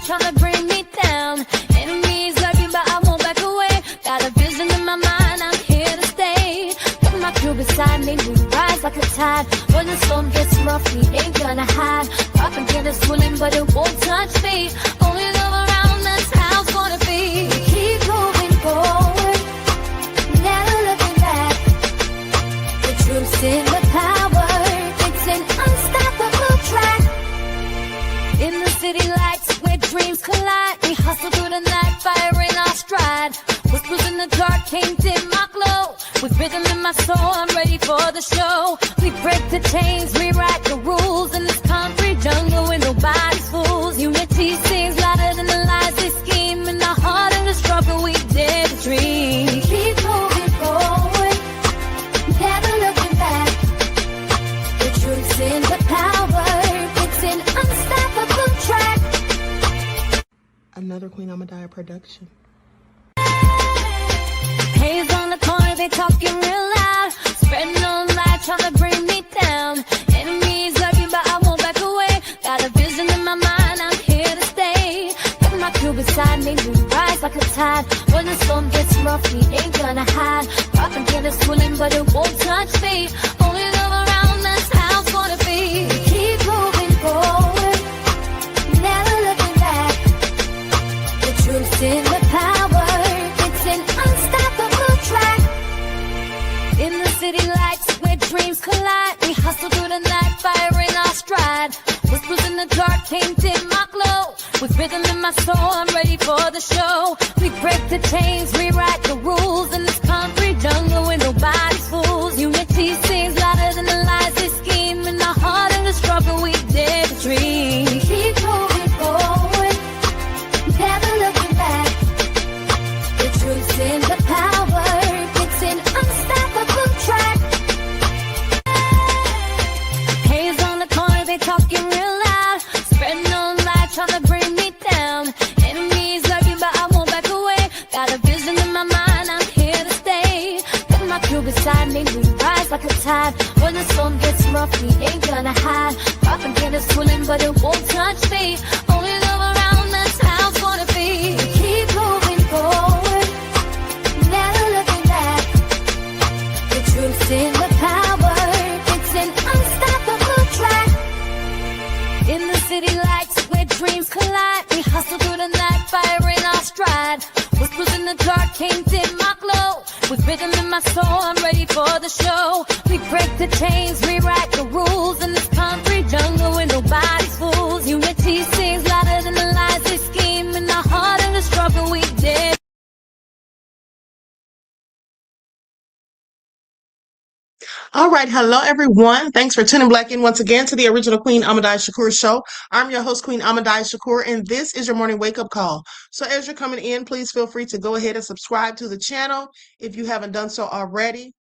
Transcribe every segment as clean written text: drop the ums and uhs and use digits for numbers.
trying to bring me down. Enemies lurking, but I won't back away. Got a vision in my mind, I'm here to stay. Got my crew beside me, we rise like a tide. When the storm gets rough, we ain't gonna hide. Propaganda swilling, but it won't touch me. Only love around, that's how it's gonna be. We keep moving forward, never looking back. The truth's in the power, it's an unstoppable track. In the city lights where dreams collide, we hustle through the night, fire in our stride. Whispers in the dark can't dim my glow. With rhythm in my soul, I'm ready for the show. We break the chains, rewrite the rules. In this concrete jungle where nobody's fools. Unity sings louder than the lies they scheme. In the heart of the struggle, we dare to dream. We keep moving forward, never looking back. The truth's in the power, it's an unstoppable track. Another Queen Ahmadiyyah production. Haze on the corner, they talking real loud. Spreading on light, trying to bring me down. Enemies lurking, but I won't back away. Got a vision in my mind, I'm here to stay. Got my crew beside me, we rise like a tide. When the storm gets rough, we ain't gonna hide. Propaganda swilling, but it won't touch me. Only love around, that's how it's gonna be. We keep moving forward, never looking back. The truth's in the power, it's an unstoppable track. In the city lights where dreams collide, we hustle through the night, fire in our stride. Whispers in the dark can't dim my glow. With rhythm in my soul, I'm ready for the show. We break the chains, rewrite the rules. In this concrete jungle where nobody's fools. Unity sings louder than the lies they scheme. In the heart of the struggle, we dare to dream. We keep moving forward, never looking back. The truth's in the power, it's an unstoppable track. Haze on the corner, they talking real loud. Spreading on light, trying to bring me down. Enemies lurking, but I won't back away. Got a vision in my mind, I'm here to stay. Got my crew beside me, we rise like a tide. When the storm gets rough, we ain't gonna hide. Propaganda swilling, but it won't touch me. Only love around, that's how it's gonna be. We keep moving forward, never looking back. The truth's in the power, it's an unstoppable track. In the city lights where dreams collide, we hustle through the night, fire in our stride. Whispers in the dark can't dim my glow. With rhythm in my soul, I'm ready for the show. We break the chains, rewrite the rules. In this concrete jungle where nobody's fools. Unity sings louder than the lies they scheme. In the heart of the struggle, we dare. All right, hello everyone. Thanks for tuning back in once again to the original Queen Ahmadiyyah Shakur show. I'm your host, Queen Ahmadiyyah Shakur, and this is your morning wake-up call. So as you're coming in, please feel free to go ahead and subscribe to the channel if you haven't done so already.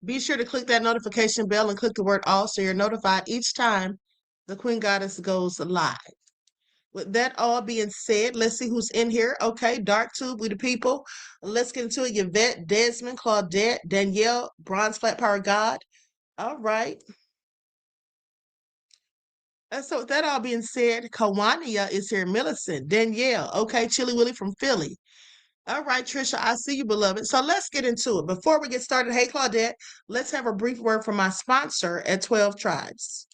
Be sure to click that notification bell and click the word all so you're notified each time the Queen Goddess goes live. With that all being said, let's see who's in here. Okay, Dark Tube, we the people. Let's get into it. Yvette, Desmond, Claudette, Danielle, Bronze Flat Power God. All right. And so with that all being said, Kawania is here. Millicent, Danielle. Okay, Chili Willie from Philly. All right, Trisha, I see you, beloved. So let's get into it. Before we get started, hey, Claudette, let's have a brief word from my sponsor at 12 Tribes.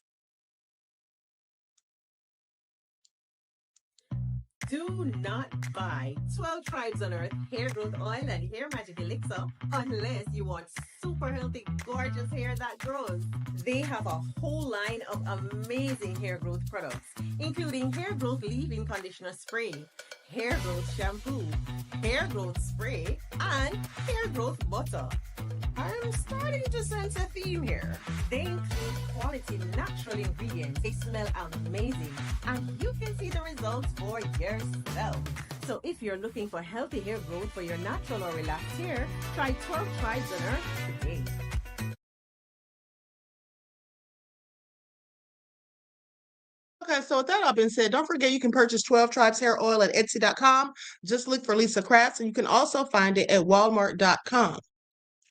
Do not buy 12 Tribes on Earth hair growth oil and hair magic elixir unless you want super healthy, gorgeous hair that grows. They have a whole line of amazing hair growth products, including hair growth leave-in conditioner spray, hair growth shampoo, hair growth spray, and hair growth butter. I'm starting to sense a theme here. They include quality natural ingredients. They smell amazing, and you can see the results for yourself. So if you're looking for healthy hair growth for your natural or relaxed hair, try 12 Tribes on Earth today. Okay, so with that all being said, don't forget you can purchase 12 Tribes hair oil at Etsy.com. Just look for Lisa Crafts, and you can also find it at Walmart.com.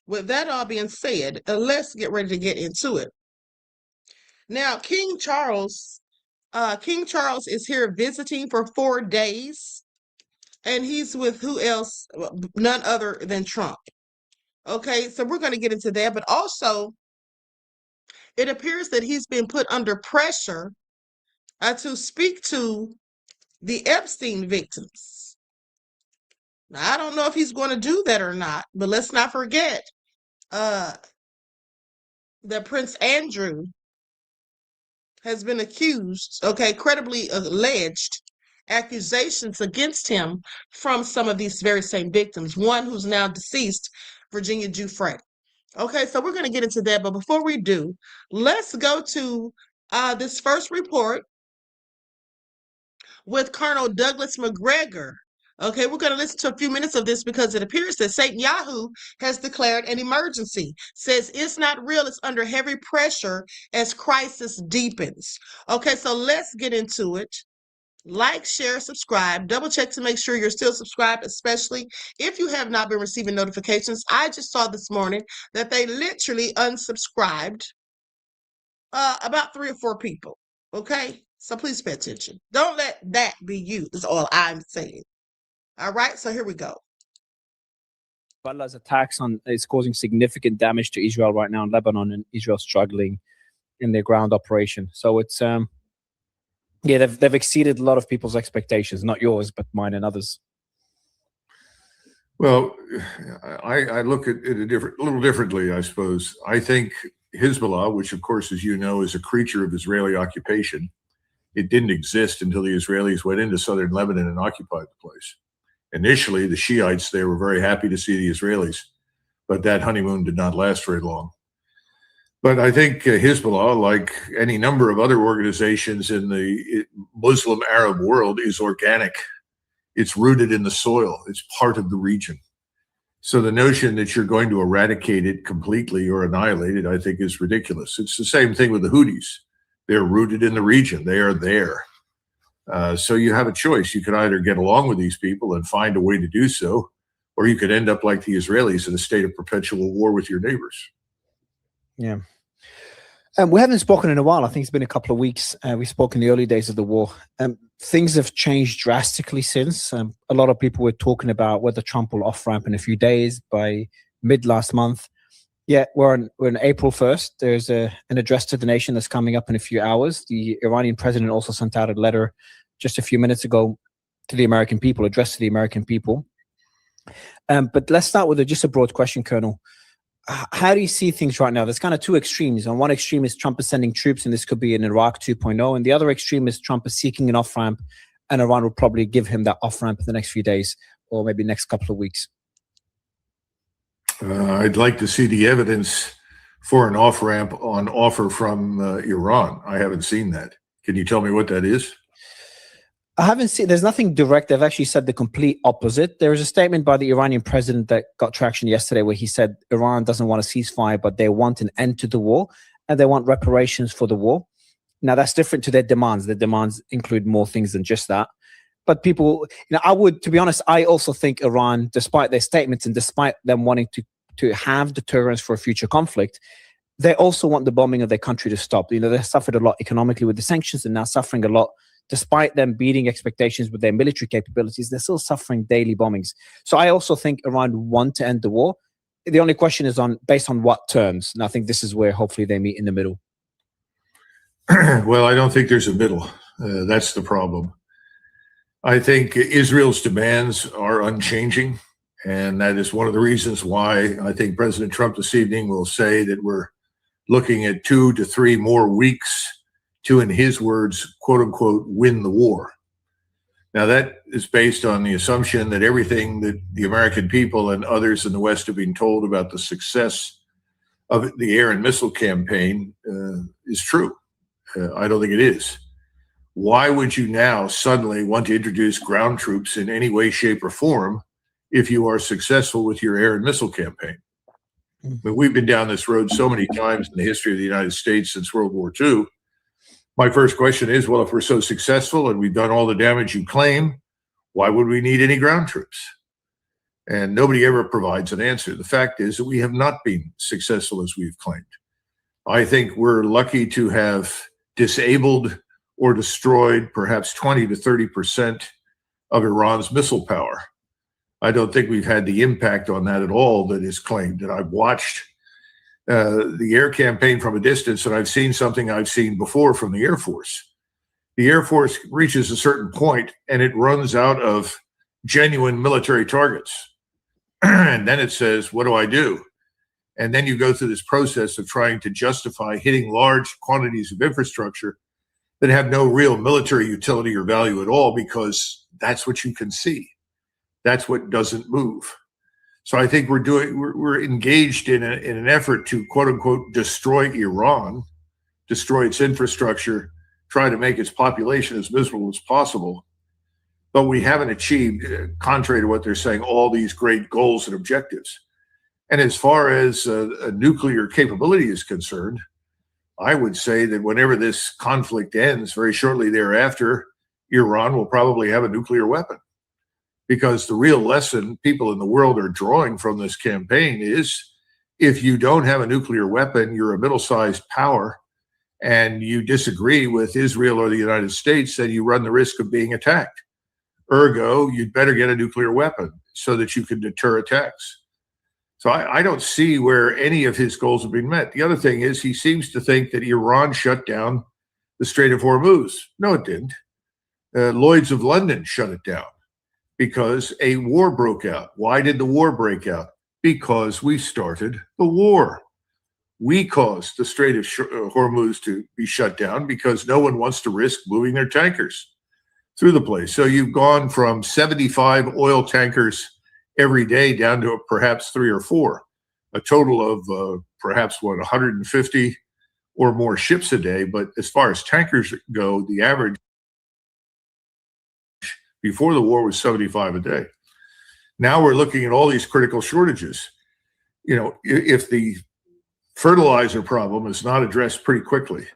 With that all being said, let's get ready to get into it. Now, King Charles King Charles is here visiting for 4 days, and he's with who else? None other than Trump. Okay, so we're going to get into that, but also it appears that he's been put under pressure to speak to the Epstein victims. Now, I don't know if he's going to do that or not, but let's not forget that Prince Andrew has been accused, okay, credibly alleged accusations against him from some of these very same victims. One who's now deceased, Virginia Giuffre. Okay, so we're going to get into that, but before we do, let's go to this first report with Colonel Douglas McGregor. Okay, we're going to listen to a few minutes of this because it appears that Netanyahu has declared an emergency, says it's not real, it's under heavy pressure as crisis deepens. Okay, so let's get into it. Like, share, subscribe, double check to make sure you're still subscribed, especially if you have not been receiving notifications. I just saw this morning that they literally unsubscribed about 3 or 4 people. Okay, so please pay attention. Don't let that be you, is all I'm saying. All right, so here we go. Hezbollah's attacks is causing significant damage to Israel right now in Lebanon, and Israel struggling in their ground operation. So it's yeah, they've exceeded a lot of people's expectations, not yours, but mine and others. Well, I look at it a little differently, I suppose. I think Hezbollah, which of course, as you know, is a creature of Israeli occupation, it didn't exist until the Israelis went into southern Lebanon and occupied the place. Initially, the Shiites there were very happy to see the Israelis, but that honeymoon did not last very long. But I think Hezbollah, like any number of other organizations in the Muslim Arab world, is organic. It's rooted in the soil. It's part of the region. So the notion that you're going to eradicate it completely or annihilate it, I think, is ridiculous. It's the same thing with the Houthis. They're rooted in the region. They are there. So you have a choice. You can either get along with these people and find a way to do so, or you could end up like the Israelis in a state of perpetual war with your neighbors. Yeah. We haven't spoken in a while. I think it's been a couple of weeks. We spoke in the early days of the war. Things have changed drastically since. A lot of people were talking about whether Trump will off-ramp in a few days by mid last month. Yeah, we're on April 1st. There's an address to the nation that's coming up in a few hours. The Iranian president also sent out a letter just a few minutes ago to the American people, addressed to the American people. But let's start with just a broad question, Colonel. How do you see things right now? There's kind of 2 extremes. On one extreme is Trump is sending troops, and this could be an Iraq 2.0. And the other extreme is Trump is seeking an off-ramp, and Iran will probably give him that off-ramp in the next few days or maybe next couple of weeks. I'd like to see the evidence for an off-ramp on offer from Iran. I haven't seen that. Can you tell me what that is? I haven't seen, there's nothing direct. They've actually said the complete opposite. There was a statement by the Iranian president that got traction yesterday where he said Iran doesn't want a ceasefire, but they want an end to the war and they want reparations for the war. Now, that's different to their demands. Their demands include more things than just that. But people, to be honest, I also think Iran, despite their statements and despite them wanting to have deterrence for a future conflict, they also want the bombing of their country to stop. They suffered a lot economically with the sanctions and now suffering a lot. Despite them beating expectations with their military capabilities, they're still suffering daily bombings. So I also think Iran want to end the war. The only question is based on what terms. And I think this is where hopefully they meet in the middle. Well, I don't think there's a middle. That's the problem. I think Israel's demands are unchanging. And that is one of the reasons why I think President Trump this evening will say that we're looking at 2 to 3 more weeks to, in his words, quote unquote, win the war. Now, that is based on the assumption that everything that the American people and others in the West have been told about the success of the air and missile campaign is true. I don't think it is. Why would you now suddenly want to introduce ground troops in any way, shape, or form if you are successful with your air and missile campaign? But we've been down this road so many times in the history of the United States since World War II. My first question is, well, if we're so successful and we've done all the damage you claim, why would we need any ground troops? And nobody ever provides an answer. The fact is that we have not been successful as we've claimed. I think we're lucky to have disabled or destroyed perhaps 20 to 30% of Iran's missile power. I don't think we've had the impact on that at all that is claimed. And I've watched the air campaign from a distance, and I've seen something I've seen before from the Air Force. The Air Force reaches a certain point and it runs out of genuine military targets. And then it says, what do I do? And then you go through this process of trying to justify hitting large quantities of infrastructure that have no real military utility or value at all, because that's what you can see. That's what doesn't move. So I think we're engaged in an effort to, quote unquote, destroy Iran, destroy its infrastructure, try to make its population as miserable as possible. But we haven't achieved, contrary to what they're saying, all these great goals and objectives. And as far as a nuclear capability is concerned, I would say that whenever this conflict ends, very shortly thereafter, Iran will probably have a nuclear weapon. Because the real lesson people in the world are drawing from this campaign is, if you don't have a nuclear weapon, you're a middle-sized power, and you disagree with Israel or the United States, then you run the risk of being attacked. Ergo, you'd better get a nuclear weapon so that you can deter attacks. So I don't see where any of his goals have been met. The other thing is, he seems to think that Iran shut down the Strait of Hormuz. No, it didn't. Lloyd's of London shut it down because a war broke out. Why did the war break out? Because we started the war. We caused the Strait of Hormuz to be shut down because no one wants to risk moving their tankers through the place. So you've gone from 75 oil tankers every day down to perhaps 3 or 4, a total of perhaps 150 or more ships a day. But as far as tankers go, the average before the war was 75 a day. Now we're looking at all these critical shortages. You know, if the fertilizer problem is not addressed pretty quickly,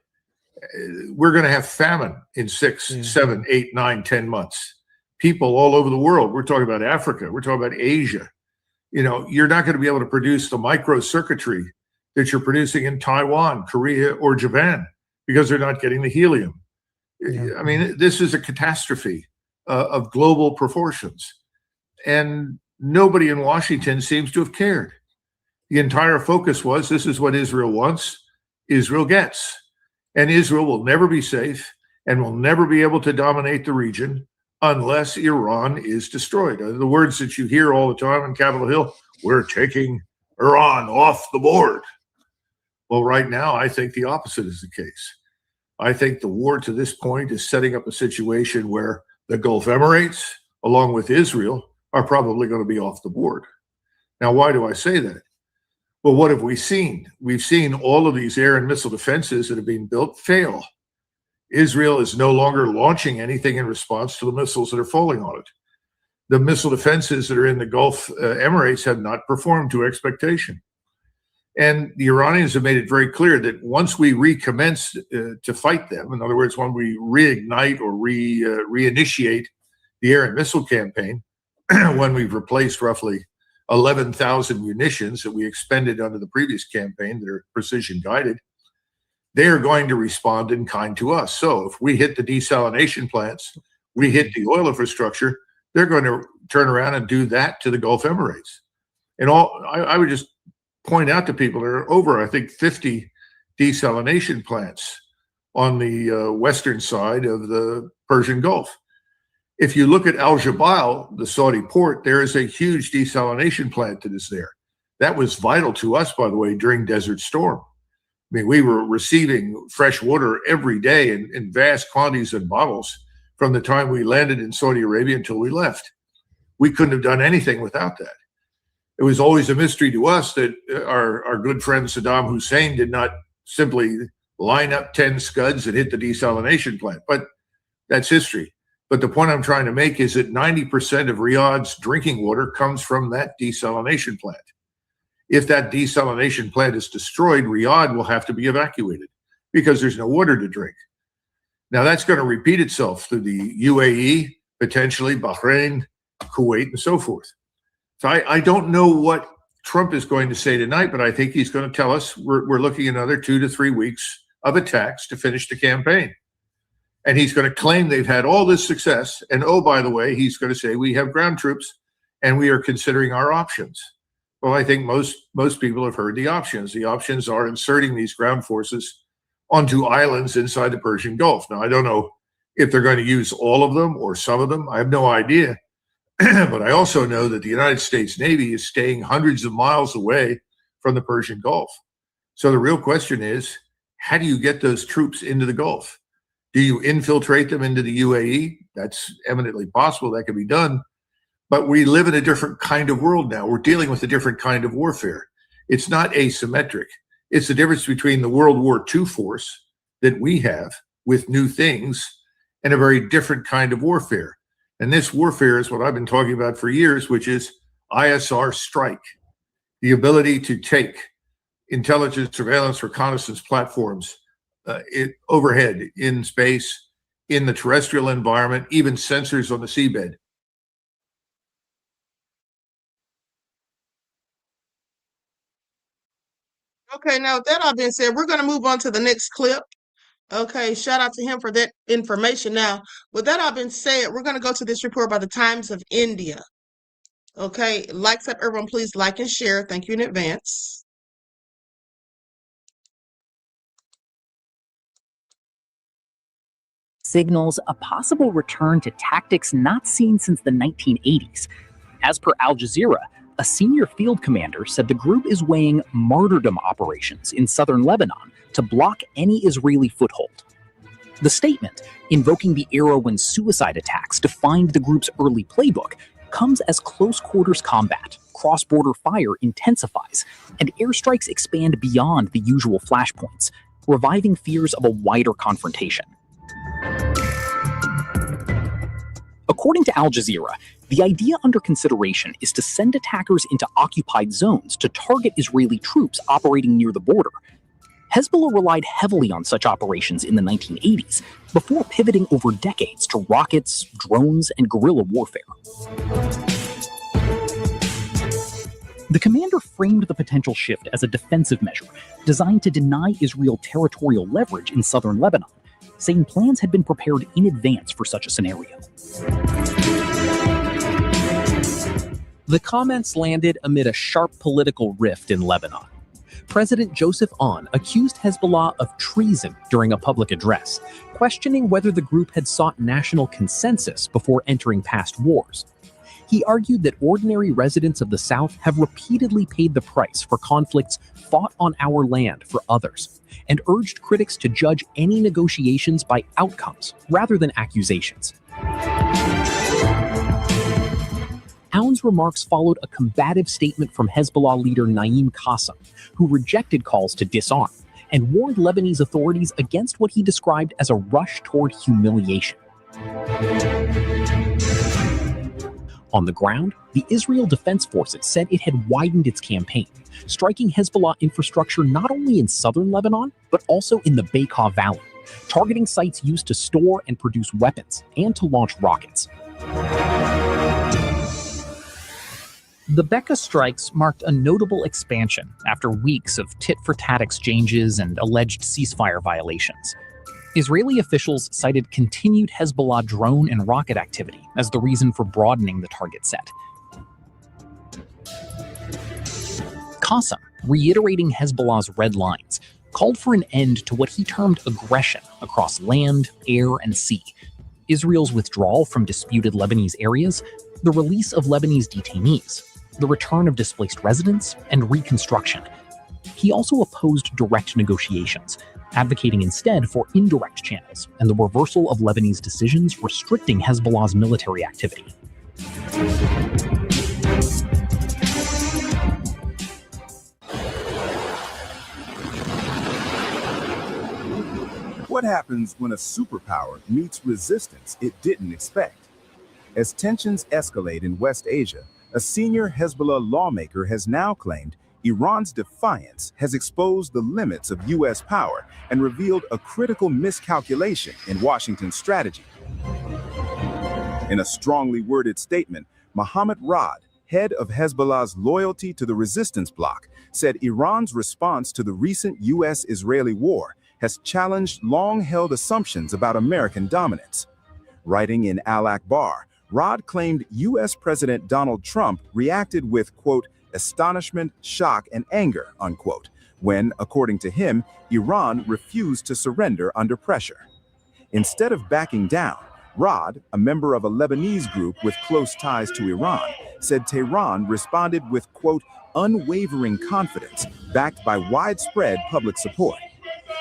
we're going to have famine in 6, 7, 8, 9, 10 months. People all over the world. We're talking about Africa. We're talking about Asia. You know, you're not going to be able to produce the microcircuitry that you're producing in Taiwan, Korea, or Japan because they're not getting the helium. I mean, this is a catastrophe of global proportions. And nobody in Washington seems to have cared. The entire focus was, this is what Israel wants, Israel gets. And Israel will never be safe and will never be able to dominate the region unless Iran is destroyed. The words that you hear all the time on Capitol Hill, we're taking Iran off the board. Well, right now, I think the opposite is the case. I think the war to this point is setting up a situation where the Gulf Emirates, along with Israel, are probably going to be off the board. Now, why do I say that? Well, what have we seen? We've seen all of these air and missile defenses that have been built fail. Israel is no longer launching anything in response to the missiles that are falling on it. The missile defenses that are in the Gulf Emirates have not performed to expectation. And the Iranians have made it very clear that once we recommence to fight them, in other words, when we reignite or reinitiate the air and missile campaign, when we've replaced roughly 11,000 munitions that we expended under the previous campaign that are precision guided, they are going to respond in kind to us. So if we hit the desalination plants, we hit the oil infrastructure, they're going to turn around and do that to the Gulf Emirates. And I would just point out to people, there are over, I think, 50 desalination plants on the western side of the Persian Gulf. If you look at Al Jabail, the Saudi port, there is a huge desalination plant that is there. That was vital to us, by the way, during Desert Storm. I mean, we were receiving fresh water every day in vast quantities in bottles from the time we landed in Saudi Arabia until we left. We couldn't have done anything without that. It was always a mystery to us that our good friend Saddam Hussein did not simply line up 10 scuds and hit the desalination plant, but that's history. But the point I'm trying to make is that 90% of Riyadh's drinking water comes from that desalination plant. If that desalination plant is destroyed, Riyadh will have to be evacuated because there's no water to drink. Now that's going to repeat itself through the UAE, potentially Bahrain, Kuwait, and so forth. So I don't know what Trump is going to say tonight, but I think he's going to tell us we're looking at another 2 to 3 weeks of attacks to finish the campaign. And he's going to claim they've had all this success. And oh, by the way, he's going to say we have ground troops and we are considering our options. Well, I think most people have heard the options. The options are inserting these ground forces onto islands inside the Persian Gulf. Now, I don't know if they're going to use all of them or some of them. I have no idea. But I also know that the United States Navy is staying hundreds of miles away from the Persian Gulf. So the real question is, how do you get those troops into the Gulf? Do you infiltrate them into the UAE? That's eminently possible. That can be done. But we live in a different kind of world now. We're dealing with a different kind of warfare. It's not asymmetric. It's the difference between the World War II force that we have with new things and a very different kind of warfare. And this warfare is what I've been talking about for years, which is ISR strike, the ability to take intelligence, surveillance, reconnaissance platforms overhead, in space, in the terrestrial environment, even sensors on the seabed. Okay, now with that all being said, we're going to move on to the next clip. Okay, shout out to him for that information. Now, with that all being said, we're going to go to this report by the Times of India. Okay, likes up, everyone, please like and share. Thank you in advance. Signals a possible return to tactics not seen since the 1980s. As per Al Jazeera, a senior field commander said the group is weighing martyrdom operations in southern Lebanon to block any Israeli foothold. The statement, invoking the era when suicide attacks defined the group's early playbook, comes as close-quarters combat, cross-border fire intensifies, and airstrikes expand beyond the usual flashpoints, reviving fears of a wider confrontation. According to Al Jazeera, the idea under consideration is to send attackers into occupied zones to target Israeli troops operating near the border. Hezbollah relied heavily on such operations in the 1980s, before pivoting over decades to rockets, drones, and guerrilla warfare. The commander framed the potential shift as a defensive measure, designed to deny Israel territorial leverage in southern Lebanon, saying plans had been prepared in advance for such a scenario. The comments landed amid a sharp political rift in Lebanon. President Joseph Aoun accused Hezbollah of treason during a public address, questioning whether the group had sought national consensus before entering past wars. He argued that ordinary residents of the South have repeatedly paid the price for conflicts fought on our land for others, and urged critics to judge any negotiations by outcomes rather than accusations. Aoun's remarks followed a combative statement from Hezbollah leader Naim Qassem, who rejected calls to disarm and warned Lebanese authorities against what he described as a rush toward humiliation. On the ground, the Israel Defense Forces said it had widened its campaign, striking Hezbollah infrastructure not only in southern Lebanon, but also in the Bekaa Valley, targeting sites used to store and produce weapons and to launch rockets. The Bekaa strikes marked a notable expansion after weeks of tit-for-tat exchanges and alleged ceasefire violations. Israeli officials cited continued Hezbollah drone and rocket activity as the reason for broadening the target set. Qassem, reiterating Hezbollah's red lines, called for an end to what he termed aggression across land, air, and sea, Israel's withdrawal from disputed Lebanese areas, the release of Lebanese detainees, the return of displaced residents, and reconstruction. He also opposed direct negotiations, advocating instead for indirect channels and the reversal of Lebanese decisions restricting Hezbollah's military activity. What happens when a superpower meets resistance it didn't expect? As tensions escalate in West Asia, a senior Hezbollah lawmaker has now claimed Iran's defiance has exposed the limits of U.S. power and revealed a critical miscalculation in Washington's strategy. In a strongly worded statement, Mohammad Rad, head of Hezbollah's loyalty to the resistance bloc, said Iran's response to the recent U.S.-Israeli war has challenged long-held assumptions about American dominance. Writing in Al Akbar, Rod claimed U.S. President Donald Trump reacted with, quote, astonishment, shock, and anger, unquote, when, according to him, Iran refused to surrender under pressure. Instead of backing down, Rod, a member of a Lebanese group with close ties to Iran, said Tehran responded with, quote, unwavering confidence, backed by widespread public support.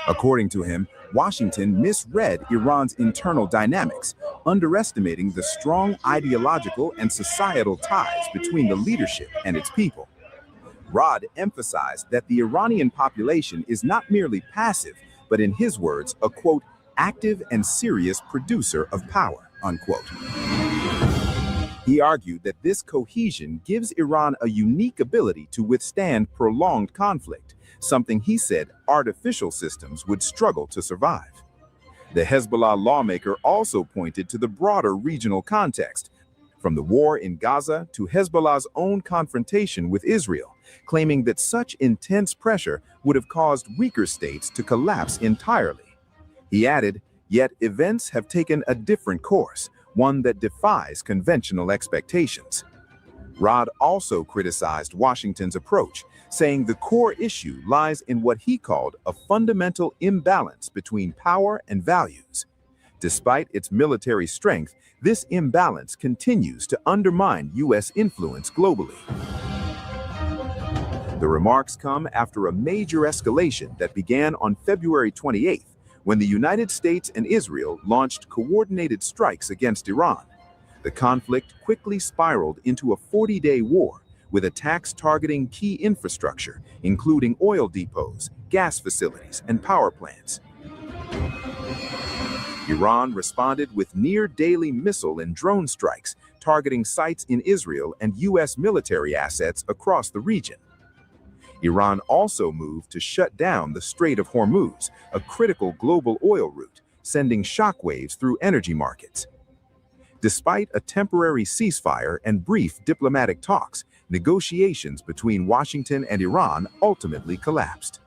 According to him, Washington misread Iran's internal dynamics, underestimating the strong ideological and societal ties between the leadership and its people. Rod emphasized that the Iranian population is not merely passive, but in his words, a, quote, active and serious producer of power, unquote. He argued that this cohesion gives Iran a unique ability to withstand prolonged conflict, something he said artificial systems would struggle to survive. The Hezbollah lawmaker also pointed to the broader regional context, from the war in Gaza to Hezbollah's own confrontation with Israel, claiming that such intense pressure would have caused weaker states to collapse entirely. He added, yet events have taken a different course, one that defies conventional expectations. Rod also criticized Washington's approach, saying the core issue lies in what he called a fundamental imbalance between power and values. Despite its military strength, this imbalance continues to undermine U.S. influence globally. The remarks come after a major escalation that began on February 28th, when the United States and Israel launched coordinated strikes against Iran. The conflict quickly spiraled into a 40-day war, with attacks targeting key infrastructure, including oil depots, gas facilities, and power plants. Iran responded with near-daily missile and drone strikes, targeting sites in Israel and U.S. military assets across the region. Iran also moved to shut down the Strait of Hormuz, a critical global oil route, sending shockwaves through energy markets. Despite a temporary ceasefire and brief diplomatic talks, negotiations between Washington and Iran ultimately collapsed.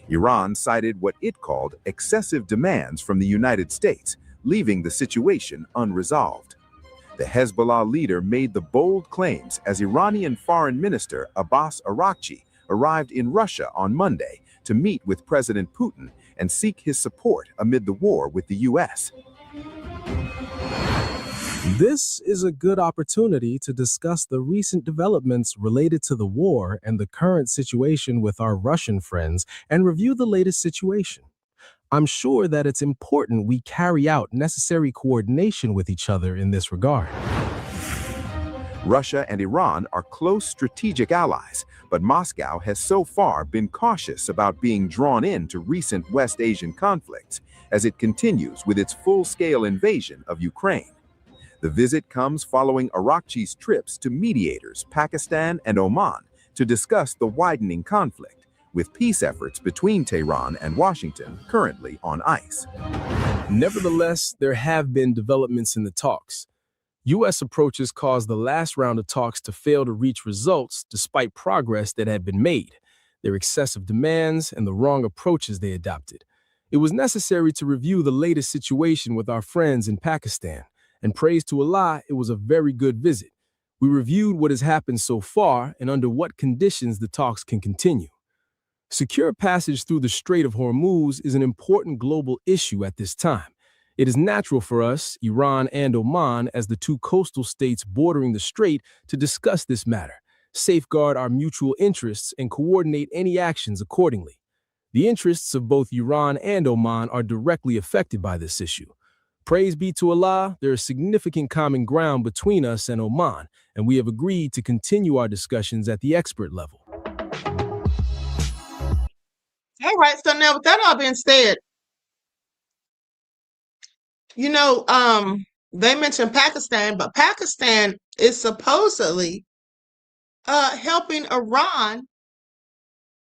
Iran cited what it called excessive demands from the United States, leaving the situation unresolved. The Hezbollah leader made the bold claims as Iranian Foreign Minister Abbas Araghchi arrived in Russia on Monday to meet with President Putin and seek his support amid the war with the U.S. This is a good opportunity to discuss the recent developments related to the war and the current situation with our Russian friends and review the latest situation. I'm sure that it's important we carry out necessary coordination with each other in this regard. Russia and Iran are close strategic allies, but Moscow has so far been cautious about being drawn into recent West Asian conflicts as it continues with its full-scale invasion of Ukraine. The visit comes following Araghchi's trips to mediators Pakistan and Oman to discuss the widening conflict, with peace efforts between Tehran and Washington currently on ice. Nevertheless, there have been developments in the talks. U.S. approaches caused the last round of talks to fail to reach results despite progress that had been made, their excessive demands, and the wrong approaches they adopted. It was necessary to review the latest situation with our friends in Pakistan, and praise to Allah, it was a very good visit. We reviewed what has happened so far and under what conditions the talks can continue. Secure passage through the Strait of Hormuz is an important global issue at this time. It is natural for us, Iran and Oman, as the two coastal states bordering the strait, to discuss this matter, safeguard our mutual interests, and coordinate any actions accordingly. The interests of both Iran and Oman are directly affected by this issue. Praise be to Allah, there is significant common ground between us and Oman, and we have agreed to continue our discussions at the expert level. All right, so now with that all being said, you know, they mentioned Pakistan, but Pakistan is supposedly helping Iran.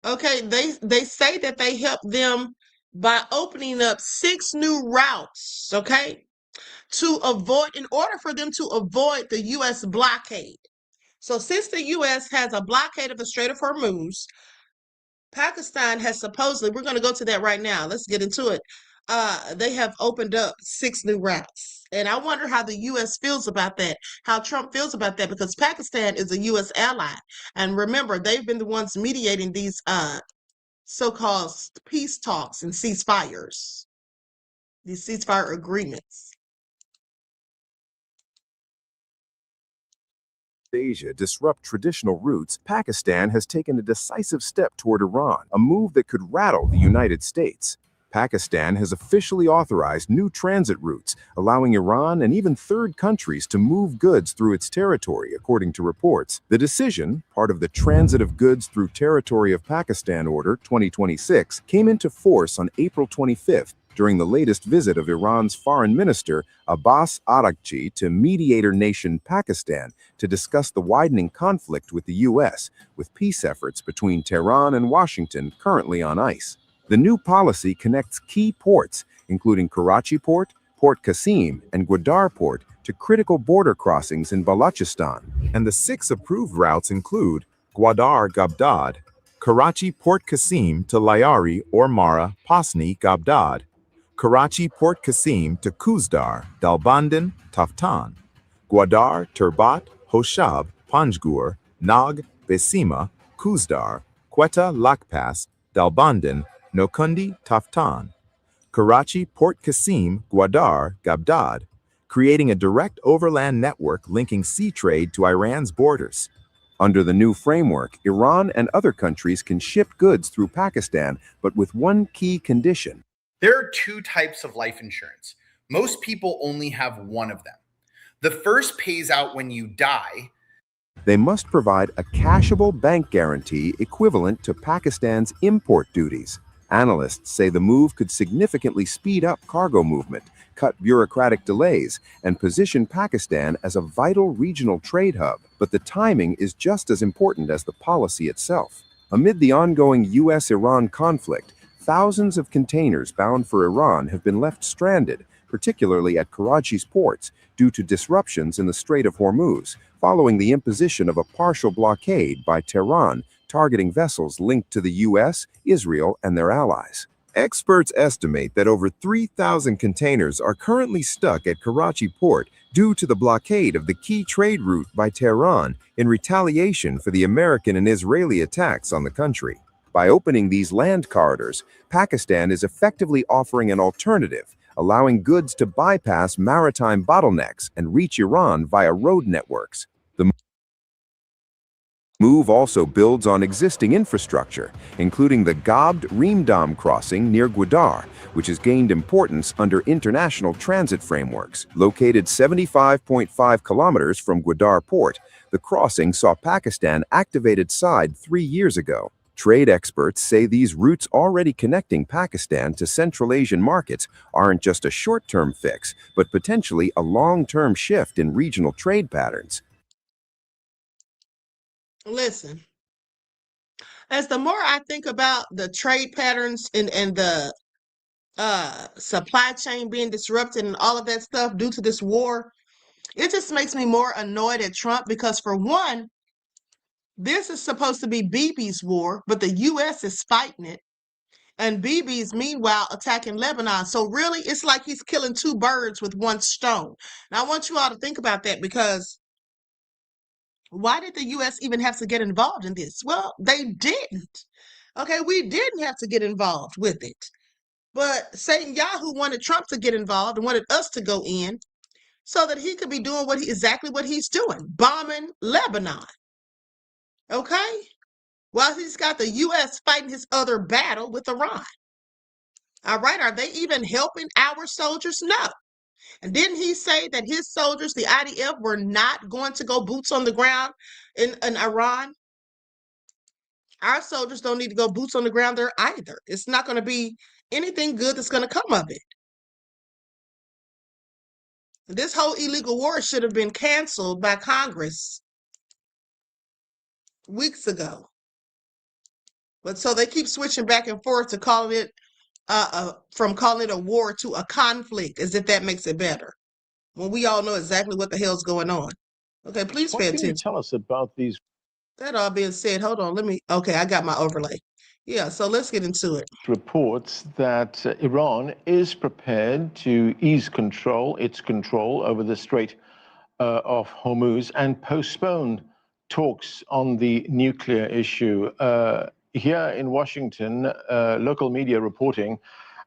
Okay, they say that they helped them by opening up 6 new routes, okay, in order for them to avoid the U.S. blockade. So since the U.S. has a blockade of the Strait of Hormuz, Pakistan has supposedly, we're going to go to that right now. Let's get into it. They have opened up 6 new routes. And I wonder how the U.S. feels about that, how Trump feels about that, because Pakistan is a U.S. ally. And remember, they've been the ones mediating these so-called peace talks and ceasefires, these ceasefire agreements. Asia disrupt traditional routes, Pakistan has taken a decisive step toward Iran, a move that could rattle the United States. Pakistan has officially authorized new transit routes, allowing Iran and even third countries to move goods through its territory, according to reports. The decision, part of the Transit of Goods Through Territory of Pakistan Order 2026, came into force on April 25th during the latest visit of Iran's Foreign Minister Abbas Araghchi to mediator nation Pakistan to discuss the widening conflict with the U.S., with peace efforts between Tehran and Washington currently on ice. The new policy connects key ports, including Karachi Port, Port Qasim, and Gwadar Port, to critical border crossings in Balochistan. And the 6 approved routes include Gwadar Gabdad, Karachi Port Qasim to Lyari or Mara, Pasni, Gabdad, Karachi Port Qasim to Kuzdar, Dalbandin, Taftan, Gwadar, Turbat, Hoshab, Panjgur, Nag, Besima, Kuzdar, Quetta, Lakpas, Dalbandin, Nokundi, Taftan, Karachi, Port Qasim, Gwadar, Gabdad, creating a direct overland network linking sea trade to Iran's borders. Under the new framework, Iran and other countries can ship goods through Pakistan, but with one key condition. There are 2 types of life insurance. Most people only have one of them. The first pays out when you die. They must provide a cashable bank guarantee equivalent to Pakistan's import duties. Analysts say the move could significantly speed up cargo movement, cut bureaucratic delays, and position Pakistan as a vital regional trade hub. But the timing is just as important as the policy itself. Amid the ongoing U.S.-Iran conflict, thousands of containers bound for Iran have been left stranded, particularly at Karachi's ports, due to disruptions in the Strait of Hormuz, following the imposition of a partial blockade by Tehran, targeting vessels linked to the U.S., Israel, and their allies. Experts estimate that over 3,000 containers are currently stuck at Karachi port due to the blockade of the key trade route by Tehran in retaliation for the American and Israeli attacks on the country. By opening these land corridors, Pakistan is effectively offering an alternative, allowing goods to bypass maritime bottlenecks and reach Iran via road networks. The move also builds on existing infrastructure, including the Gabd Reemdam crossing near Gwadar, which has gained importance under international transit frameworks. Located 75.5 kilometers from Gwadar port, the crossing saw Pakistan activate its side 3 years ago. Trade experts say these routes already connecting Pakistan to Central Asian markets aren't just a short-term fix, but potentially a long-term shift in regional trade patterns. Listen, as the more I think about the trade patterns and the supply chain being disrupted and all of that stuff due to this war, it just makes me more annoyed at Trump because, for one, this is supposed to be BiBi's war, but the U.S. is fighting it. And BiBi's, meanwhile, attacking Lebanon. So really, it's like he's killing 2 birds with 1 stone. Now, I want you all to think about that, because why did the U.S. even have to get involved in this? Well, they didn't. Okay, we didn't have to get involved with it. But Netanyahu wanted Trump to get involved and wanted us to go in so that he could be doing exactly what he's doing, bombing Lebanon. Okay? While he's got the U.S. fighting his other battle with Iran. All right, are they even helping our soldiers? No. And didn't he say that his soldiers, the IDF, were not going to go boots on the ground in Iran? Our soldiers don't need to go boots on the ground there either. It's not going to be anything good that's going to come of it. This whole illegal war should have been canceled by Congress weeks ago. But so they keep switching back and forth to calling it from calling it a war to a conflict, as if that makes it better, when we all know exactly what the hell's going on. Okay, please pay attention. What can you tell us about these? That all being said, hold on, okay, I got my overlay. Yeah, so let's get into it. Reports that Iran is prepared to ease its control over the Strait of Hormuz and postpone talks on the nuclear issue. Here in Washington, local media reporting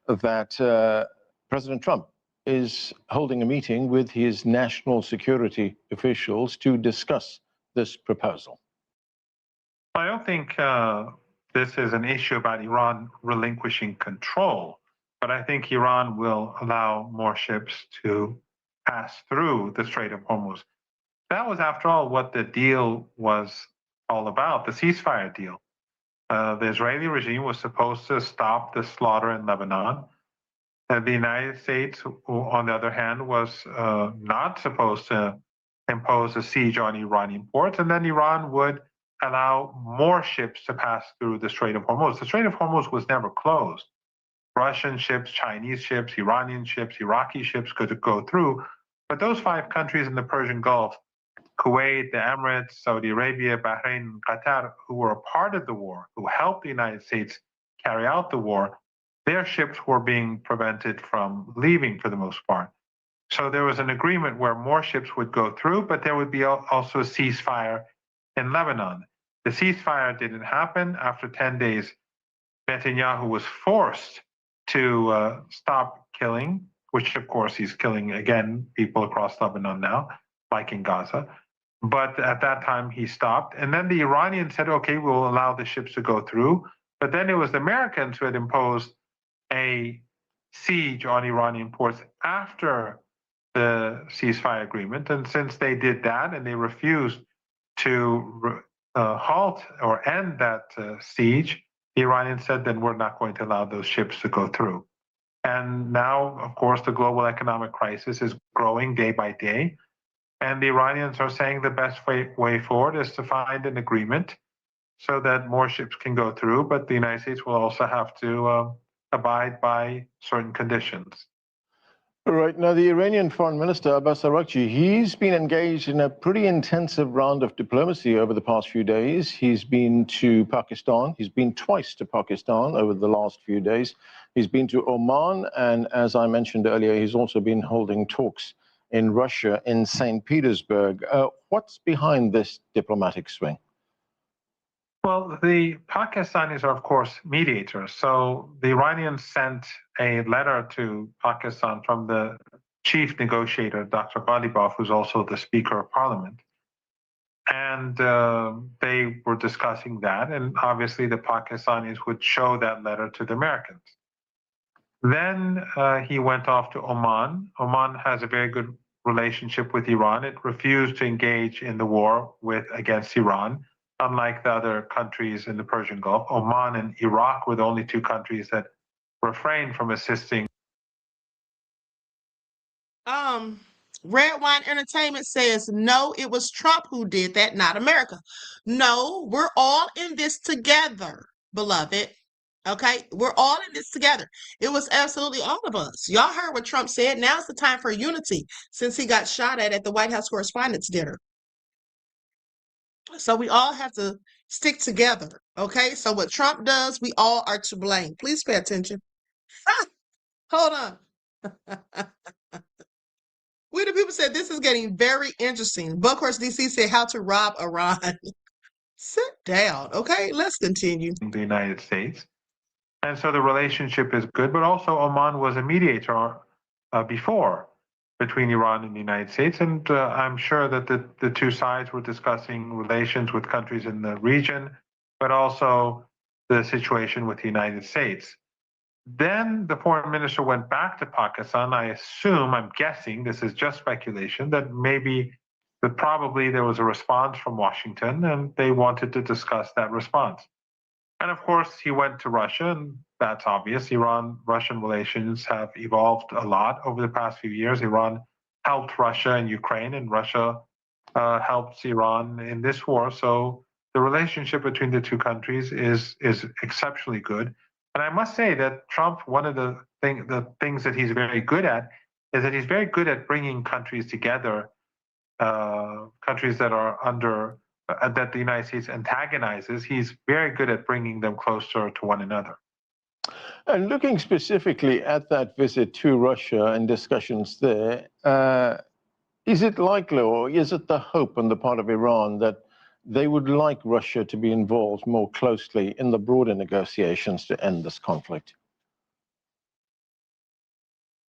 that President Trump is holding a meeting with his national security officials to discuss this proposal. I don't think this is an issue about Iran relinquishing control, but I think Iran will allow more ships to pass through the Strait of Hormuz. That was, after all, what the deal was all about, the ceasefire deal. The Israeli regime was supposed to stop the slaughter in Lebanon. The United States, on the other hand, was not supposed to impose a siege on Iranian ports, and then Iran would allow more ships to pass through the Strait of Hormuz. The Strait of Hormuz was never closed. Russian ships, Chinese ships, Iranian ships, Iraqi ships could go through, but those 5 countries in the Persian Gulf, Kuwait, the Emirates, Saudi Arabia, Bahrain, and Qatar, who were a part of the war, who helped the United States carry out the war, their ships were being prevented from leaving for the most part. So there was an agreement where more ships would go through, but there would be also a ceasefire in Lebanon. The ceasefire didn't happen. After 10 days, Netanyahu was forced to stop killing, which of course he's killing again people across Lebanon now, like in Gaza. But at that time he stopped. And then the Iranians said, okay, we'll allow the ships to go through. But then it was the Americans who had imposed a siege on Iranian ports after the ceasefire agreement. And since they did that and they refused to halt or end that siege, the Iranians said, then we're not going to allow those ships to go through. And now, of course, the global economic crisis is growing day by day. And the Iranians are saying the best way forward is to find an agreement so that more ships can go through. But the United States will also have to abide by certain conditions. Right. Now, the Iranian Foreign Minister, Abbas Araghchi, he's been engaged in a pretty intensive round of diplomacy over the past few days. He's been to Pakistan. He's been twice to Pakistan over the last few days. He's been to Oman. And as I mentioned earlier, he's also been holding talks in Russia, in St. Petersburg. What's behind this diplomatic swing? Well, the Pakistanis are, of course, mediators. So the Iranians sent a letter to Pakistan from the chief negotiator, Dr. Ghalibaf, who's also the Speaker of Parliament. And they were discussing that. And obviously, the Pakistanis would show that letter to the Americans. Then he went off to Oman. Oman has a very good relationship with Iran. It refused to engage in the war against Iran. Unlike the other countries in the Persian Gulf, Oman and Iraq were the only 2 countries that refrained from assisting. Red Wine Entertainment says, no, it was Trump who did that, not America. No, we're all in this together, beloved. Okay, we're all in this together. It was absolutely all of us. Y'all heard what Trump said. Now's the time for unity since he got shot at the White House Correspondents' Dinner. So we all have to stick together, okay? So what Trump does, we all are to blame. Please pay attention. Hold on. We the people said this is getting very interesting. Buckhorse DC said how to rob Iran. Sit down, okay? Let's continue. The United States. And so the relationship is good, but also Oman was a mediator before between Iran and the United States. And I'm sure that the 2 sides were discussing relations with countries in the region, but also the situation with the United States. Then the foreign minister went back to Pakistan. I'm guessing, this is just speculation, that probably there was a response from Washington and they wanted to discuss that response. And of course, he went to Russia, and that's obvious. Iran-Russian relations have evolved a lot over the past few years. Iran helped Russia in Ukraine, and Russia helps Iran in this war. So the relationship between the 2 countries is exceptionally good. And I must say that Trump, one of the things that he's very good at is that he's very good at bringing countries together, countries that are under that the United States antagonizes, he's very good at bringing them closer to one another. And looking specifically at that visit to Russia and discussions there, is it likely, or is it the hope on the part of Iran that they would like Russia to be involved more closely in the broader negotiations to end this conflict?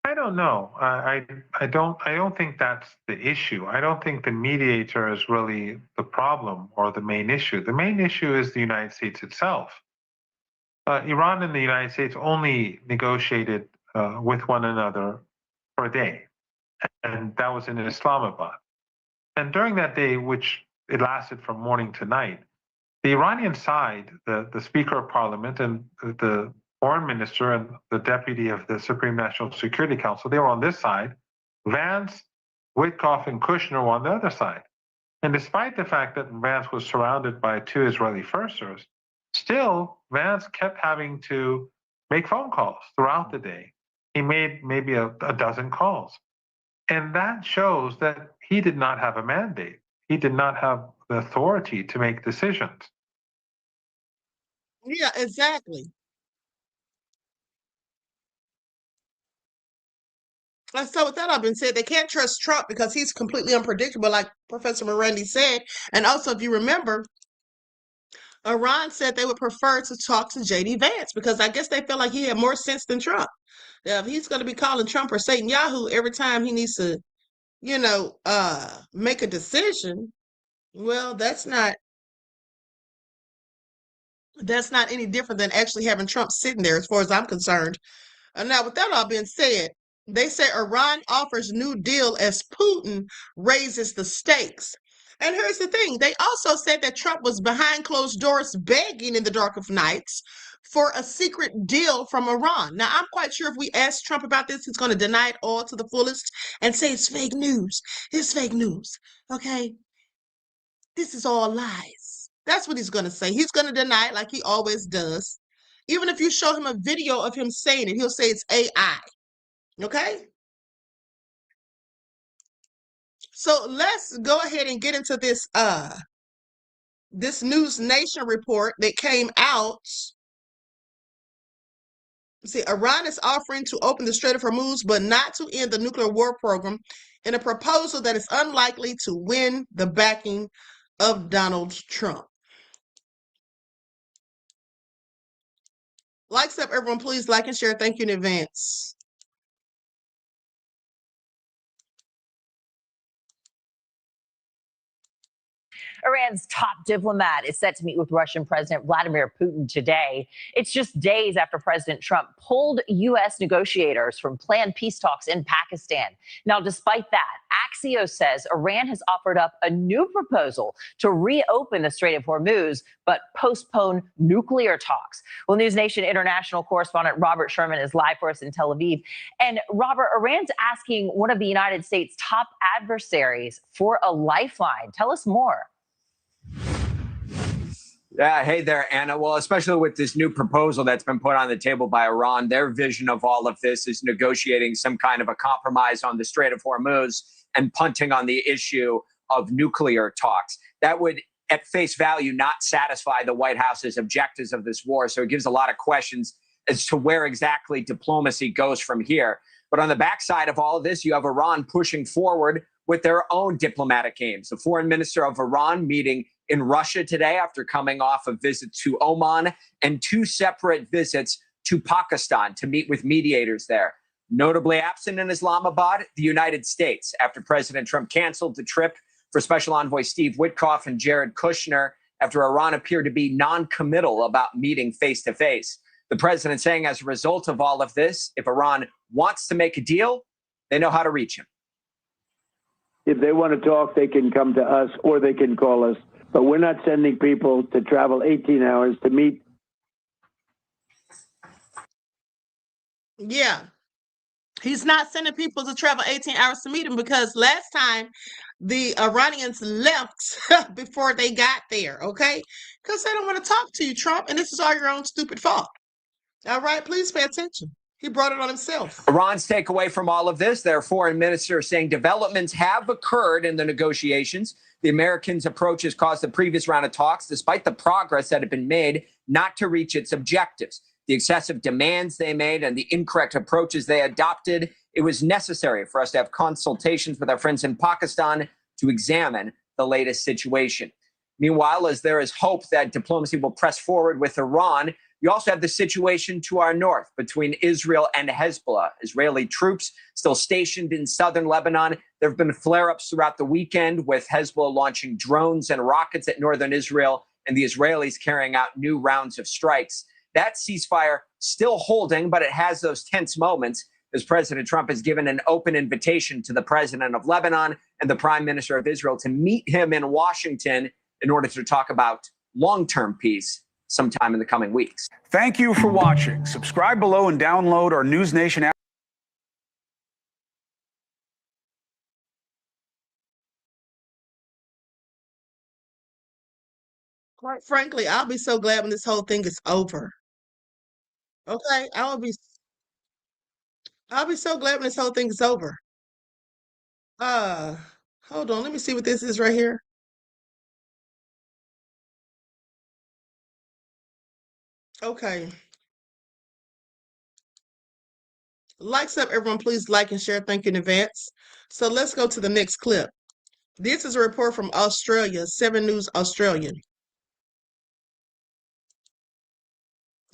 I don't know. I don't think that's the issue. I don't think the mediator is really the problem or the main issue. The main issue is the United States itself. Iran and the United States only negotiated with one another for a day, and that was in Islamabad. And during that day, which it lasted from morning to night, the Iranian side, the Speaker of Parliament and the Foreign Minister and the Deputy of the Supreme National Security Council, they were on this side. Vance, Witkoff, and Kushner were on the other side. And despite the fact that Vance was surrounded by 2 Israeli firsters, still, Vance kept having to make phone calls throughout the day. He made maybe a dozen calls. And that shows that he did not have a mandate. He did not have the authority to make decisions. Yeah, exactly. And so with that all been said, they can't trust Trump because he's completely unpredictable, like Professor Morandi said. And also, if you remember, Iran said they would prefer to talk to J.D. Vance because I guess they feel like he had more sense than Trump. Now, if he's going to be calling Trump or Netanyahu every time he needs to, make a decision, well, that's not any different than actually having Trump sitting there, as far as I'm concerned. Now, with that all being said, they say Iran offers new deal as Putin raises the stakes. And here's the thing. They also said that Trump was behind closed doors begging in the dark of nights for a secret deal from Iran. Now, I'm quite sure if we ask Trump about this, he's going to deny it all to the fullest and say it's fake news. It's fake news. Okay? This is all lies. That's what he's going to say. He's going to deny it like he always does. Even if you show him a video of him saying it, he'll say it's AI. Okay? So let's go ahead and get into this News Nation report that came out. See, Iran is offering to open the Strait of Hormuz, but not to end the nuclear war program in a proposal that is unlikely to win the backing of Donald Trump. Likes up, everyone. Please like and share. Thank you in advance. Iran's top diplomat is set to meet with Russian President Vladimir Putin today. It's just days after President Trump pulled U.S. negotiators from planned peace talks in Pakistan. Now, despite that, Axios says Iran has offered up a new proposal to reopen the Strait of Hormuz, but postpone nuclear talks. Well, News Nation international correspondent Robert Sherman is live for us in Tel Aviv. And Robert, Iran's asking one of the United States' top adversaries for a lifeline. Tell us more. Yeah, hey there, Anna. Well, especially with this new proposal that's been put on the table by Iran, their vision of all of this is negotiating some kind of a compromise on the Strait of Hormuz and punting on the issue of nuclear talks. That would, at face value, not satisfy the White House's objectives of this war. So it gives a lot of questions as to where exactly diplomacy goes from here. But on the backside of all of this, you have Iran pushing forward with their own diplomatic aims. The foreign minister of Iran meeting in Russia today after coming off a visit to Oman and 2 separate visits to Pakistan to meet with mediators there. Notably absent in Islamabad, the United States, after President Trump canceled the trip for Special Envoy Steve Witkoff and Jared Kushner after Iran appeared to be non-committal about meeting face-to-face. The president saying as a result of all of this, if Iran wants to make a deal, they know how to reach him. If they want to talk, they can come to us or they can call us. But we're not sending people to travel 18 hours to meet. Yeah. He's not sending people to travel 18 hours to meet him because last time the Iranians left before they got there, okay? Because they don't want to talk to you, Trump, and this is all your own stupid fault. All right, please pay attention. He brought it on himself. Iran's takeaway from all of this, their foreign minister saying developments have occurred in the negotiations. The Americans' approach has caused the previous round of talks, despite the progress that had been made, not to reach its objectives. The excessive demands they made and the incorrect approaches they adopted, it was necessary for us to have consultations with our friends in Pakistan to examine the latest situation. Meanwhile, as there is hope that diplomacy will press forward with Iran, you also have the situation to our north between Israel and Hezbollah. Israeli troops still stationed in southern Lebanon. There have been flare-ups throughout the weekend with Hezbollah launching drones and rockets at northern Israel and the Israelis carrying out new rounds of strikes. That ceasefire still holding, but it has those tense moments as President Trump has given an open invitation to the president of Lebanon and the prime minister of Israel to meet him in Washington in order to talk about long-term peace sometime in the coming weeks. Thank you for watching. Subscribe below and download our News Nation app. Quite frankly, I'll be so glad when this whole thing is over. Okay, I'll be so glad when this whole thing is over. Hold on, let me see what this is right here. Okay. Likes up, everyone. Please like and share. Thank you in advance. So let's go to the next clip. This is a report from Australia, 7 News Australian.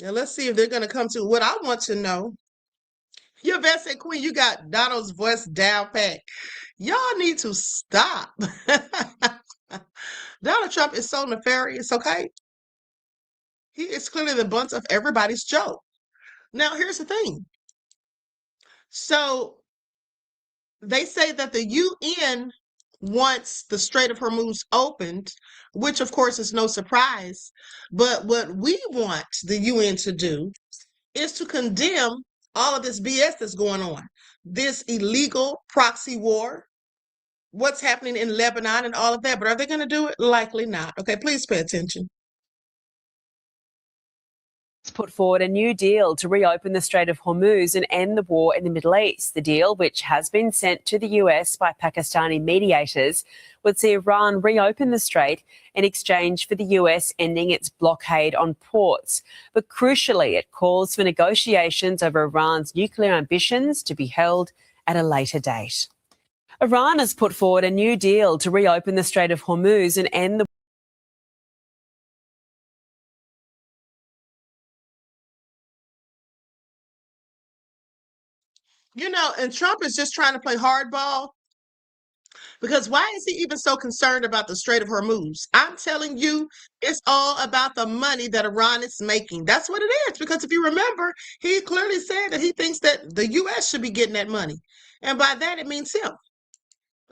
Now let's see if they're going to come to what I want to know. Your best said, Queen, you got Donald's voice down pat. Y'all need to stop. Donald Trump is so nefarious, okay? He is clearly the butt of everybody's joke. Now, here's the thing. So they say that the UN wants the Strait of Hormuz opened, which of course is no surprise. But what we want the UN to do is to condemn all of this BS that's going on, this illegal proxy war, what's happening in Lebanon and all of that. But are they going to do it? Likely not. Okay, please pay attention. Put forward a new deal to reopen the Strait of Hormuz and end the war in the Middle East. The deal, which has been sent to the US by Pakistani mediators, would see Iran reopen the strait in exchange for the US ending its blockade on ports. But crucially, it calls for negotiations over Iran's nuclear ambitions to be held at a later date. Iran has put forward a new deal to reopen the Strait of Hormuz and end the You know, and Trump is just trying to play hardball, because why is he even so concerned about the Strait of Hormuz? I'm telling you, it's all about the money that Iran is making. That's what it is. Because if you remember, he clearly said that he thinks that the U.S. should be getting that money. And by that, it means him.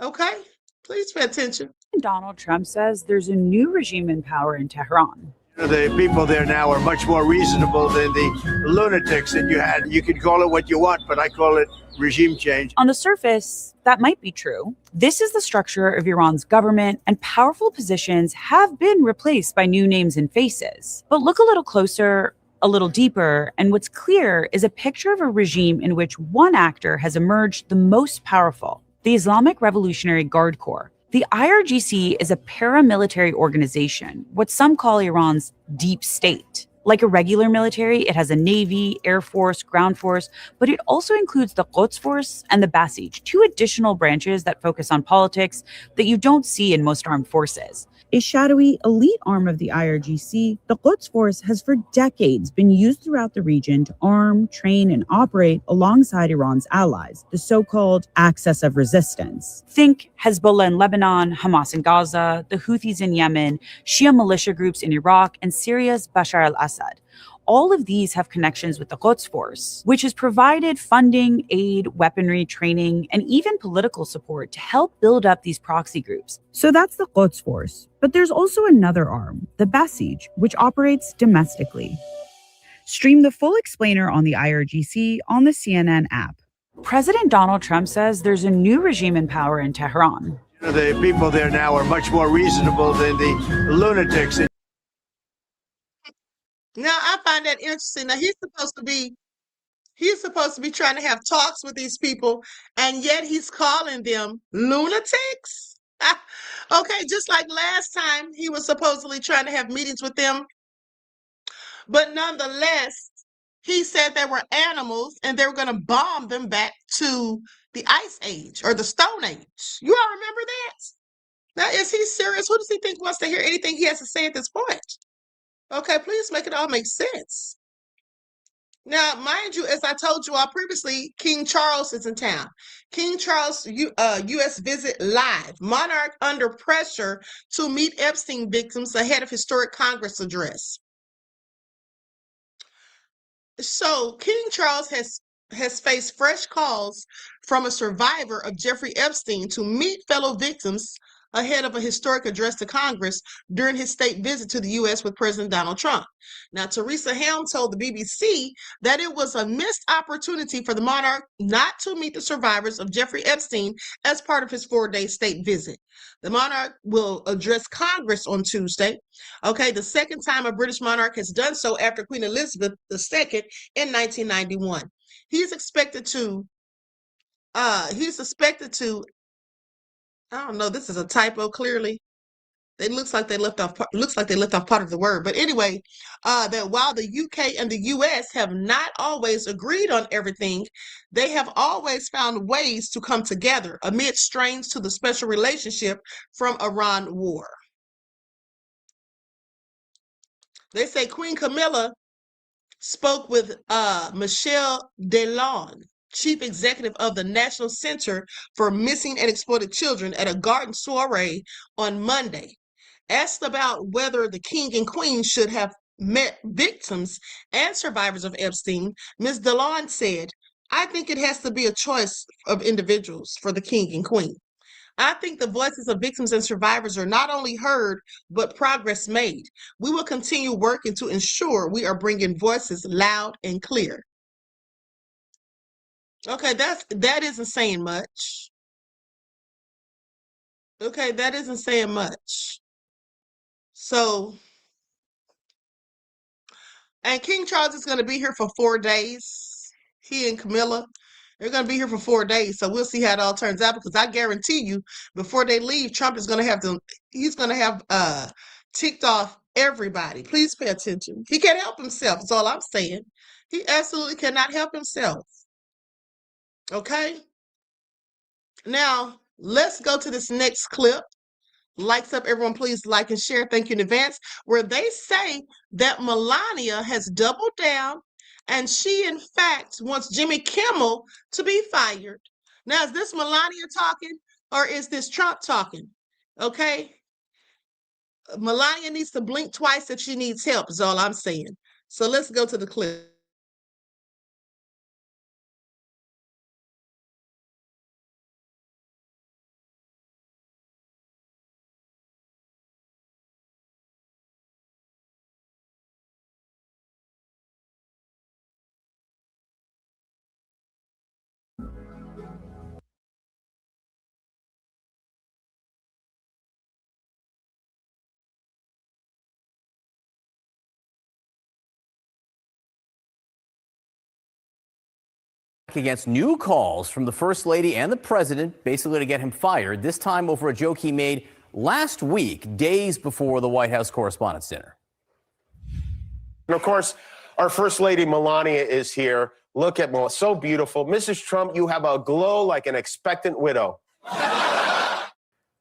Okay? Please pay attention. Donald Trump says there's a new regime in power in Tehran. The people there now are much more reasonable than the lunatics that you had. You can call it what you want, but I call it regime change. On the surface, that might be true. This is the structure of Iran's government, and powerful positions have been replaced by new names and faces. But look a little closer, a little deeper, and what's clear is a picture of a regime in which one actor has emerged the most powerful, the Islamic Revolutionary Guard Corps. The IRGC is a paramilitary organization, what some call Iran's deep state. Like a regular military, it has a navy, air force, ground force, but it also includes the Quds Force and the Basij, 2 additional branches that focus on politics that you don't see in most armed forces. A shadowy elite arm of the IRGC, the Quds Force has for decades been used throughout the region to arm, train, and operate alongside Iran's allies, the so-called axis of resistance. Think Hezbollah in Lebanon, Hamas in Gaza, the Houthis in Yemen, Shia militia groups in Iraq, and Syria's Bashar al-Assad. All of these have connections with the Quds Force, which has provided funding, aid, weaponry, training, and even political support to help build up these proxy groups. So that's the Quds Force. But there's also another arm, the Basij, which operates domestically. Stream the full explainer on the IRGC on the CNN app. President Donald Trump says there's a new regime in power in Tehran. The people there now are much more reasonable than the lunatics. Now, I find that interesting. Now, he's supposed to be He's supposed to be trying to have talks with these people, and yet he's calling them lunatics. Okay, just like last time, he was supposedly trying to have meetings with them, but nonetheless, he said they were animals and they were going to bomb them back to the Ice Age or the Stone Age. You all remember that? Now, is he serious? Who does he think wants to hear anything he has to say at this point? Okay, please make it all make sense. Now, mind you, as I told you all previously, King Charles is in town. King Charles U.S. visit live. Monarch under pressure to meet Epstein victims ahead of historic Congress address. So King Charles has faced fresh calls from a survivor of Jeffrey Epstein to meet fellow victims ahead of a historic address to Congress during his state visit to the U.S. with President Donald Trump. Now, Teresa Helm told the BBC that it was a missed opportunity for the monarch not to meet the survivors of Jeffrey Epstein as part of his 4-day state visit. The monarch will address Congress on Tuesday. Okay, the second time a British monarch has done so after Queen Elizabeth II in 1991. He's expected to, I don't know, this is a typo clearly. It looks like they left off part of the word. But anyway, that while the UK and the US have not always agreed on everything, they have always found ways to come together amid strains to the special relationship from Iran war. They say Queen Camilla spoke with Michelle Delon, chief executive of the National Center for Missing and Exploited Children, at a garden soiree on Monday. Asked about whether the king and queen should have met victims and survivors of Epstein, Ms. Delon said, "I think it has to be a choice of individuals for the king and queen. I think the voices of victims and survivors are not only heard, but progress made. We will continue working to ensure we are bringing voices loud and clear." Okay, that isn't saying much. Okay, that isn't saying much. So, and King Charles is going to be here for 4 days. He and Camilla, they're going to be here for 4 days. So we'll see how it all turns out, because I guarantee you, before they leave, Trump is going to have he's going to have ticked off everybody. Please pay attention. He can't help himself. That's all I'm saying. He absolutely cannot help himself. Okay? Now, let's go to this next clip. Likes up, everyone, please like and share. Thank you in advance. Where they say that Melania has doubled down and she, in fact, wants Jimmy Kimmel to be fired. Now, is this Melania talking or is this Trump talking? Okay? Melania needs to blink twice if she needs help, is all I'm saying. So let's go to the clip. Against new calls from the First Lady and the President, basically to get him fired, this time over a joke he made last week, days before the White House Correspondents' Dinner. And of course, our First Lady Melania is here. Look at Melania, so beautiful. Mrs. Trump, you have a glow like an expectant widow.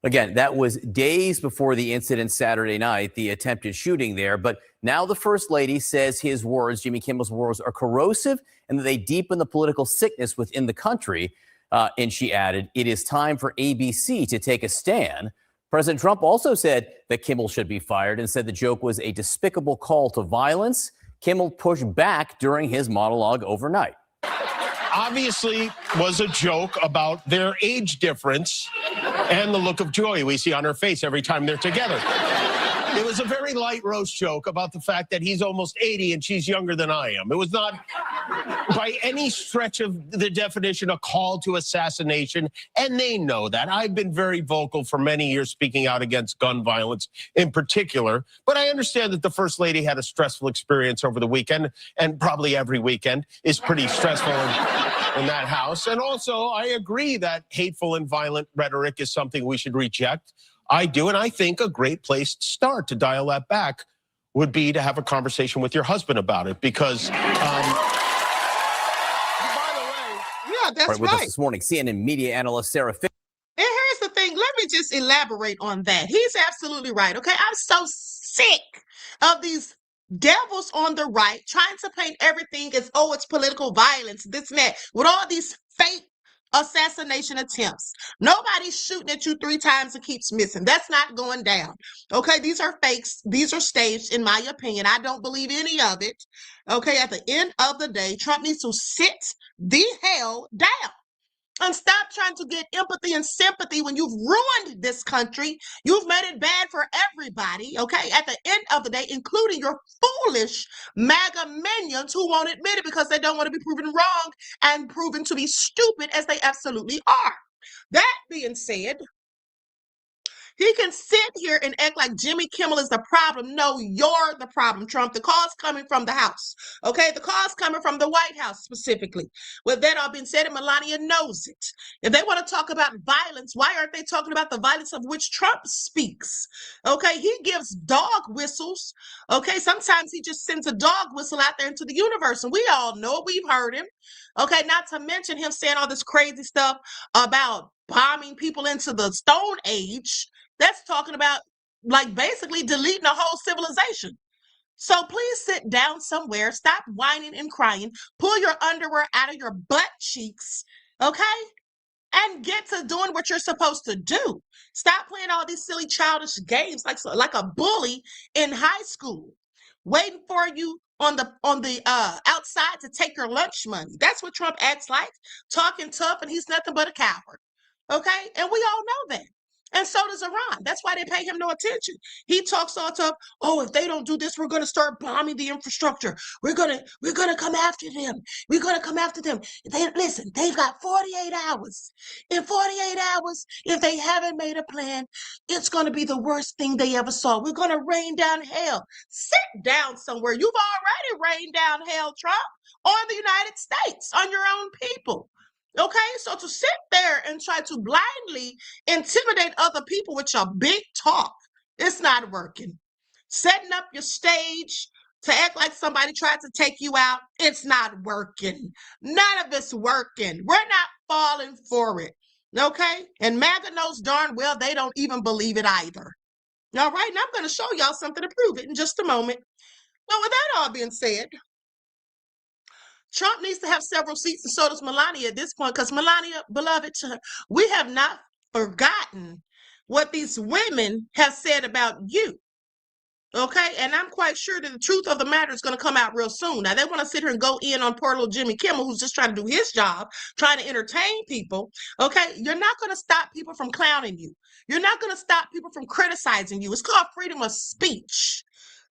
Again, that was days before the incident Saturday night, the attempted shooting there. But now the First Lady says his words, Jimmy Kimmel's words, are corrosive and that they deepen the political sickness within the country. And she added, "It is time for ABC to take a stand." President Trump also said that Kimmel should be fired and said the joke was a despicable call to violence. Kimmel pushed back during his monologue overnight. Obviously was a joke about their age difference and the look of joy we see on her face every time they're together. It was a very light roast joke about the fact that he's almost 80 and she's younger than I am. It was not by any stretch of the definition, a call to assassination, and they know that. I've been very vocal for many years speaking out against gun violence in particular, but I understand that the First Lady had a stressful experience over the weekend, and probably every weekend is pretty stressful in that house. And also, I agree that hateful and violent rhetoric is something we should reject. I do, and I think a great place to start to dial that back would be to have a conversation with your husband about it, because Yeah, that's With us right. this morning, CNN media analyst Sarah Fitz. And here's the thing. Let me just elaborate on that. He's absolutely right. Okay. I'm so sick of these devils on the right trying to paint everything as, oh, it's political violence, this and that, with all these fake assassination attempts. Nobody's shooting at you 3 times and keeps missing. That's not going down. Okay. These are fakes. These are staged, in my opinion. I don't believe any of it. Okay. At the end of the day, Trump needs to sit the hell down. And stop trying to get empathy and sympathy when you've ruined this country. You've made it bad for everybody, okay? At the end of the day, including your foolish MAGA minions who won't admit it because they don't want to be proven wrong and proven to be stupid, as they absolutely are. That being said, he can sit here and act like Jimmy Kimmel is the problem. No, you're the problem, Trump. The call's coming from the House, okay? The call's coming from the White House specifically. With that all being said, and Melania knows it. If they want to talk about violence, why aren't they talking about the violence of which Trump speaks? Okay, he gives dog whistles, okay? Sometimes he just sends a dog whistle out there into the universe, and we all know it. We've heard him, okay? Not to mention him saying all this crazy stuff about bombing people into the Stone Age. That's talking about, like, basically deleting a whole civilization. So please sit down somewhere, stop whining and crying, pull your underwear out of your butt cheeks, okay? And get to doing what you're supposed to do. Stop playing all these silly childish games like a bully in high school, waiting for you on the outside to take your lunch money. That's what Trump acts like, talking tough, and he's nothing but a coward. Okay? And we all know that. And so does Iran. That's why they pay him no attention. He talks all tough. Oh, if they don't do this, we're going to start bombing the infrastructure. We're gonna come after them. We're gonna come after them. Listen, they've got 48 hours. In 48 hours, if they haven't made a plan, it's going to be the worst thing they ever saw. We're going to rain down hell. Sit down somewhere. You've already rained down hell, Trump, on the United States, on your own people. Okay, so to sit there and try to blindly intimidate other people with your big talk, it's not working. Setting up your stage to act like somebody tried to take you out, it's not working. None of it's working. We're not falling for it. Okay, and MAGA knows darn well they don't even believe it either. All right, and I'm going to show y'all something to prove it in just a moment. Well, with that all being said, Trump needs to have several seats, and so does Melania at this point, because Melania, beloved, we have not forgotten what these women have said about you. Okay, and I'm quite sure that the truth of the matter is going to come out real soon. Now, they want to sit here and go in on poor little Jimmy Kimmel, who's just trying to do his job, trying to entertain people. Okay, you're not going to stop people from clowning you. You're not going to stop people from criticizing you. It's called freedom of speech.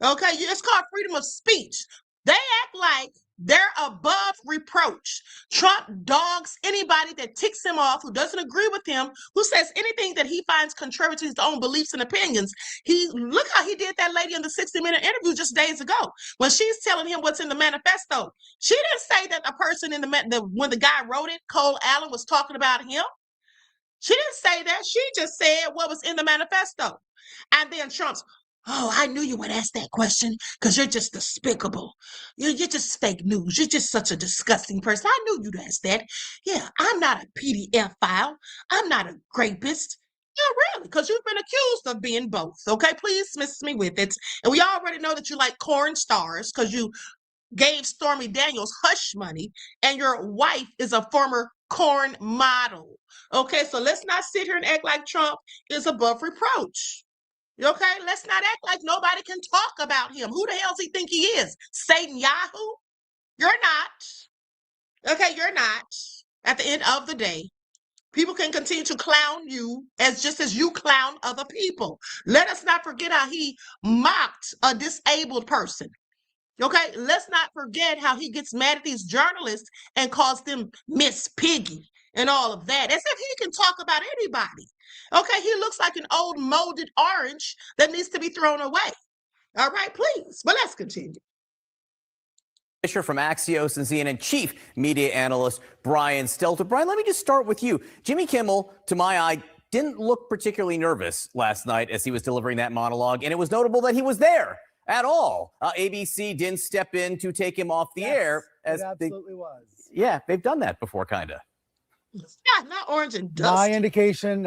Okay, it's called freedom of speech. They act like they're above reproach. Trump dogs anybody that ticks him off, who doesn't agree with him, who says anything that he finds contrary to his own beliefs and opinions. Look how he did that lady in the 60-minute interview just days ago when she's telling him what's in the manifesto. She didn't say that the person when the guy wrote it, Cole Allen, was talking about him. She didn't say that. She just said what was in the manifesto. And then Trump's, oh, I knew you would ask that question because you're just despicable. You're just fake news. You're just such a disgusting person. I knew you'd ask that. Yeah, I'm not a PDF file. I'm not a rapist. Yeah, really, because you've been accused of being both. Okay, please dismiss me with it. And we already know that you like corn stars because you gave Stormy Daniels hush money, and your wife is a former corn model. Okay, so let's not sit here and act like Trump is above reproach. Okay, let's not act like nobody can talk about him. Who the hell does he think he is? Satan Yahoo? You're not. Okay, you're not. At the end of the day, people can continue to clown you just as you clown other people. Let us not forget how he mocked a disabled person. Okay, let's not forget how he gets mad at these journalists and calls them Miss Piggy and all of that, as if he can talk about anybody. Okay, he looks like an old molded orange that needs to be thrown away. All right, please, but let's continue. Fisher from Axios and CNN chief media analyst Brian Stelter. Brian, let me just start with you. Jimmy Kimmel, to my eye, didn't look particularly nervous last night as he was delivering that monologue, and it was notable that he was there at all. ABC didn't step in to take him off the air. As it absolutely was. Yeah, they've done that before, kind of. Yeah, not orange and dust. My indication,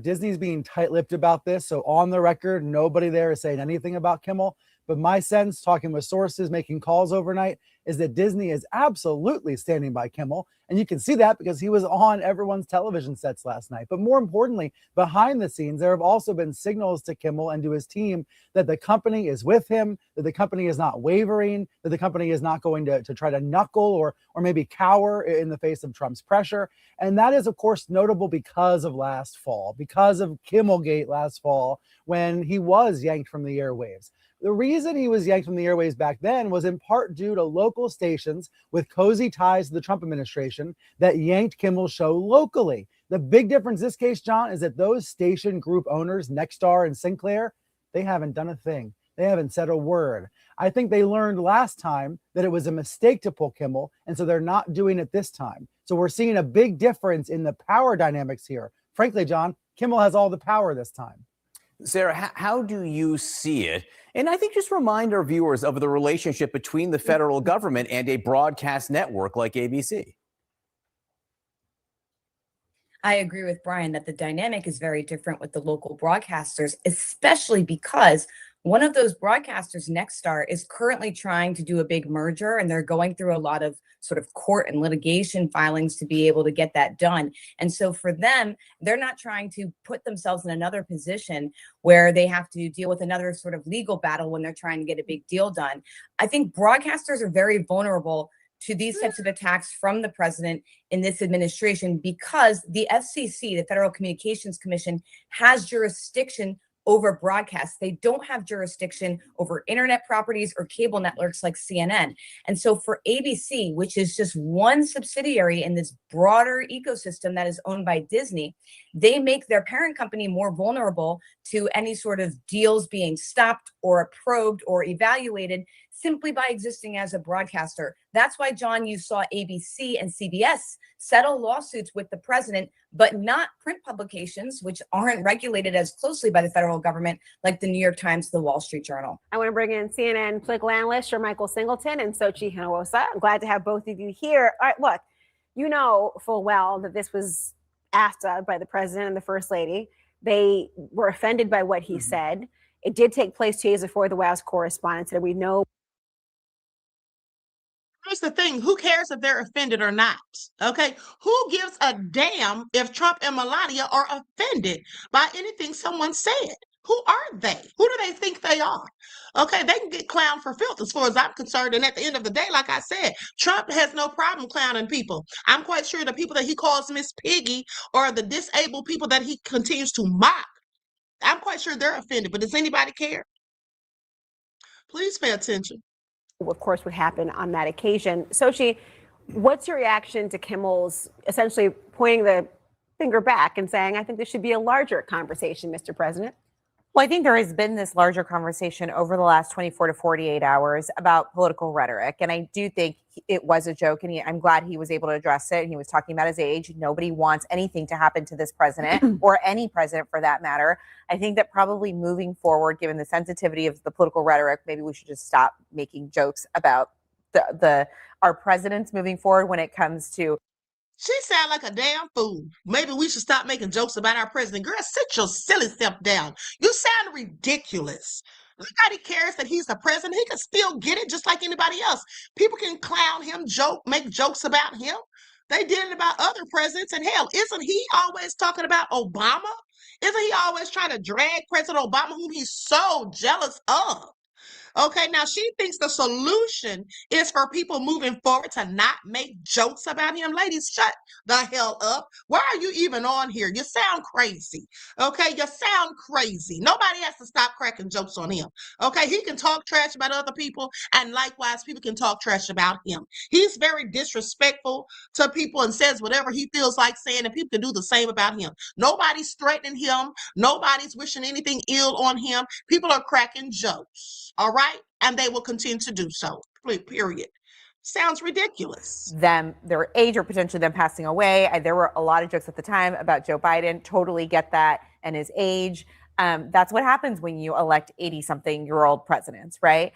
Disney's being tight-lipped about this. So on the record, nobody there is saying anything about Kimmel. But my sense, talking with sources, making calls overnight, is that Disney is absolutely standing by Kimmel. And you can see that because he was on everyone's television sets last night. But more importantly, behind the scenes, there have also been signals to Kimmel and to his team that the company is with him, that the company is not wavering, that the company is not going to try to knuckle or maybe cower in the face of Trump's pressure. And that is, of course, notable because of last fall, because of Kimmelgate last fall, when he was yanked from the airwaves. The reason he was yanked from the airwaves back then was in part due to local stations with cozy ties to the Trump administration that yanked Kimmel's show locally. The big difference in this case, John, is that those station group owners, Nexstar and Sinclair, they haven't done a thing. They haven't said a word. I think they learned last time that it was a mistake to pull Kimmel, and so they're not doing it this time. So we're seeing a big difference in the power dynamics here. Frankly, John, Kimmel has all the power this time. Sarah, how do you see it? And I think just remind our viewers of the relationship between the federal government and a broadcast network like ABC. I agree with Brian that the dynamic is very different with the local broadcasters, especially because one of those broadcasters, Nexstar, is currently trying to do a big merger, and they're going through a lot of sort of court and litigation filings to be able to get that done. And so for them, they're not trying to put themselves in another position where they have to deal with another sort of legal battle when they're trying to get a big deal done. I think broadcasters are very vulnerable to these types of attacks from the president in this administration because the FCC, the Federal Communications Commission, has jurisdiction over broadcasts. They don't have jurisdiction over internet properties or cable networks like CNN. And so for ABC, which is just one subsidiary in this broader ecosystem that is owned by Disney, they make their parent company more vulnerable to any sort of deals being stopped or probed or evaluated simply by existing as a broadcaster. That's why, John, you saw ABC and CBS settle lawsuits with the president, but not print publications, which aren't regulated as closely by the federal government, like the New York Times, the Wall Street Journal. I want to bring in CNN political analyst Michael Singleton and Sochi Hinojosa. I'm glad to have both of you here. All right, look, you know full well that this was asked of by the president and the first lady. They were offended by what he said. It did take place 2 days before the White House correspondence that we know. Here's the thing, who cares if they're offended or not? Okay, who gives a damn if Trump and Melania are offended by anything someone said? Who are they? Who do they think they are? Okay, they can get clowned for filth as far as I'm concerned. And at the end of the day, like I said, Trump has no problem clowning people. I'm quite sure the people that he calls Miss Piggy or the disabled people that he continues to mock, I'm quite sure they're offended. But does anybody care? Please pay attention. Of course, would happen on that occasion. Sochi, what's your reaction to Kimmel's essentially pointing the finger back and saying, I think this should be a larger conversation, Mr. President? Well, I think there has been this larger conversation over the last 24 to 48 hours about political rhetoric. And I do think it was a joke, and I'm glad he was able to address it. And he was talking about his age. Nobody wants anything to happen to this president or any president for that matter. I think that probably moving forward, given the sensitivity of the political rhetoric, maybe we should just stop making jokes about our presidents moving forward when it comes to. She sound like a damn fool. Maybe we should stop making jokes about our president. Girl, sit your silly self down. You sound ridiculous. Nobody cares that he's the president. He can still get it just like anybody else. People can clown him, make jokes about him. They did it about other presidents. And hell, isn't he always talking about Obama? Isn't he always trying to drag President Obama, whom he's so jealous of? Okay, now she thinks the solution is for people moving forward to not make jokes about him. Ladies, shut the hell up. Why are you even on here? You sound crazy. Okay, you sound crazy. Nobody has to stop cracking jokes on him. Okay, he can talk trash about other people, and likewise, people can talk trash about him. He's very disrespectful to people and says whatever he feels like saying, and people can do the same about him. Nobody's threatening him. Nobody's wishing anything ill on him. People are cracking jokes, all right? And they will continue to do so, period. Sounds ridiculous. Their age or potentially them passing away. There were a lot of jokes at the time about Joe Biden. Totally get that, and his age. That's what happens when you elect 80-something-year-old presidents, right?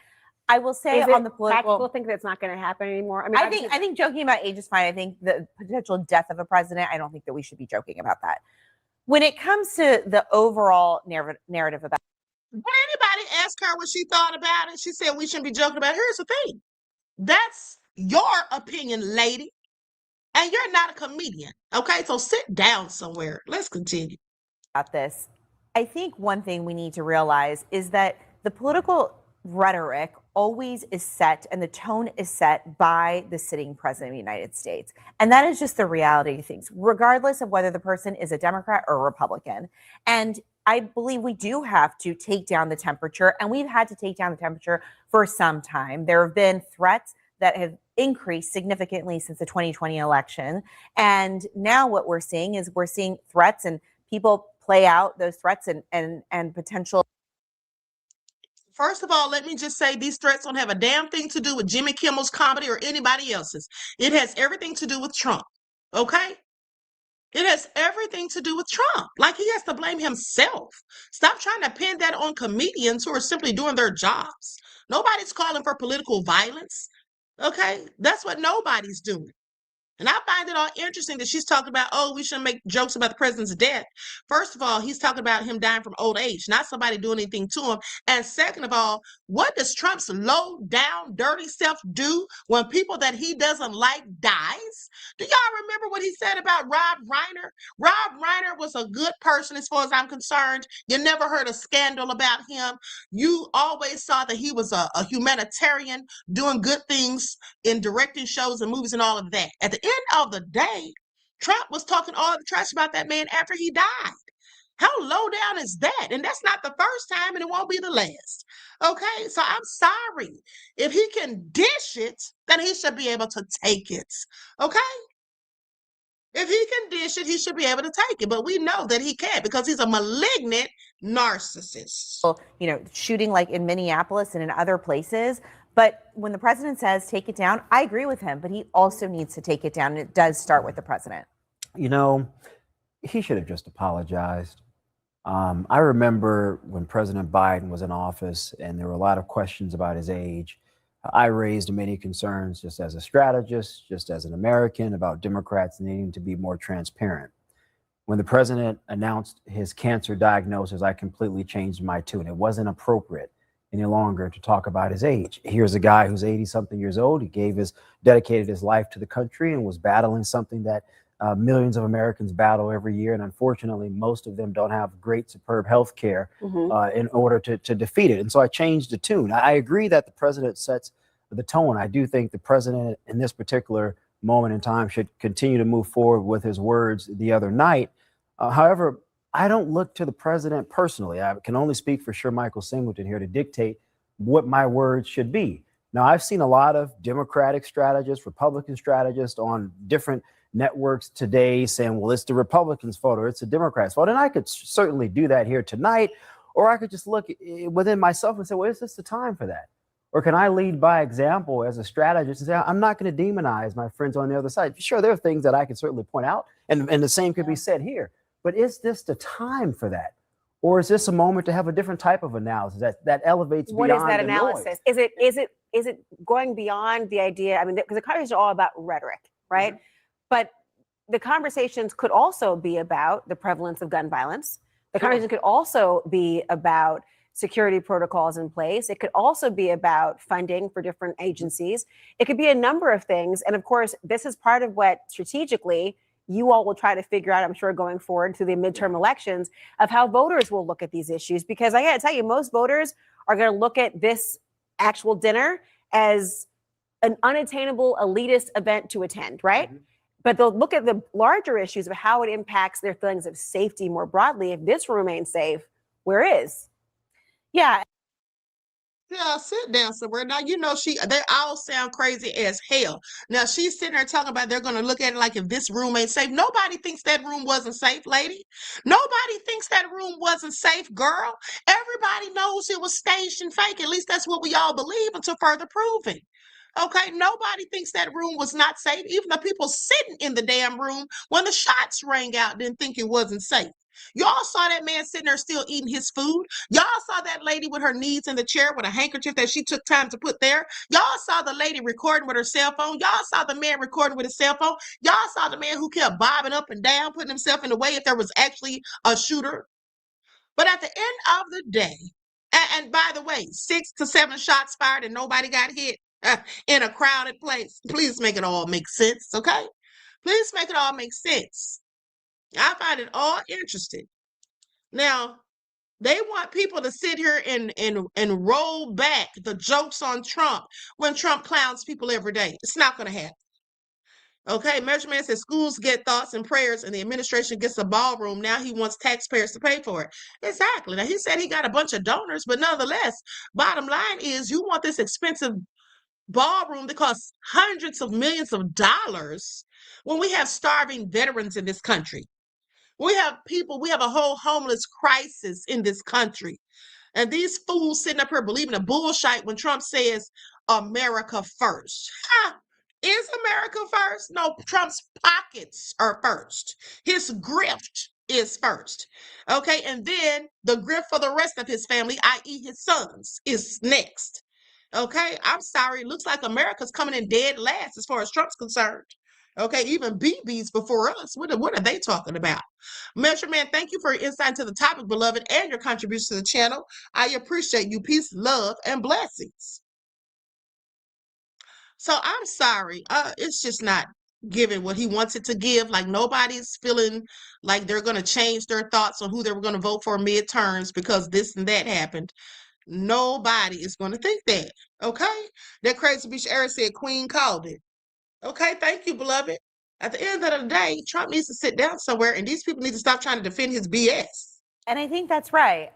I will say on the political, people think that's not going to happen anymore. I mean, I think joking about age is fine. I think the potential death of a president, I don't think that we should be joking about that. When it comes to the overall narrative about, when anybody asked her what she thought about it, she said we shouldn't be joking about it. Here's the thing. That's your opinion, lady. And you're not a comedian. Okay, so sit down somewhere. Let's continue. About this, I think one thing we need to realize is that the political rhetoric always is set and the tone is set by the sitting president of the United States. And that is just the reality of things, regardless of whether the person is a Democrat or a Republican. And I believe we do have to take down the temperature, and we've had to take down the temperature for some time. There have been threats that have increased significantly since the 2020 election. And now what we're seeing is threats, and people play out those threats and potential. First of all, let me just say these threats don't have a damn thing to do with Jimmy Kimmel's comedy or anybody else's. It has everything to do with Trump, okay? It has everything to do with Trump. Like, he has to blame himself. Stop trying to pin that on comedians who are simply doing their jobs. Nobody's calling for political violence, okay? That's what nobody's doing. And I find it all interesting that she's talking about, oh, we shouldn't make jokes about the president's death. First of all, he's talking about him dying from old age, not somebody doing anything to him. And second of all, what does Trump's low down, dirty self do when people that he doesn't like dies? Do y'all remember what he said about Rob Reiner? Rob Reiner was a good person as far as I'm concerned. You never heard a scandal about him. You always saw that he was a humanitarian doing good things in directing shows and movies and all of that. At the end of the day, Trump was talking all the trash about that man after he died. How low down is that? And that's not the first time, and it won't be the last. Okay, so I'm sorry. If he can dish it, then he should be able to take it. Okay? If he can dish it, he should be able to take it. But we know that he can't because he's a malignant narcissist. You know, shooting like in Minneapolis and in other places. But when the president says take it down, I agree with him, but he also needs to take it down. And it does start with the president. You know, he should have just apologized. I remember when President Biden was in office and there were a lot of questions about his age. I raised many concerns just as a strategist, just as an American, about Democrats needing to be more transparent. When the president announced his cancer diagnosis, I completely changed my tune. It wasn't appropriate any longer to talk about his age. Here's a guy who's 80-something years old. He dedicated his life to the country and was battling something that millions of Americans battle every year. And unfortunately, most of them don't have great, superb health care in order to defeat it. And so I changed the tune. I agree that the president sets the tone. I do think the president in this particular moment in time should continue to move forward with his words the other night. However, I don't look to the president personally. I can only speak for Sir Michael Singleton here to dictate what my words should be. Now, I've seen a lot of Democratic strategists, Republican strategists on different networks today saying, well, it's the Republicans' fault or it's the Democrats' fault. And I could certainly do that here tonight, or I could just look within myself and say, well, is this the time for that? Or can I lead by example as a strategist and say, I'm not going to demonize my friends on the other side? Sure, there are things that I can certainly point out, and the same could be said here. But is this the time for that? Or is this a moment to have a different type of analysis that elevates beyond what is that the analysis? noise? Is it going beyond the idea? I mean, because the conversation is all about rhetoric, right? But the conversations could also be about the prevalence of gun violence. The conversation could also be about security protocols in place. It could also be about funding for different agencies. It could be a number of things. And of course, this is part of what strategically you all will try to figure out, I'm sure, going forward to the midterm elections, of how voters will look at these issues. Because I got to tell you, most voters are going to look at this actual dinner as an unattainable elitist event to attend, right? But they'll look at the larger issues of how it impacts their feelings of safety more broadly. If this remains safe, where is? Yeah. Yeah, sit down somewhere. Now, you know, they all sound crazy as hell. Now, she's sitting there talking about they're going to look at it like if this room ain't safe. Nobody thinks that room wasn't safe, lady. Nobody thinks that room wasn't safe, girl. Everybody knows it was staged and fake. At least that's what we all believe until further proven. Okay, nobody thinks that room was not safe. Even the people sitting in the damn room when the shots rang out didn't think it wasn't safe. Y'all saw that man sitting there still eating his food. Y'all saw that lady with her knees in the chair with a handkerchief that she took time to put there. Y'all saw the lady recording with her cell phone. Y'all saw the man recording with his cell phone. Y'all saw the man who kept bobbing up and down, putting himself in the way if there was actually a shooter. But at the end of the day, and by the way, 6 to 7 shots fired and nobody got hit in a crowded place. Please make it all make sense, okay? Please make it all make sense. I find it all interesting. Now, they want people to sit here and roll back the jokes on Trump when Trump clowns people every day. It's not going to happen. Okay, Measurement says schools get thoughts and prayers and the administration gets a ballroom. Now he wants taxpayers to pay for it. Exactly. Now, he said he got a bunch of donors, but nonetheless, bottom line is you want this expensive ballroom that costs hundreds of millions of dollars when we have starving veterans in this country. We have a whole homeless crisis in this country. And these fools sitting up here believing the bullshit when Trump says America first. Is America first? No, Trump's pockets are first. His grift is first. Okay, and then the grift for the rest of his family, i.e. his sons, is next. Okay, I'm sorry. It looks like America's coming in dead last as far as Trump's concerned. Okay, even BB's before us. What are they talking about? Measurement, thank you for your insight into the topic, beloved, and your contribution to the channel. I appreciate you. Peace, love, and blessings. So I'm sorry. It's just not giving what he wants it to give. Like nobody's feeling like they're going to change their thoughts on who they were going to vote for midterms because this and that happened. Nobody is going to think that. Okay? That Crazy Beach Era said Queen called it. Okay, thank you, beloved. At the end of the day, Trump needs to sit down somewhere and these people need to stop trying to defend his BS. And I think that's right.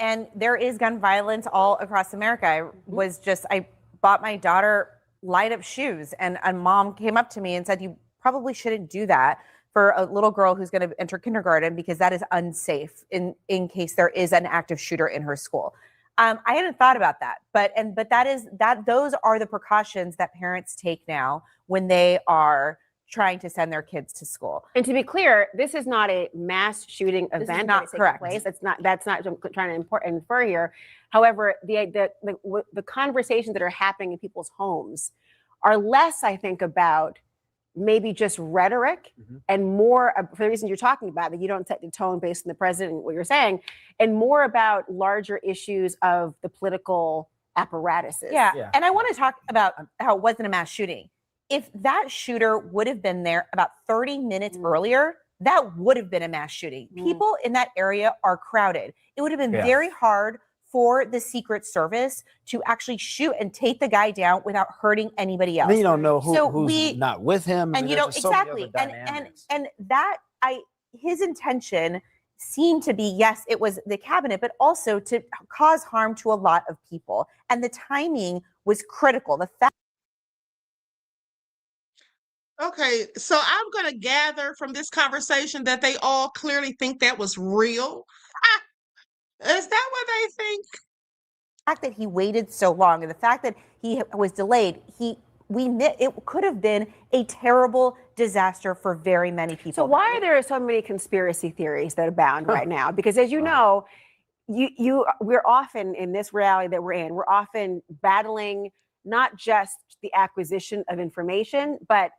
And there is gun violence all across America. I bought my daughter light up shoes and mom came up to me and said, you probably shouldn't do that for a little girl who's going to enter kindergarten because that is unsafe in case there is an active shooter in her school. I hadn't thought about that, but those are the precautions that parents take now when they are trying to send their kids to school. And to be clear, this is not a mass shooting event. This is not correct. Place. That's not what I'm trying to infer here. However, the conversations that are happening in people's homes are less, I think, about maybe just rhetoric and more for the reasons you're talking about, that you don't set the tone based on the president and what you're saying, and more about larger issues of the political apparatuses. Yeah. And I want to talk about how it wasn't a mass shooting. If that shooter would have been there about 30 minutes earlier, that would have been a mass shooting. People in that area are crowded. It would have been very hard for the Secret Service to actually shoot and take the guy down without hurting anybody else. Then you don't know who's not with him. And you know, exactly. And that his intention seemed to be, yes, it was the cabinet, but also to cause harm to a lot of people. And the timing was critical. The fact. Okay, so I'm going to gather from this conversation that they all clearly think that was real. Is that what they think? The fact that he waited so long and the fact that he was delayed, it could have been a terrible disaster for very many people. So why are there so many conspiracy theories that abound right now? Because as you know, we're often in this reality that we're in, we're often battling not just the acquisition of information, but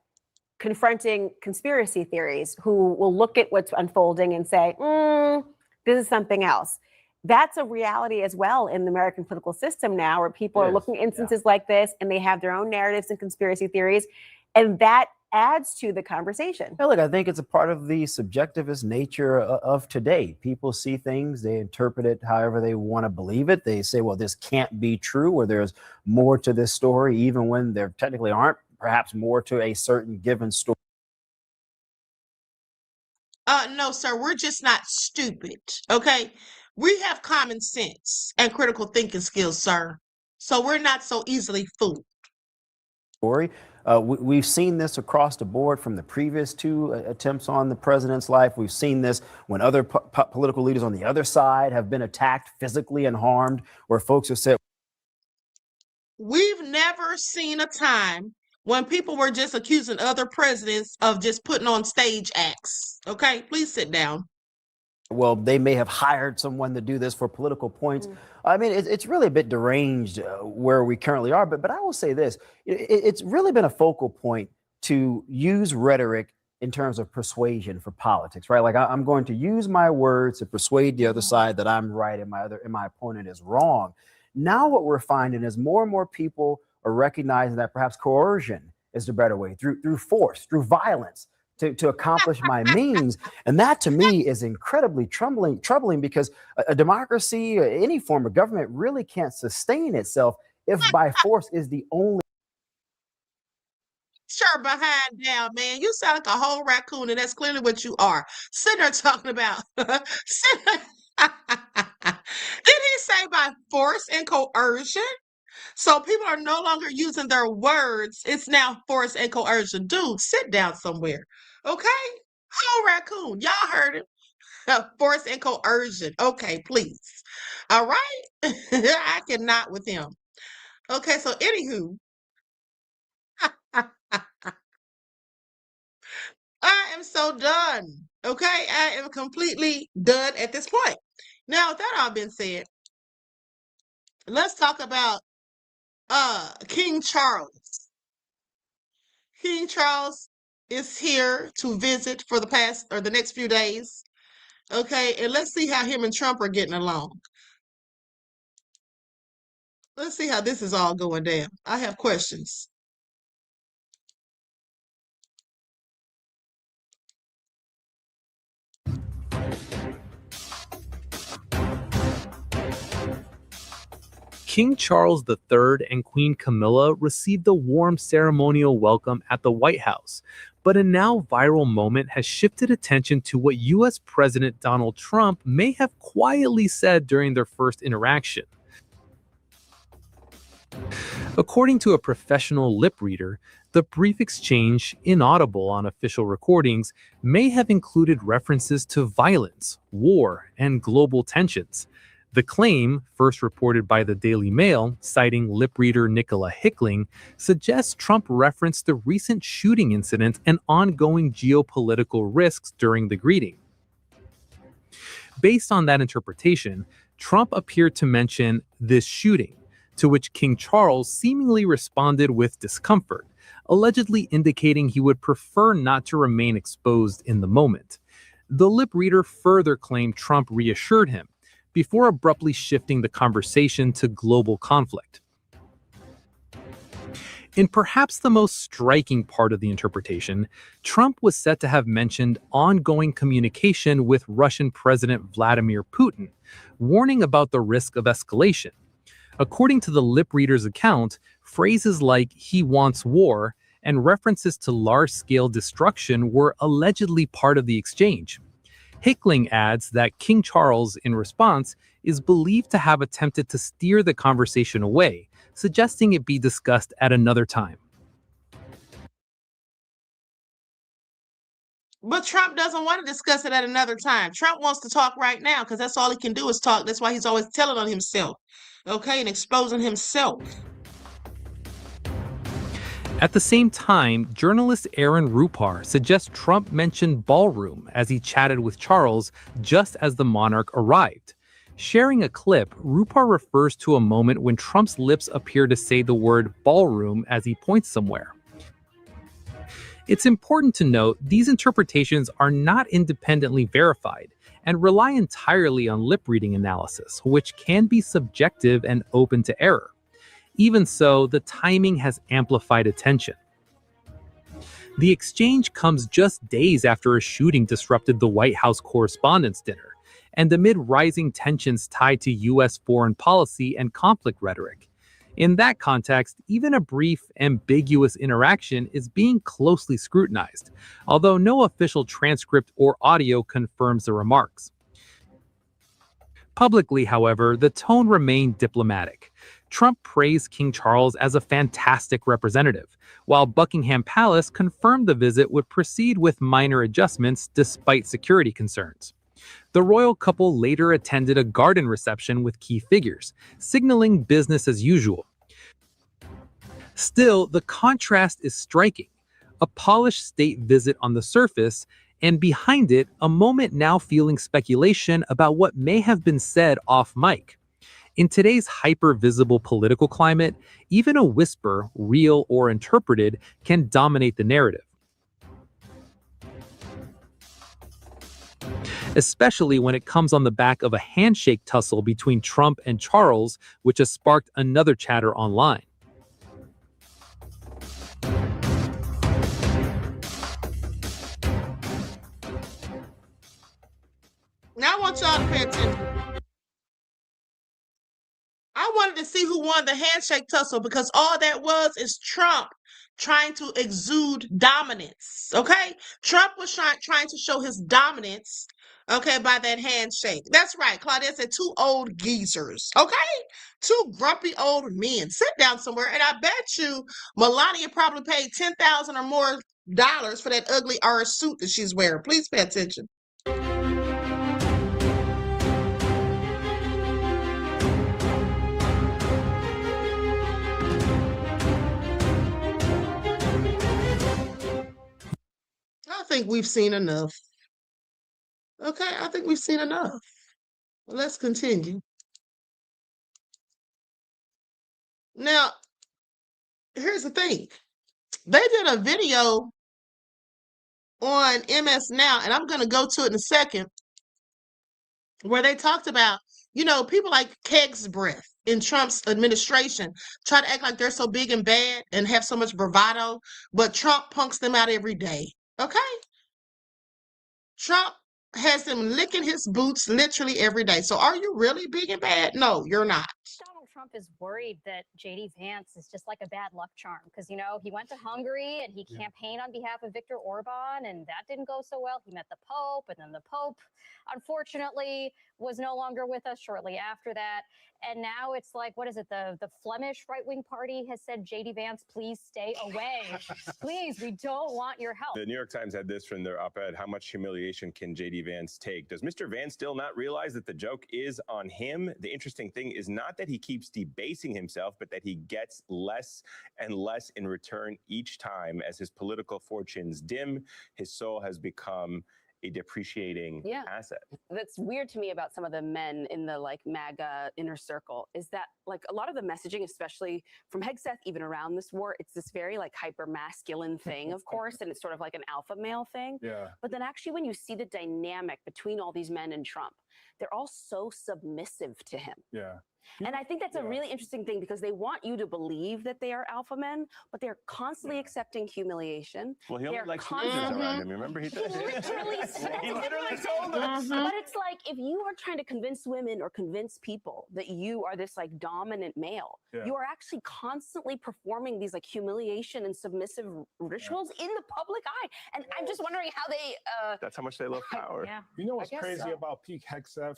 confronting conspiracy theories who will look at what's unfolding and say, this is something else. That's a reality as well in the American political system now, where people are looking at instances like this and they have their own narratives and conspiracy theories. And that adds to the conversation. Yeah, look, I think it's a part of the subjectivist nature of today. People see things, they interpret it however they want to believe it. They say, well, this can't be true, or there's more to this story, even when there technically aren't perhaps more to a certain given story. No, sir, we're just not stupid, okay? We have common sense and critical thinking skills, sir. So we're not so easily fooled. Story. We've seen this across the board from the previous two attempts on the president's life. We've seen this when other political leaders on the other side have been attacked physically and harmed, where folks have said, we've never seen a time when people were just accusing other presidents of just putting on stage acts. Okay, please sit down. well, they may have hired someone to do this for political points. I mean, it's really a bit deranged where we currently are. But I will say this, it's really been a focal point to use rhetoric in terms of persuasion for politics, right? Like I'm going to use my words to persuade the other side that I'm right and my opponent is wrong. Now what we're finding is more and more people are recognizing that perhaps coercion is the better way, through force, through violence, to accomplish my means. And that to me is incredibly troubling because a democracy, any form of government really can't sustain itself if by force is the only. Sure, behind down, man. You sound like a whole raccoon, and that's clearly what you are. Sitting there talking about. Did he say by force and coercion? So people are no longer using their words. It's now force and coercion. Dude, sit down somewhere. Okay? Whole raccoon. Y'all heard it. Force and coercion. Okay, please. All right? I cannot with him. Okay, so anywho. I am so done. Okay? I am completely done at this point. Now, with that all been said, let's talk about King Charles. King Charles is here to visit for the next few days. Okay, and let's see how him and Trump are getting along. Let's see how this is all going down. I have questions. King Charles III and Queen Camilla received a warm ceremonial welcome at the White House, but a now viral moment has shifted attention to what U.S. President Donald Trump may have quietly said during their first interaction. According to a professional lip reader, the brief exchange, inaudible on official recordings, may have included references to violence, war, and global tensions. The claim, first reported by the Daily Mail, citing lip reader Nicola Hickling, suggests Trump referenced the recent shooting incident and ongoing geopolitical risks during the greeting. Based on that interpretation, Trump appeared to mention this shooting, to which King Charles seemingly responded with discomfort, allegedly indicating he would prefer not to remain exposed in the moment. The lip reader further claimed Trump reassured him, before abruptly shifting the conversation to global conflict. In perhaps the most striking part of the interpretation, Trump was said to have mentioned ongoing communication with Russian President Vladimir Putin, warning about the risk of escalation. According to the lip reader's account, phrases like "he wants war" and references to large-scale destruction were allegedly part of the exchange. Hickling adds that King Charles, in response, is believed to have attempted to steer the conversation away, suggesting it be discussed at another time. But Trump doesn't want to discuss it at another time. Trump wants to talk right now because that's all he can do is talk. That's why he's always telling on himself, okay, and exposing himself. At the same time, journalist Aaron Rupar suggests Trump mentioned ballroom as he chatted with Charles just as the monarch arrived. Sharing a clip, Rupar refers to a moment when Trump's lips appear to say the word ballroom as he points somewhere. It's important to note these interpretations are not independently verified and rely entirely on lip-reading analysis, which can be subjective and open to error. Even so, the timing has amplified attention. The exchange comes just days after a shooting disrupted the White House Correspondents' Dinner, and amid rising tensions tied to U.S. foreign policy and conflict rhetoric. In that context, even a brief, ambiguous interaction is being closely scrutinized, although no official transcript or audio confirms the remarks. Publicly, however, the tone remained diplomatic. Trump praised King Charles as a fantastic representative, while Buckingham Palace confirmed the visit would proceed with minor adjustments despite security concerns. The royal couple later attended a garden reception with key figures, signaling business as usual. Still, the contrast is striking. A polished state visit on the surface, and behind it, a moment now fueling speculation about what may have been said off mic. In today's hyper-visible political climate, even a whisper, real or interpreted, can dominate the narrative. Especially when it comes on the back of a handshake tussle between Trump and Charles, which has sparked another chatter online. Now I want y'all to pay attention. I wanted to see who won the handshake tussle because all that was is Trump trying to exude dominance. Okay? Trump was trying to show his dominance, okay, by that handshake. That's right. Claudette said 2 old geezers. Okay? 2 grumpy old men. Sit down somewhere, and I bet you Melania probably paid $10,000 or more for that ugly orange suit that she's wearing. Please pay attention. I think we've seen enough. Okay, I think we've seen enough. Well, let's continue. Now, here's the thing. They did a video on MS Now, and I'm going to go to it in a second, where they talked about, people like Keg's Breath in Trump's administration try to act like they're so big and bad and have so much bravado, but Trump punks them out every day. Okay? Trump has them licking his boots literally every day. So are you really big and bad? No, you're not. Donald Trump is worried that JD Vance is just like a bad luck charm because, he went to Hungary and he campaigned on behalf of Viktor Orban, and that didn't go so well. He met the Pope, and then the Pope, unfortunately, was no longer with us shortly after that. And now it's like, what is it? The Flemish right-wing party has said, JD Vance, please stay away. Please, we don't want your help. The New York Times had this from their op-ed. How much humiliation can JD Vance take? Does Mr. Vance still not realize that the joke is on him? The interesting thing is not that he keeps debasing himself, but that he gets less and less in return each time as his political fortunes dim. His soul has become a depreciating asset. That's weird to me about some of the men in the MAGA inner circle is that a lot of the messaging, especially from Hegseth, even around this war, it's this very hyper masculine thing, of course, and it's sort of like an alpha male thing. Yeah. But then actually when you see the dynamic between all these men and Trump, they're all so submissive to him. Yeah. And I think that's a really interesting thing because they want you to believe that they are alpha men, but they're constantly accepting humiliation. Well, he only They're likes losers around him. Remember, he literally told us. But it's like if you are trying to convince women or convince people that you are this dominant male, you are actually constantly performing these humiliation and submissive rituals in the public eye. And I'm just wondering how they. That's how much they love power. Yeah. You know what's I guess crazy so. about Pete Hegseth?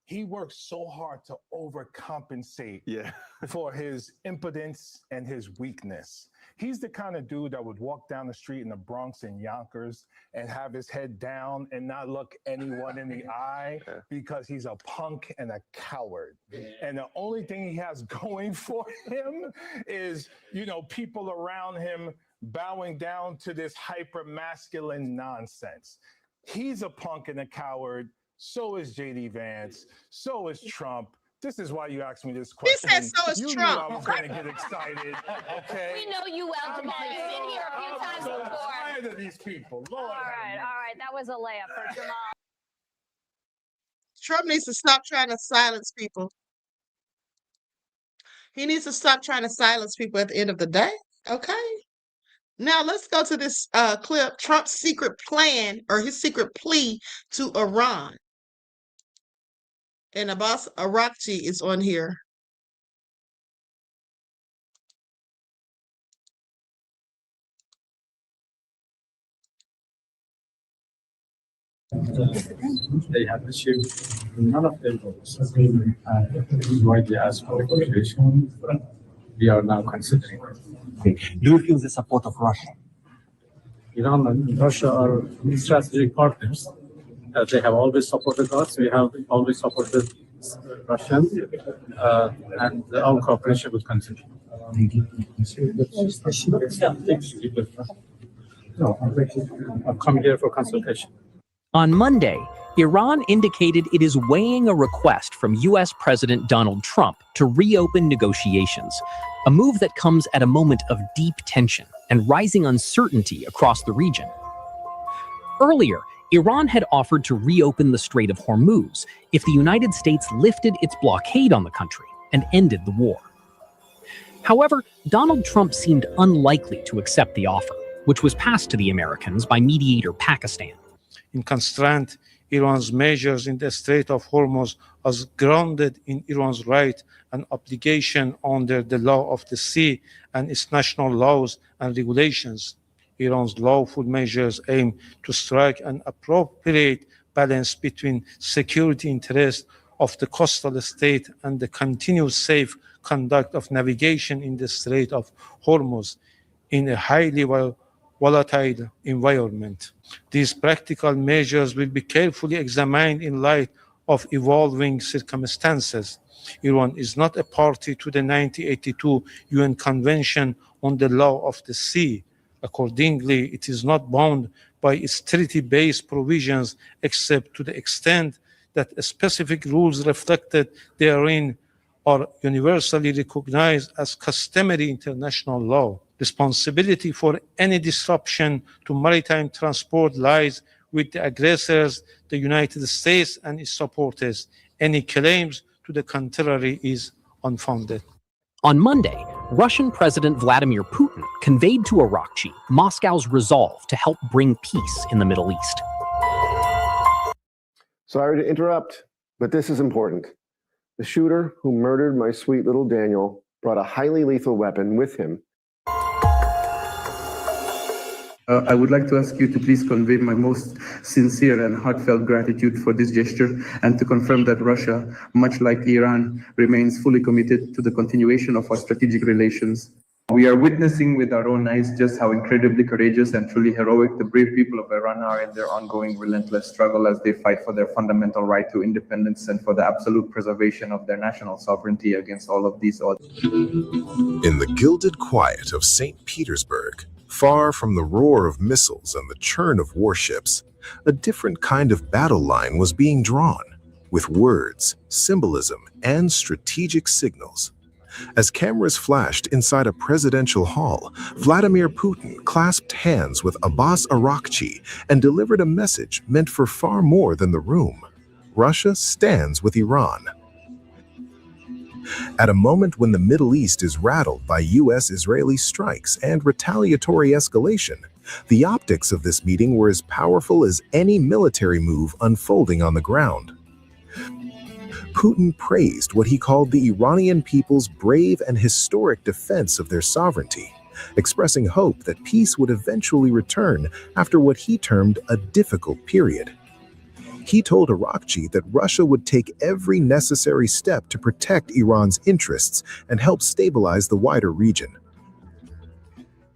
He works so hard to overcompensate for his impotence and his weakness. He's the kind of dude that would walk down the street in the Bronx in Yonkers and have his head down and not look anyone in the eye because he's a punk and a coward. And the only thing he has going for him is, people around him bowing down to this hyper masculine nonsense. He's a punk and a coward. So is JD Vance. So is Trump. This is why you asked me this question. He said so is you Trump. Knew I was going to get excited. Okay. We know you well, Jamal. You've been here a few times so before. tired of these people. Lord. All right. That was a layup for Jamal. Trump needs to stop trying to silence people. He needs to stop trying to silence people at the end of the day. Okay? Now let's go to this clip, Trump's secret plan or his secret plea to Iran. And Abbas Arakchi is on here. They have achieved none of their goals. This is why they asked for negotiation. We are now considering. Do you feel the support of Russia? Iran and Russia are strategic partners. They have always supported us. We have always supported Russia, and our cooperation will continue. Thank you. No, I'm coming here for consultation. On Monday, Iran indicated it is weighing a request from U.S. President Donald Trump to reopen negotiations, a move that comes at a moment of deep tension and rising uncertainty across the region. Earlier, Iran had offered to reopen the Strait of Hormuz if the United States lifted its blockade on the country and ended the war. However, Donald Trump seemed unlikely to accept the offer, which was passed to the Americans by mediator Pakistan. In constraint, Iran's measures in the Strait of Hormuz as grounded in Iran's right and obligation under the law of the sea and its national laws and regulations. Iran's lawful measures aim to strike an appropriate balance between security interests of the coastal state and the continued safe conduct of navigation in the Strait of Hormuz in a highly volatile environment. These practical measures will be carefully examined in light of evolving circumstances. Iran is not a party to the 1982 UN Convention on the Law of the Sea. Accordingly, it is not bound by its treaty-based provisions except to the extent that specific rules reflected therein are universally recognized as customary international law. Responsibility for any disruption to maritime transport lies with the aggressors, the United States and its supporters. Any claims to the contrary is unfounded. On Monday, Russian President Vladimir Putin conveyed to Arakchi Moscow's resolve to help bring peace in the Middle East. Sorry to interrupt, but this is important. The shooter who murdered my sweet little Daniel brought a highly lethal weapon with him. I would like to ask you to please convey my most sincere and heartfelt gratitude for this gesture and to confirm that Russia, much like Iran, remains fully committed to the continuation of our strategic relations. We are witnessing with our own eyes just how incredibly courageous and truly heroic the brave people of Iran are in their ongoing relentless struggle as they fight for their fundamental right to independence and for the absolute preservation of their national sovereignty against all of these odds. In the gilded quiet of St. Petersburg, far from the roar of missiles and the churn of warships, a different kind of battle line was being drawn, with words, symbolism, and strategic signals. As cameras flashed inside a presidential hall, Vladimir Putin clasped hands with Abbas Arakchi and delivered a message meant for far more than the room. Russia stands with Iran. At a moment when the Middle East is rattled by U.S.-Israeli strikes and retaliatory escalation, the optics of this meeting were as powerful as any military move unfolding on the ground. Putin praised what he called the Iranian people's brave and historic defense of their sovereignty, expressing hope that peace would eventually return after what he termed a difficult period. He told Arakchi that Russia would take every necessary step to protect Iran's interests and help stabilize the wider region.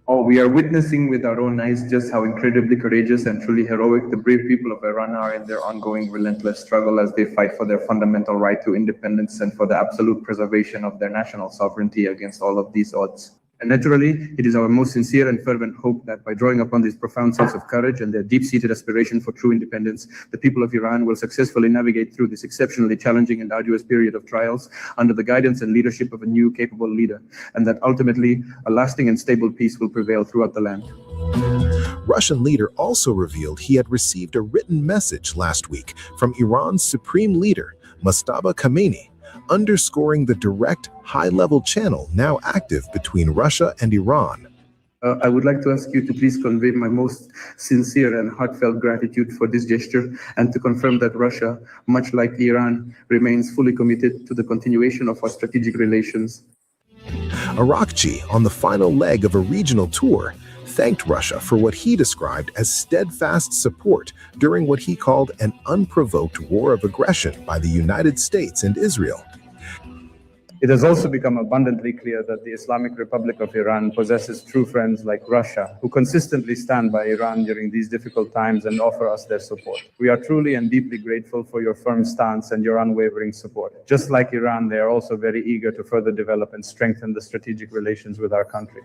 We are witnessing with our own eyes just how incredibly courageous and truly heroic the brave people of Iran are in their ongoing relentless struggle as they fight for their fundamental right to independence and for the absolute preservation of their national sovereignty against all of these odds. And naturally, it is our most sincere and fervent hope that by drawing upon this profound sense of courage and their deep-seated aspiration for true independence, the people of Iran will successfully navigate through this exceptionally challenging and arduous period of trials under the guidance and leadership of a new, capable leader, and that ultimately a lasting and stable peace will prevail throughout the land. Russian leader also revealed he had received a written message last week from Iran's supreme leader, Mustafa Khamenei, underscoring the direct, high-level channel now active between Russia and Iran. I would like to ask you to please convey my most sincere and heartfelt gratitude for this gesture and to confirm that Russia, much like Iran, remains fully committed to the continuation of our strategic relations. Arakchi, on the final leg of a regional tour, thanked Russia for what he described as steadfast support during what he called an unprovoked war of aggression by the United States and Israel. It has also become abundantly clear that the Islamic Republic of Iran possesses true friends like Russia, who consistently stand by Iran during these difficult times and offer us their support. We are truly and deeply grateful for your firm stance and your unwavering support. Just like Iran, they are also very eager to further develop and strengthen the strategic relations with our country.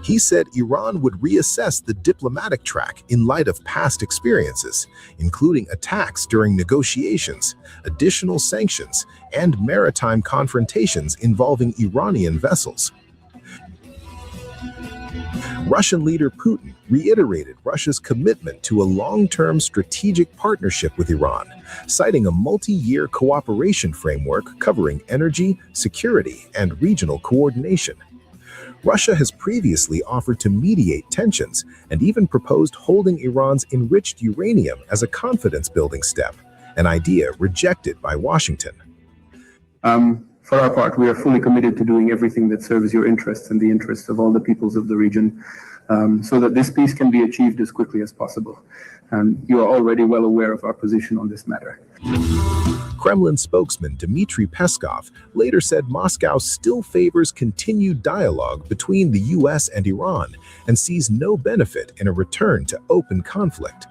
He said Iran would reassess the diplomatic track in light of past experiences, including attacks during negotiations, additional sanctions, and maritime confrontations involving Iranian vessels. Russian leader Putin reiterated Russia's commitment to a long-term strategic partnership with Iran, citing a multi-year cooperation framework covering energy, security, and regional coordination. Russia has previously offered to mediate tensions and even proposed holding Iran's enriched uranium as a confidence-building step, an idea rejected by Washington. For our part, we are fully committed to doing everything that serves your interests and the interests of all the peoples of the region, so that this peace can be achieved as quickly as possible. You are already well aware of our position on this matter. Kremlin spokesman Dmitry Peskov later said Moscow still favors continued dialogue between the US and Iran and sees no benefit in a return to open conflict.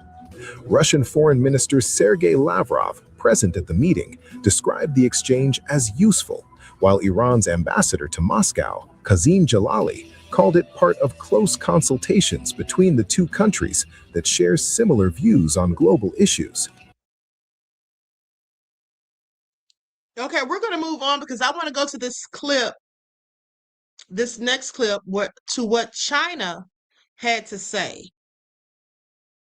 Russian Foreign Minister Sergei Lavrov, present at the meeting, described the exchange as useful, while Iran's ambassador to Moscow, Kazim Jalali, called it part of close consultations between the two countries that share similar views on global issues. Okay, we're going to move on because I want to go to this clip, this next clip, to what China had to say.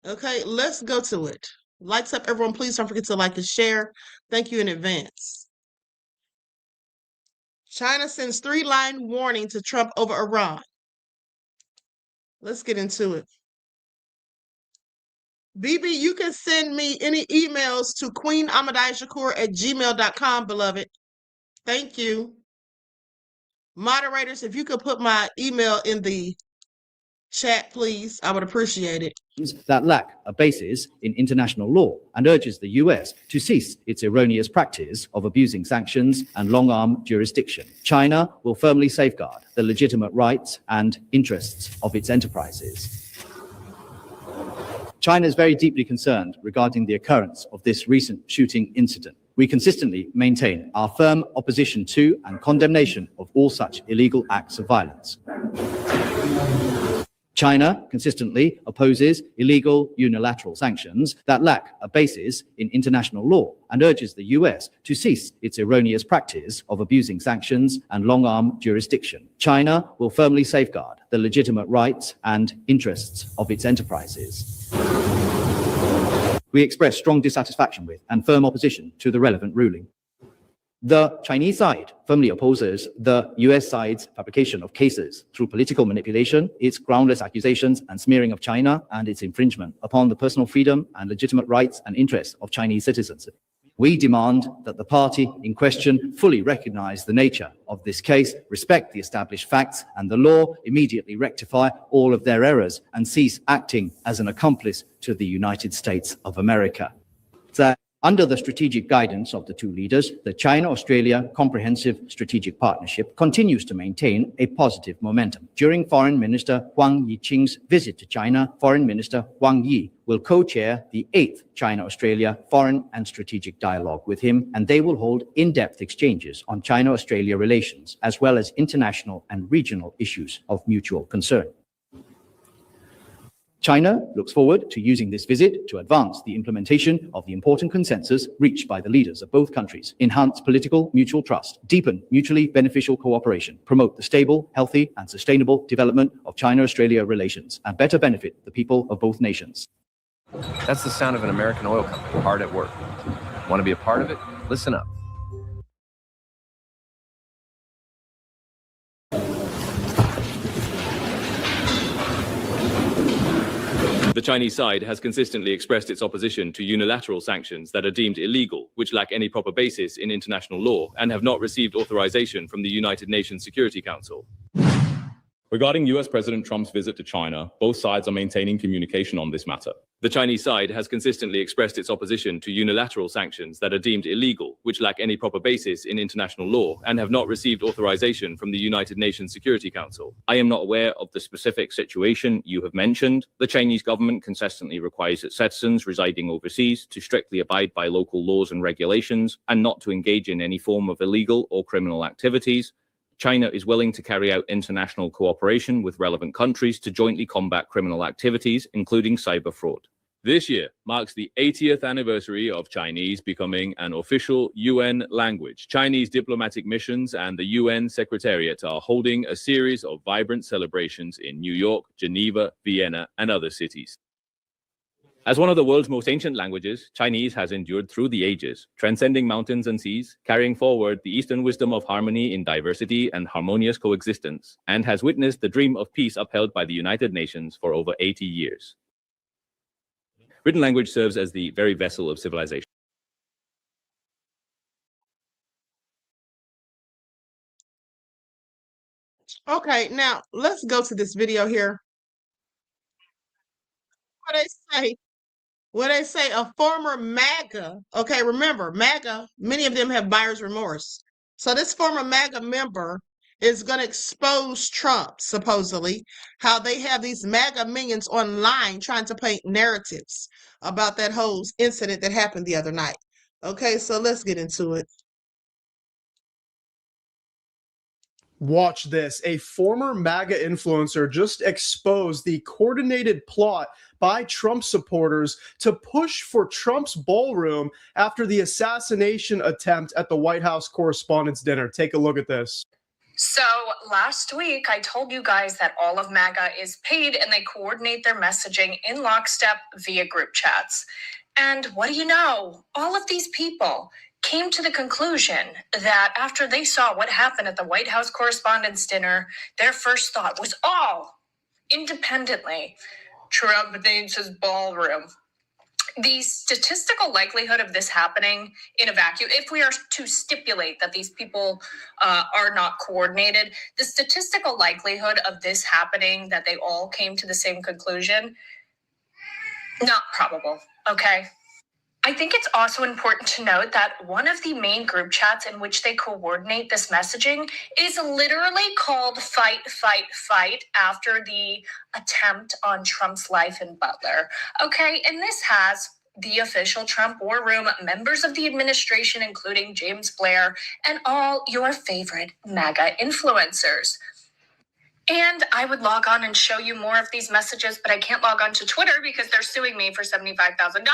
Okay, let's go to it. Lights up, everyone. Please don't forget to like and share. Thank you in advance. China sends 3-line warning to Trump over Iran. Let's get into it. BiBi, you can send me any emails to QueenAhmadiyyahShakur@gmail.com, beloved. Thank you. Moderators, if you could put my email in the chat, please, I would appreciate it. That lack a basis in international law and urges the US to cease its erroneous practice of abusing sanctions and long-arm jurisdiction. China will firmly safeguard the legitimate rights and interests of its enterprises. China is very deeply concerned regarding the occurrence of this recent shooting incident. We consistently maintain our firm opposition to and condemnation of all such illegal acts of violence. China consistently opposes illegal unilateral sanctions that lack a basis in international law and urges the US to cease its erroneous practice of abusing sanctions and long-arm jurisdiction. China will firmly safeguard the legitimate rights and interests of its enterprises. We express strong dissatisfaction with and firm opposition to the relevant ruling. The Chinese side firmly opposes the US side's fabrication of cases through political manipulation, its groundless accusations and smearing of China, and its infringement upon the personal freedom and legitimate rights and interests of Chinese citizens. We demand that the party in question fully recognize the nature of this case, respect the established facts and the law, immediately rectify all of their errors, and cease acting as an accomplice to the United States of America. Under the strategic guidance of the two leaders, the China-Australia Comprehensive Strategic Partnership continues to maintain a positive momentum. During Foreign Minister Wang Yiqing's visit to China, Foreign Minister Wang Yi will co-chair the 8th China-Australia Foreign and Strategic Dialogue with him, and they will hold in-depth exchanges on China-Australia relations, as well as international and regional issues of mutual concern. China looks forward to using this visit to advance the implementation of the important consensus reached by the leaders of both countries, enhance political mutual trust, deepen mutually beneficial cooperation, promote the stable, healthy, and sustainable development of China-Australia relations, and better benefit the people of both nations. That's the sound of an American oil company hard at work. Want to be a part of it? Listen up. The Chinese side has consistently expressed its opposition to unilateral sanctions that are deemed illegal, which lack any proper basis in international law, and have not received authorization from the United Nations Security Council. Regarding US President Trump's visit to China, both sides are maintaining communication on this matter. The Chinese side has consistently expressed its opposition to unilateral sanctions that are deemed illegal, which lack any proper basis in international law, and have not received authorization from the United Nations Security Council. I am not aware of the specific situation you have mentioned. The Chinese government consistently requires its citizens residing overseas to strictly abide by local laws and regulations and not to engage in any form of illegal or criminal activities. China is willing to carry out international cooperation with relevant countries to jointly combat criminal activities, including cyber fraud. This year marks the 80th anniversary of Chinese becoming an official UN language. Chinese diplomatic missions and the UN Secretariat are holding a series of vibrant celebrations in New York, Geneva, Vienna, and other cities. As one of the world's most ancient languages, Chinese has endured through the ages, transcending mountains and seas, carrying forward the Eastern wisdom of harmony in diversity and harmonious coexistence, and has witnessed the dream of peace upheld by the United Nations for over 80 years. Written language serves as the very vessel of civilization. Okay, now let's go to this video here. What they say, a former MAGA, okay, remember, MAGA, many of them have buyer's remorse. So this former MAGA member is going to expose Trump, supposedly, how they have these MAGA minions online trying to paint narratives about that whole incident that happened the other night. Okay, so let's get into it. Watch this. A former MAGA influencer just exposed the coordinated plot by Trump supporters to push for Trump's ballroom after the assassination attempt at the White House Correspondents' Dinner. Take a look at this. So last week, I told you guys that all of MAGA is paid and they coordinate their messaging in lockstep via group chats. And what do you know? All of these people came to the conclusion that after they saw what happened at the White House Correspondents' Dinner, their first thought was, oh, independently, Trump needs his ballroom. The statistical likelihood of this happening in a vacuum, if we are to stipulate that these people are not coordinated, the statistical likelihood of this happening, that they all came to the same conclusion, not probable, okay? I think it's also important to note that one of the main group chats in which they coordinate this messaging is literally called Fight, Fight, Fight after the attempt on Trump's life in Butler. Okay, and this has the official Trump war room, members of the administration, including James Blair, and all your favorite MAGA influencers. And I would log on and show you more of these messages, but I can't log on to Twitter because they're suing me for $75,000.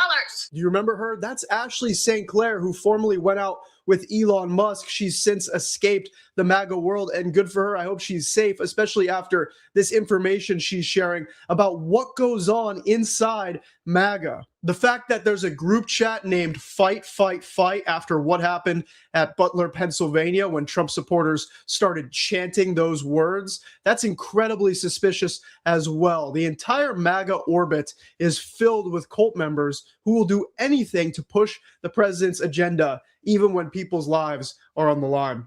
Do you remember her? That's Ashley St. Clair, who formerly went out with Elon Musk. She's since escaped the MAGA world, and good for her. I hope she's safe, especially after this information she's sharing about what goes on inside MAGA. The fact that there's a group chat named Fight, Fight, Fight after what happened at Butler, Pennsylvania, when Trump supporters started chanting those words, that's incredibly suspicious as well. The entire MAGA orbit is filled with cult members who will do anything to push the president's agenda, even when people's lives are on the line.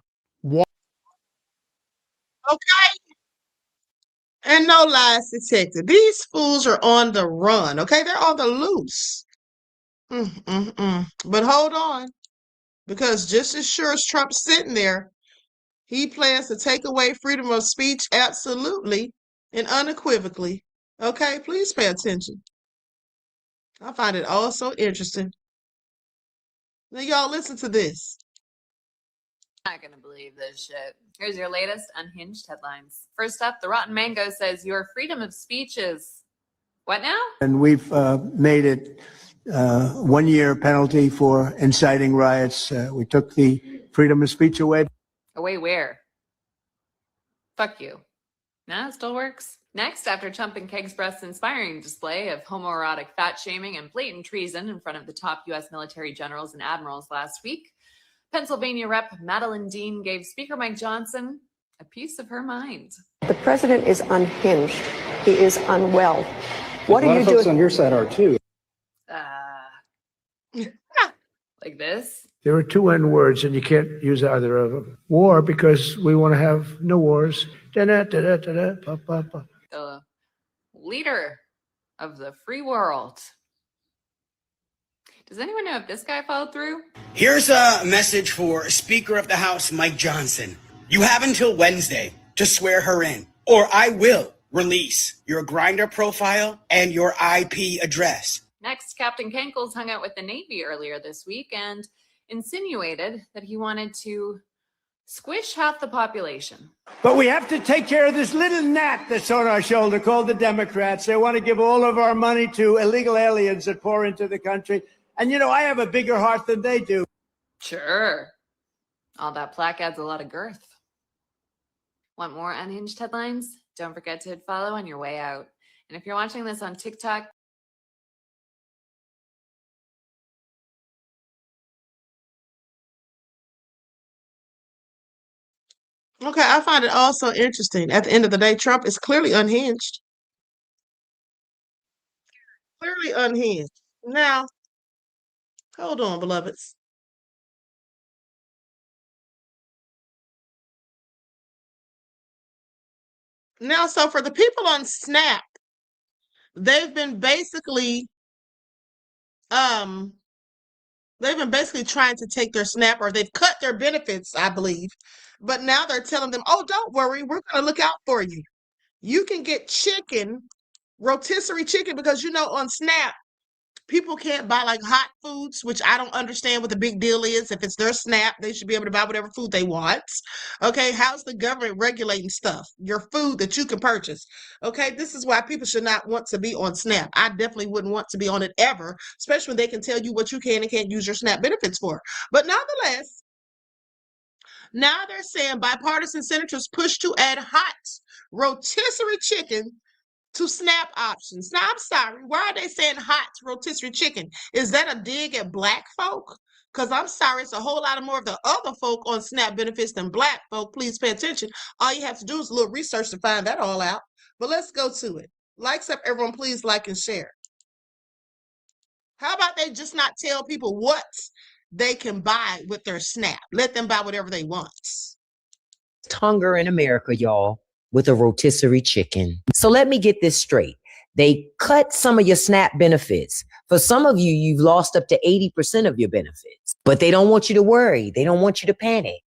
Okay. And no lies detected. These fools are on the run, okay? They're on the loose. But hold on, because just as sure as Trump's sitting there, he plans to take away freedom of speech absolutely and unequivocally. Okay, please pay attention. I find it all so interesting. Now, y'all listen to this. Not gonna believe this shit. Here's your latest unhinged headlines. First up, the Rotten Mango says your freedom of speech is what now? And we've made it 1 year penalty for inciting riots. We took the freedom of speech away. Away where? Fuck you. Nah, it still works. Next, after Trump and Keg's Breast's inspiring display of homoerotic fat shaming and blatant treason in front of the top U.S. military generals and admirals last week, Pennsylvania Rep. Madeline Dean gave Speaker Mike Johnson a piece of her mind. The president is unhinged. He is unwell. What a lot are of you folks doing? on your side are too. Like this? There are two N words, and you can't use either of them. War, because we want to have no wars. Da-da-da-da-da-da, pa, pa, pa. The leader of the free world. Does anyone know if this guy followed through? Here's a message for Speaker of the House, Mike Johnson. You have until Wednesday to swear her in, or I will release your Grindr profile and your IP address. Next, Captain Kankles hung out with the Navy earlier this week and insinuated that he wanted to squish half the population. But we have to take care of this little gnat that's on our shoulder called the Democrats. They want to give all of our money to illegal aliens that pour into the country. And, you know, I have a bigger heart than they do. Sure. All that plaque adds a lot of girth. Want more unhinged headlines? Don't forget to hit follow on your way out. And if you're watching this on TikTok, Okay, I find it also interesting. At the end of the day, Trump is clearly unhinged. Clearly unhinged. Now, hold on, beloveds. Now, so for the people on Snap, they've been basically trying to take their SNAP, or they've cut their benefits, I believe. But now they're telling them, oh, don't worry, we're going to look out for you. You can get chicken, rotisserie chicken, because, you know, on Snap, people can't buy like hot foods, which I don't understand what the big deal is. If it's their SNAP, they should be able to buy whatever food they want. Okay, how's the government regulating stuff? Your food that you can purchase. Okay, this is why people should not want to be on SNAP. I definitely wouldn't want to be on it ever, especially when they can tell you what you can and can't use your SNAP benefits for. But nonetheless, now they're saying bipartisan senators push to add hot rotisserie chicken to SNAP options. Now, I'm sorry, why are they saying hot rotisserie chicken? Is that a dig at black folk? Because I'm sorry, it's a whole lot of more of the other folk on SNAP benefits than black folk. Please pay attention. All you have to do is a little research to find that all out. But let's go to it. Likes up, everyone, please like and share. How about they just not tell people what they can buy with their SNAP? Let them buy whatever they want. Hunger in America, y'all, with a rotisserie chicken. So let me get this straight. They cut some of your SNAP benefits. For some of you, you've lost up to 80% of your benefits, but they don't want you to worry. They don't want you to panic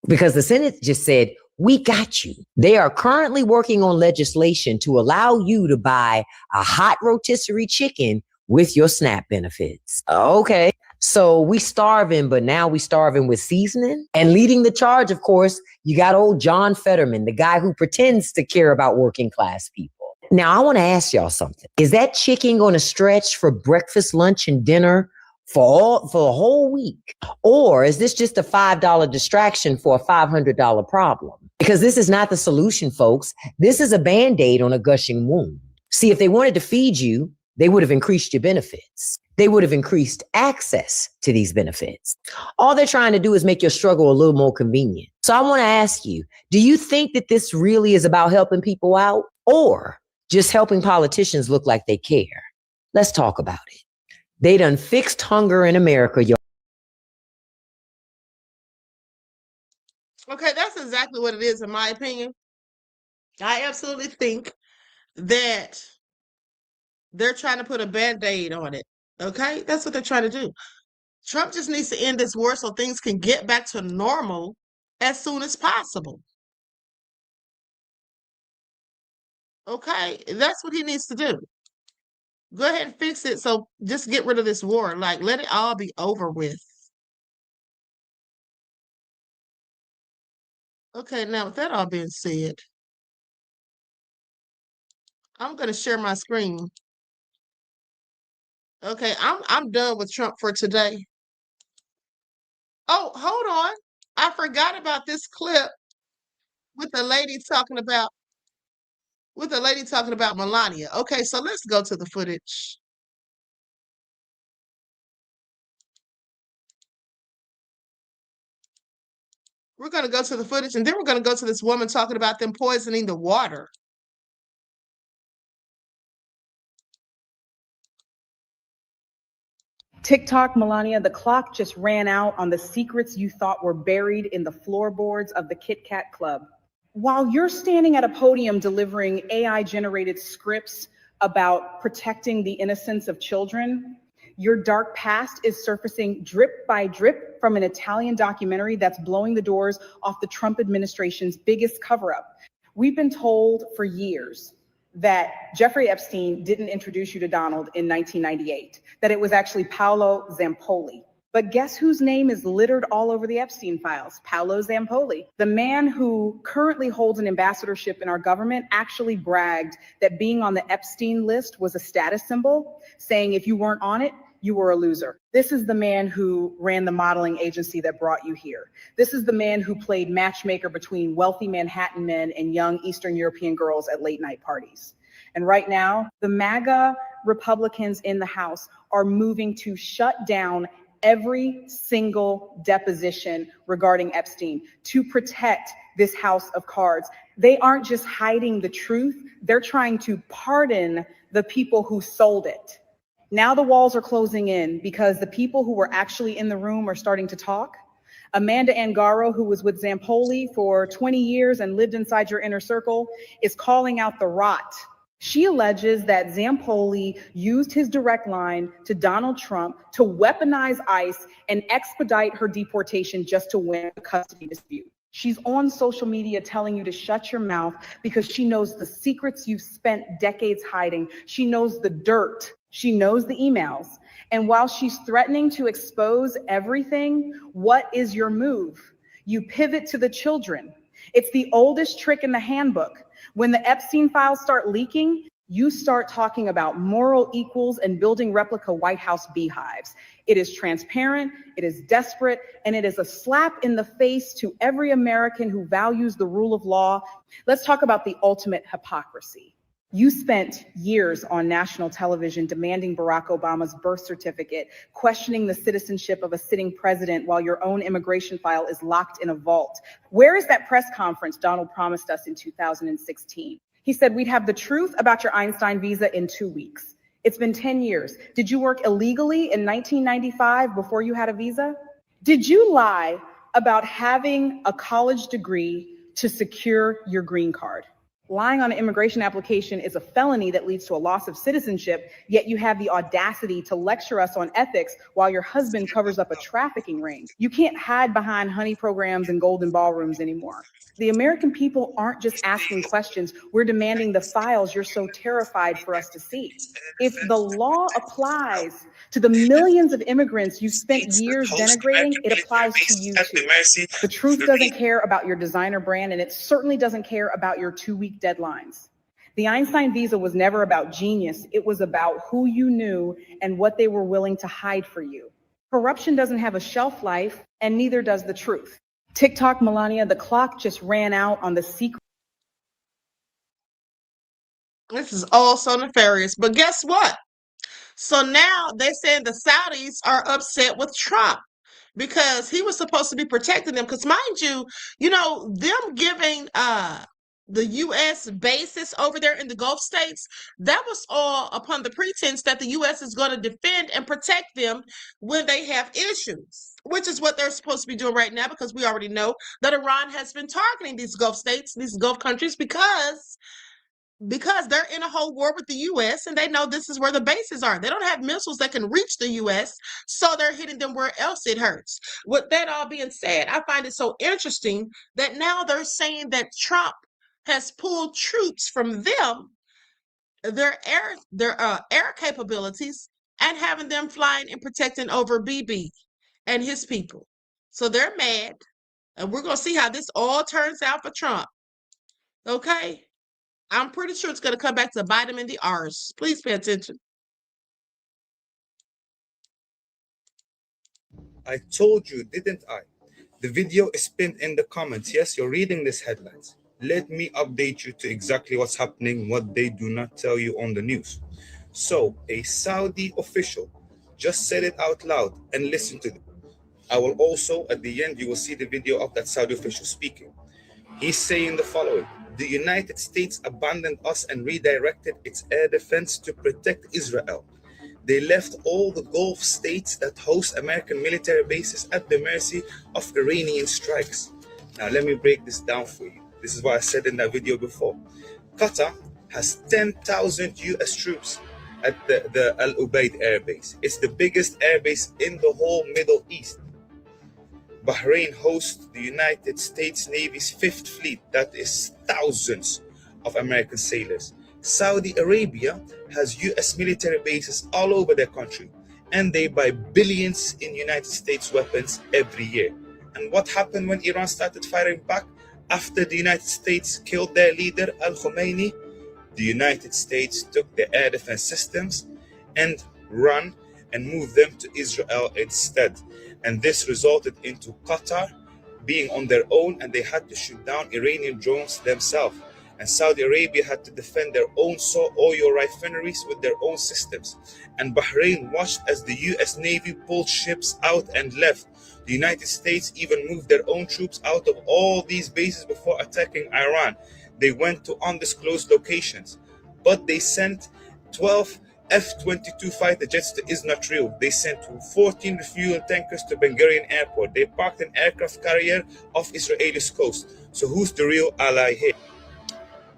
because the Senate just said, we got you. They are currently working on legislation to allow you to buy a hot rotisserie chicken with your SNAP benefits. Okay. So we starving, but now we starving with seasoning. And leading the charge, of course, you got old John Fetterman, the guy who pretends to care about working class people. Now, I want to ask y'all something. Is that chicken going to stretch for breakfast, lunch, and dinner for the whole week? Or is this just a $5 distraction for a $500 problem? Because this is not the solution, folks. This is a Band-Aid on a gushing wound. See, if they wanted to feed you, they would have increased your benefits. They would have increased access to these benefits. All they're trying to do is make your struggle a little more convenient. So I want to ask you, do you think that this really is about helping people out or just helping politicians look like they care? Let's talk about it. They done fixed hunger in America, y'all. Okay, that's exactly what it is, in my opinion. I absolutely think that they're trying to put a Band-Aid on it. Okay, that's what they're trying to do. Trump just needs to end this war so things can get back to normal as soon as possible. Okay, that's what he needs to do. Go ahead and fix it. So just get rid of this war. Like, let it all be over with. Okay, now with that all being said, I'm going to share my screen. Okay, I'm done with Trump for today. Oh, hold on. I forgot about this clip with the lady talking about Melania. Okay, so let's go to the footage. We're going to go to the footage, and then we're going to go to this woman talking about them poisoning the water. TikTok, Melania, the clock just ran out on the secrets you thought were buried in the floorboards of the Kit Kat Club. While you're standing at a podium delivering AI-generated scripts about protecting the innocence of children, your dark past is surfacing drip by drip from an Italian documentary that's blowing the doors off the Trump administration's biggest cover-up. We've been told for years that Jeffrey Epstein didn't introduce you to Donald in 1998, that it was actually Paolo Zampoli. But guess whose name is littered all over the Epstein files? Paolo Zampoli. The man who currently holds an ambassadorship in our government actually bragged that being on the Epstein list was a status symbol, saying if you weren't on it, you were a loser. This is the man who ran the modeling agency that brought you here. This is the man who played matchmaker between wealthy Manhattan men and young Eastern European girls at late night parties. And right now, the MAGA Republicans in the House are moving to shut down every single deposition regarding Epstein to protect this house of cards. They aren't just hiding the truth, they're trying to pardon the people who sold it. Now the walls are closing in because the people who were actually in the room are starting to talk. Amanda Angaro, who was with Zampoli for 20 years and lived inside your inner circle, is calling out the rot. She alleges that Zampoli used his direct line to Donald Trump to weaponize ICE and expedite her deportation just to win a custody dispute. She's on social media telling you to shut your mouth because she knows the secrets you've spent decades hiding. She knows the dirt. She knows the emails. And while she's threatening to expose everything, what is your move? You pivot to the children. It's the oldest trick in the handbook. When the Epstein files start leaking, you start talking about moral equals and building replica White House beehives. It is transparent, it is desperate, and it is a slap in the face to every American who values the rule of law. Let's talk about the ultimate hypocrisy. You spent years on national television demanding Barack Obama's birth certificate, questioning the citizenship of a sitting president while your own immigration file is locked in a vault. Where is that press conference Donald promised us in 2016? He said we'd have the truth about your Einstein visa in 2 weeks. It's been 10 years. Did you work illegally in 1995 before you had a visa? Did you lie about having a college degree to secure your green card? Lying on an immigration application is a felony that leads to a loss of citizenship, yet you have the audacity to lecture us on ethics while your husband covers up a trafficking ring. You can't hide behind honey programs and golden ballrooms anymore. The American people aren't just asking questions, we're demanding the files you're so terrified for us to see. If the law applies to the millions of immigrants you spent years denigrating, it applies to you too. The truth doesn't care about your designer brand, and it certainly doesn't care about your 2-week deadlines. The Einstein visa was never about genius. It was about who you knew and what they were willing to hide for you. Corruption doesn't have a shelf life, and neither does the truth. TikTok, Melania, the clock just ran out on the secret. This is all so nefarious. But guess what? So now they're saying the Saudis are upset with Trump because he was supposed to be protecting them. Because mind you, them giving the U.S. bases over there in the Gulf states, that was all upon the pretense that the U.S. is going to defend and protect them when they have issues, which is what they're supposed to be doing right now, because we already know that Iran has been targeting these Gulf states, these Gulf countries, because they're in a whole war with the U.S. and they know this is where the bases are. They don't have missiles that can reach the U.S., so they're hitting them where else it hurts. With that all being said, I find it so interesting that now they're saying that Trump has pulled troops from them, their air capabilities, and having them flying and protecting over BiBi and his people. So they're mad, and we're going to see how this all turns out for Trump. Okay? I'm pretty sure it's going to come back to bite him in the arse. Please pay attention. I told you, didn't I? The video is pinned in the comments. Yes, you're reading these headlines. Let me update you to exactly what's happening, what they do not tell you on the news. So, a Saudi official just said it out loud, and listen to them. I will also, at the end, you will see the video of that Saudi official speaking. He's saying the following: the United States abandoned us and redirected its air defense to protect Israel. They left all the Gulf states that host American military bases at the mercy of Iranian strikes. Now, let me break this down for you. This is what I said in that video before. Qatar has 10,000 US troops at the Al Ubaid Air Base. It's the biggest air base in the whole Middle East. Bahrain hosts the United States Navy's 5th Fleet, that is thousands of American sailors. Saudi Arabia has US military bases all over their country, and they buy billions in United States weapons every year. And what happened when Iran started firing back after the United States killed their leader, Al-Khomeini? The United States took the air defense systems and ran and moved them to Israel instead. And this resulted into Qatar being on their own, and they had to shoot down Iranian drones themselves. And Saudi Arabia had to defend their own oil refineries with their own systems. And Bahrain watched as the US Navy pulled ships out and left. The United States even moved their own troops out of all these bases before attacking Iran. They went to undisclosed locations, but they sent 12 F-22 fighter jets to Israel. They sent 14 refuel tankers to Ben Gurion Airport. They parked an aircraft carrier off Israel's coast. So who's the real ally here?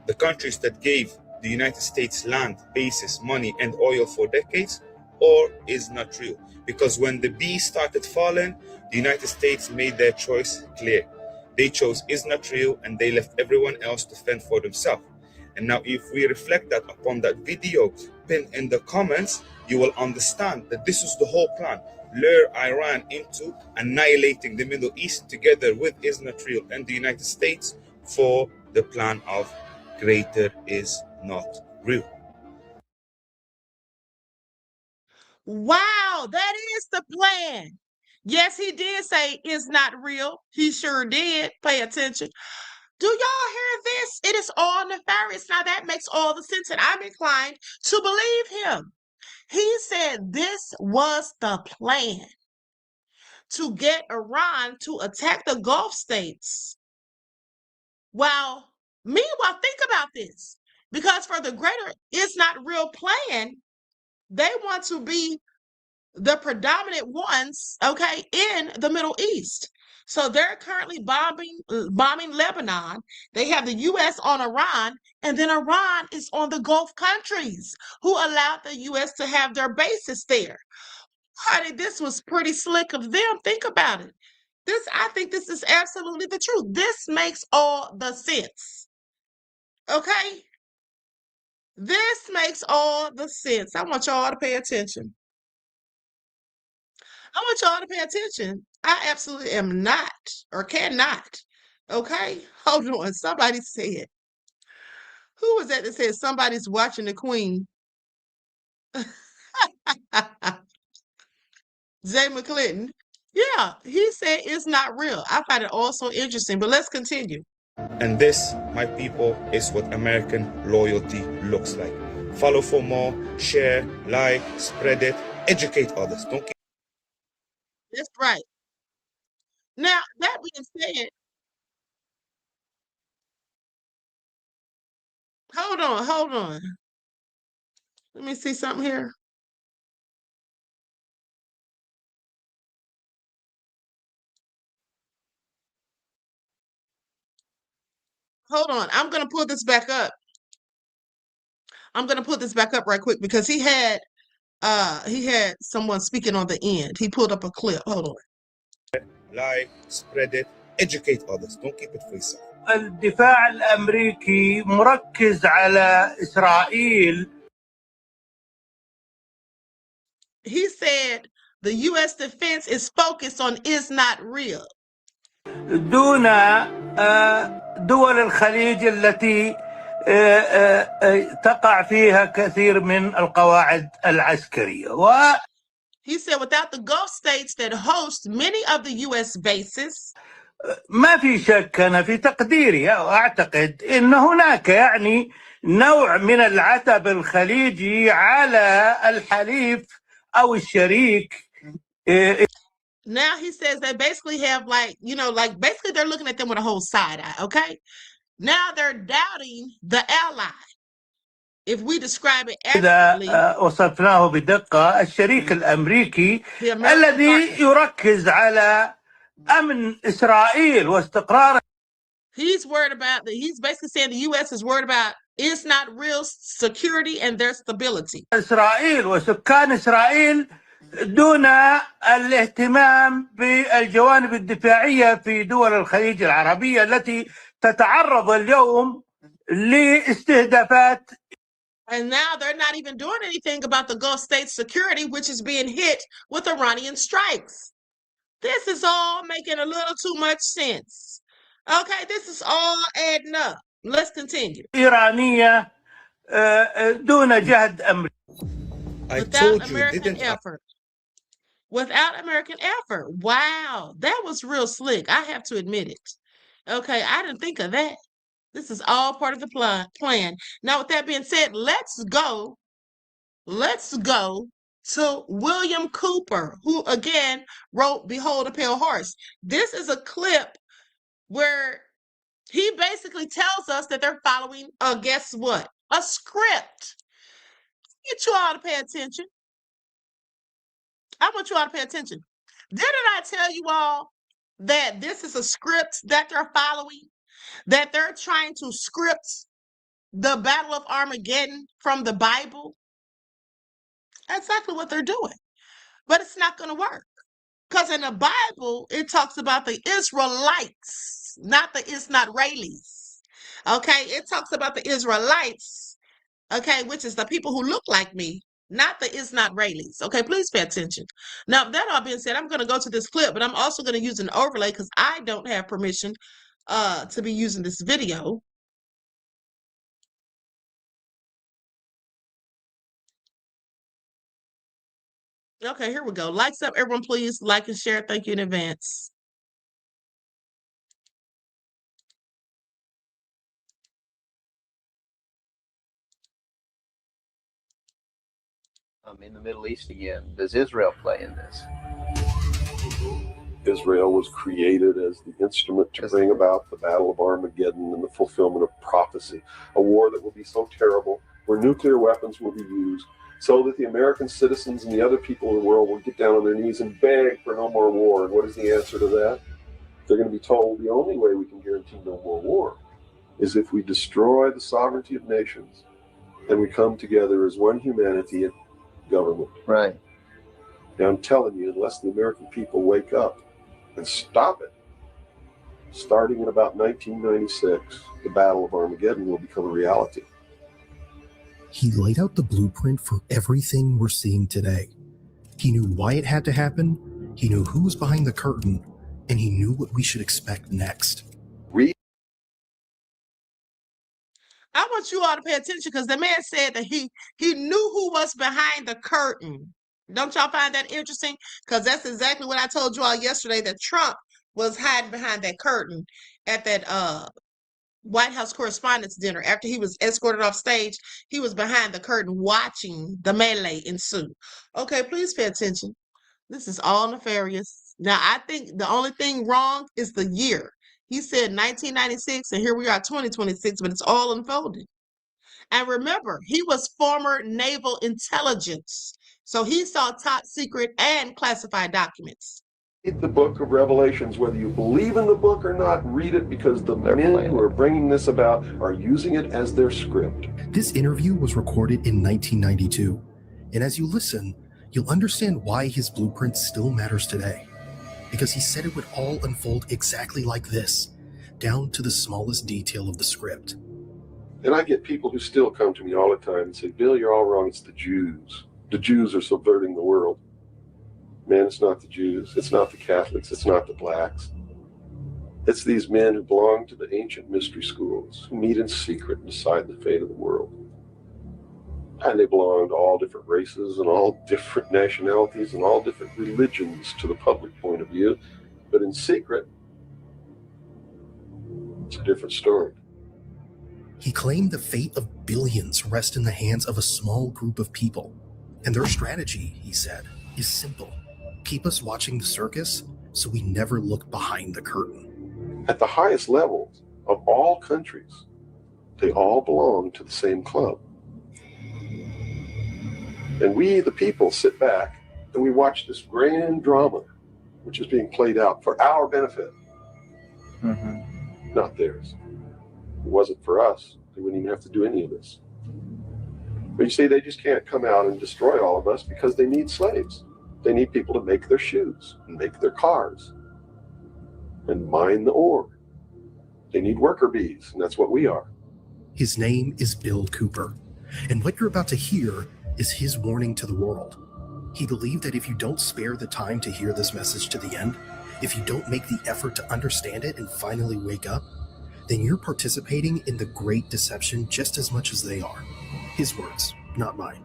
The countries that gave the United States land, bases, money, and oil for decades, or is not real? Because when the bees started falling, the United States made their choice clear. They chose Israel, and they left everyone else to fend for themselves. And now if we reflect that upon that video pinned in the comments, you will understand that this is the whole plan. Lure Iran into annihilating the Middle East together with Israel and the United States for the plan of greater is not real. Wow, that is the plan. Yes, he did say it's not real. He sure did. Pay attention. Do y'all hear this? It is all nefarious. Now that makes all the sense, and I'm inclined to believe him. He said this was the plan to get Iran to attack the Gulf states. Well, meanwhile, think about this. Because for the greater is not real plan, they want to be the predominant ones, okay, in the Middle East. So they're currently bombing Lebanon. They have the U.S. on Iran, and then Iran is on the Gulf countries who allowed the U.S. to have their bases there. Honey, this was pretty slick of them. Think about it. I think this is absolutely the truth. This makes all the sense. Okay? This makes all the sense. I want y'all to pay attention. I want y'all to pay attention. I absolutely am not or cannot. Okay? Hold on. Somebody said. Who was that said somebody's watching the Queen? Jay McClinton. Yeah, he said it's not real. I find it all so interesting, but let's continue. And this, my people, is what American loyalty looks like. Follow for more, share, like, spread it, educate others. Don't keep. That's right. Now, that being said, hold on. Let me see something here. Hold on. I'm going to pull this back up. Right quick because he had someone speaking on the end. He pulled up a clip. Hold on. Like, spread it, educate others. Don't keep it for yourself. الدفاع الأمريكي مركز على إسرائيل. He said the U.S. defense is focused on is not real. دون دول الخليج التي تقع فيها كثير من القواعد العسكرية. He said without the Gulf states that host many of the U.S. bases. ما في شك أنا في تقديري وأعتقد أن هناك يعني نوع من العتب الخليجي على الحليف أو الشريك. Now he says they basically have basically they're looking at them with a whole side eye, okay? Now they're doubting the ally. if we describe it إذا accurately, وصفناه بدقة الشريك الأمريكي the American الذي partner. يركز على أمن إسرائيل واستقرار. He's worried about he's basically saying the U.S. is worried about it's not real security and their stability. إسرائيل وسكان إسرائيل دون الاهتمام بالجوانب الدفاعية في دول الخليج العربية التي تتعرض اليوم لاستهدافات. And now they're not even doing anything about the Gulf States security, which is being hit with Iranian strikes. This is all making a little too much sense. Okay, this is all adding up. Let's continue. إيرانية دون جهد أمريكي. Without American effort. Without American effort. Wow, that was real slick. I have to admit it. Okay, I didn't think of that. This is all part of the plan. Now, with that being said, let's go to William Cooper, who again wrote Behold a Pale Horse. This is a clip where he basically tells us that they're following, guess what? A script. Get you all to pay attention. I want you all to pay attention. Didn't I tell you all that this is a script that they're following? That they're trying to script the Battle of Armageddon from the Bible? That's exactly what they're doing. But it's not going to work. Because in the Bible, it talks about the Israelites, not the Israelis. Okay, it talks about the Israelites, okay, which is the people who look like me, not the Israelis. Okay, please pay attention. Now, that all being said, I'm going to go to this clip, but I'm also going to use an overlay because I don't have permission to be using this video. Okay, here we go. Likes up, everyone, please. Like and share. Thank you in advance. In the Middle East again. Does Israel play in this? Israel was created as the instrument to bring about the Battle of Armageddon and the fulfillment of prophecy, a war that will be so terrible, where nuclear weapons will be used, so that the American citizens and the other people in the world will get down on their knees and beg for no more war. And what is the answer to that? They're going to be told the only way we can guarantee no more war is if we destroy the sovereignty of nations and we come together as one humanity and government. Right. Now, I'm telling you, unless the American people wake up and stop it, starting in about 1996, the Battle of Armageddon will become a reality. He laid out the blueprint for everything we're seeing today. He knew why it had to happen, he knew who was behind the curtain, and he knew what we should expect next. I want you all to pay attention because the man said that he knew who was behind the curtain. Don't y'all find that interesting? Because that's exactly what I told you all yesterday, that Trump was hiding behind that curtain at that White House Correspondents' Dinner. After he was escorted off stage, he was behind the curtain watching the melee ensue. Okay, please pay attention. This is all nefarious. Now, I think the only thing wrong is the year. He said 1996, and here we are, 2026, but it's all unfolding. And remember, he was former naval intelligence, so he saw top secret and classified documents. Read the book of Revelations, whether you believe in the book or not, read it, because the men who are bringing this about are using it as their script. This interview was recorded in 1992, and as you listen, you'll understand why his blueprint still matters today. Because he said it would all unfold exactly like this, down to the smallest detail of the script. And I get people who still come to me all the time and say, Bill, you're all wrong. It's the Jews. The Jews are subverting the world. Man, it's not the Jews. It's not the Catholics. It's not the blacks. It's these men who belong to the ancient mystery schools, who meet in secret and decide the fate of the world. And they belong to all different races and all different nationalities and all different religions to the public point of view. But in secret, it's a different story. He claimed the fate of billions rest in the hands of a small group of people. And their strategy, he said, is simple. Keep us watching the circus so we never look behind the curtain. At the highest levels of all countries, they all belong to the same club. And we, the people, sit back and we watch this grand drama, which is being played out for our benefit, not theirs. If it wasn't for us, they wouldn't even have to do any of this. But you see, they just can't come out and destroy all of us because they need slaves. They need people to make their shoes and make their cars and mine the ore. They need worker bees, and that's what we are. His name is Bill Cooper, and what you're about to hear is his warning to the world. He believed that if you don't spare the time to hear this message to the end, if you don't make the effort to understand it and finally wake up, then you're participating in the great deception just as much as they are. His words, not mine.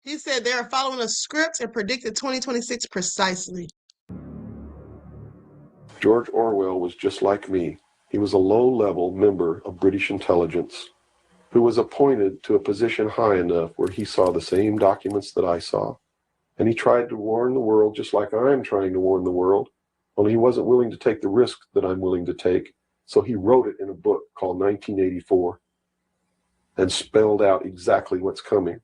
He said they are following a script and predicted 2026 precisely. George Orwell was just like me. He was a low-level member of British intelligence who was appointed to a position high enough where he saw the same documents that I saw. And he tried to warn the world just like I'm trying to warn the world, only he wasn't willing to take the risk that I'm willing to take. So he wrote it in a book called 1984 and spelled out exactly what's coming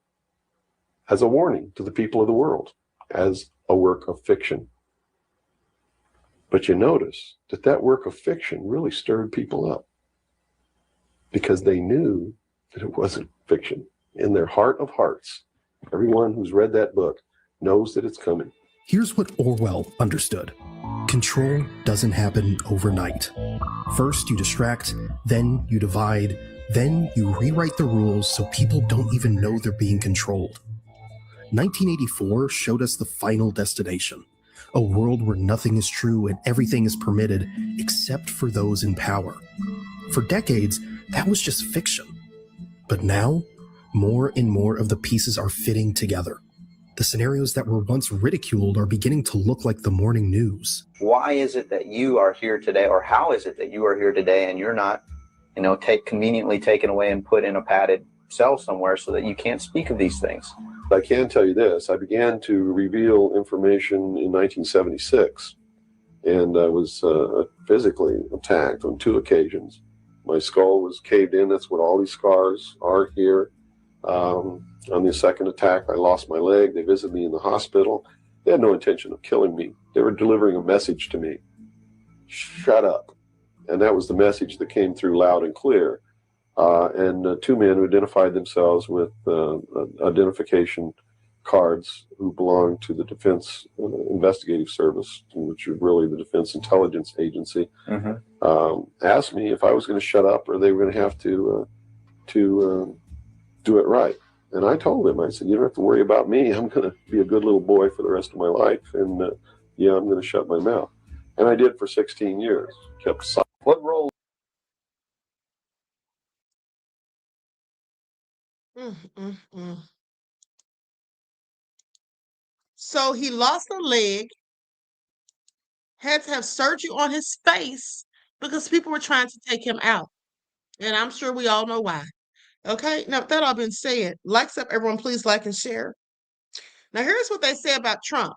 as a warning to the people of the world, as a work of fiction. But you notice that that work of fiction really stirred people up because they knew that it wasn't fiction. In their heart of hearts, everyone who's read that book knows that it's coming. Here's what Orwell understood. Control doesn't happen overnight. First you distract, then you divide, then you rewrite the rules so people don't even know they're being controlled. 1984 showed us the final destination, a world where nothing is true and everything is permitted except for those in power. For decades, that was just fiction. But now, more and more of the pieces are fitting together. The scenarios that were once ridiculed are beginning to look like the morning news. Why is it that you are here today, or how is it that you are here today and you're not, conveniently taken away and put in a padded cell somewhere so that you can't speak of these things? I can tell you this, I began to reveal information in 1976, and I was physically attacked on 2 occasions. My skull was caved in, that's what all these scars are here. On the second attack, I lost my leg. They visited me in the hospital. They had no intention of killing me. They were delivering a message to me. Shut up. And that was the message that came through loud and clear. And 2 men who identified themselves with identification cards who belonged to the Defense Investigative Service, which is really the Defense Intelligence Agency, asked me if I was going to shut up or they were going to have to do it right. And I told them, I said, you don't have to worry about me. I'm going to be a good little boy for the rest of my life. And I'm going to shut my mouth. And I did for 16 years. Kept silent. What role? So he lost a leg, had to have surgery on his face because people were trying to take him out. And I'm sure we all know why. Okay, now that all been said, likes up, everyone, please like and share. Now here's what they say about Trump.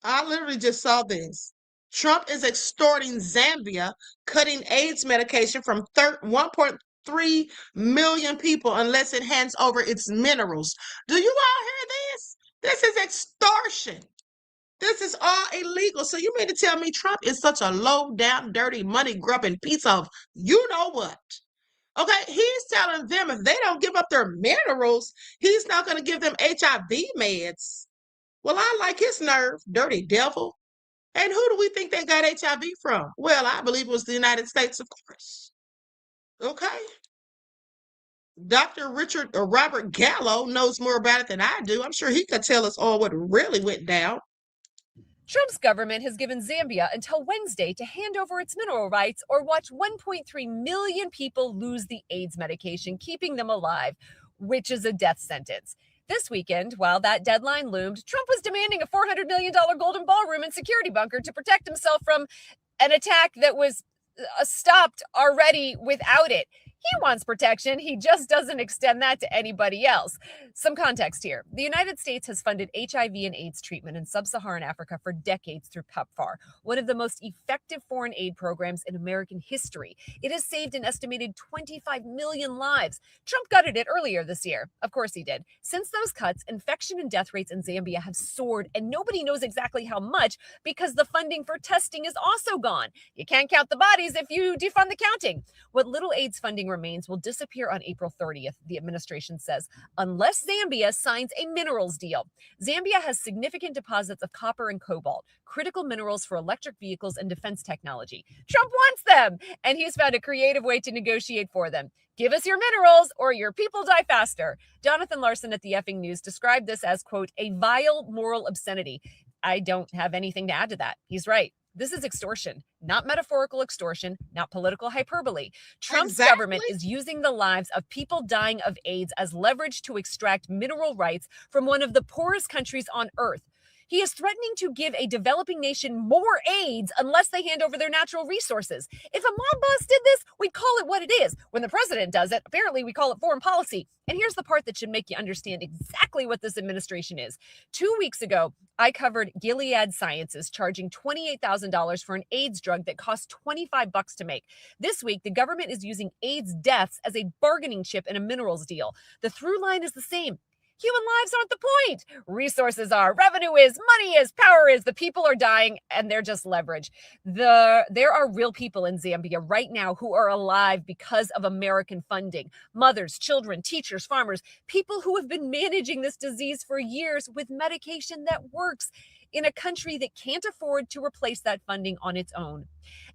I literally just saw this. Trump is extorting Zambia, cutting AIDS medication from 1.3 million people unless it hands over its minerals. Do you all hear this? This is extortion. This is all illegal. So you mean to tell me Trump is such a low down, dirty, money grubbing piece of you know what? Okay, he's telling them if they don't give up their minerals, he's not going to give them HIV meds. Well, I like his nerve, dirty devil. And who do we think they got HIV from? Well, I believe it was the United States, of course. Okay. Dr. Robert Gallo knows more about it than I do. I'm sure he could tell us all what really went down. Trump's government has given Zambia until Wednesday to hand over its mineral rights or watch 1.3 million people lose the AIDS medication, keeping them alive, which is a death sentence. This weekend, while that deadline loomed, Trump was demanding a $400 million golden ballroom and security bunker to protect himself from an attack that was stopped already without it. He wants protection. He just doesn't extend that to anybody else. Some context here. The United States has funded HIV and AIDS treatment in sub-Saharan Africa for decades through PEPFAR, one of the most effective foreign aid programs in American history. It has saved an estimated 25 million lives. Trump gutted it earlier this year. Of course he did. Since those cuts, infection and death rates in Zambia have soared, and nobody knows exactly how much because the funding for testing is also gone. You can't count the bodies if you defund the counting. What little AIDS funding remains will disappear on April 30th, the administration says, unless Zambia signs a minerals deal. Zambia has significant deposits of copper and cobalt, critical minerals for electric vehicles and defense technology. Trump wants them, and he's found a creative way to negotiate for them. Give us your minerals or your people die faster. Jonathan Larson at the Effing News described this as, quote, a vile moral obscenity. I don't have anything to add to that. He's right. This is extortion, not metaphorical extortion, not political hyperbole. Trump's government is using the lives of people dying of AIDS as leverage to extract mineral rights from one of the poorest countries on earth. He is threatening to give a developing nation more AIDS unless they hand over their natural resources. If a mob boss did this, we'd call it what it is. When the president does it, apparently we call it foreign policy. And here's the part that should make you understand exactly what this administration is. 2 weeks ago, I covered Gilead Sciences charging $28,000 for an AIDS drug that cost $25 to make. This week, the government is using AIDS deaths as a bargaining chip in a minerals deal. The through line is the same. Human lives aren't the point. Resources are, revenue is, money is, power is. The people are dying and they're just leverage. There are real people in Zambia right now who are alive because of American funding. Mothers, children, teachers, farmers, people who have been managing this disease for years with medication that works in a country that can't afford to replace that funding on its own.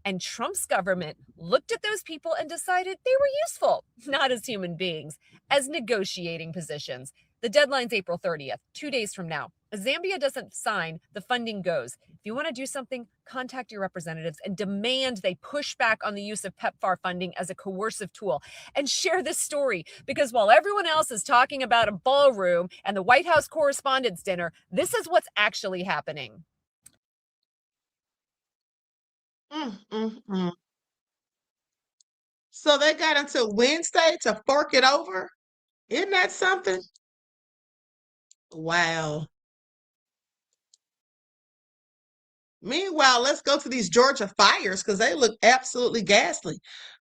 And Trump's government looked at those people and decided they were useful, not as human beings, as negotiating positions. The deadline's April 30th, 2 days from now. If Zambia doesn't sign, the funding goes. If you want to do something, contact your representatives and demand they push back on the use of PEPFAR funding as a coercive tool. And share this story, because while everyone else is talking about a ballroom and the White House Correspondents' Dinner, this is what's actually happening. So they got until Wednesday to fork it over? Isn't that something? Wow. Meanwhile, let's go to these Georgia fires because they look absolutely ghastly.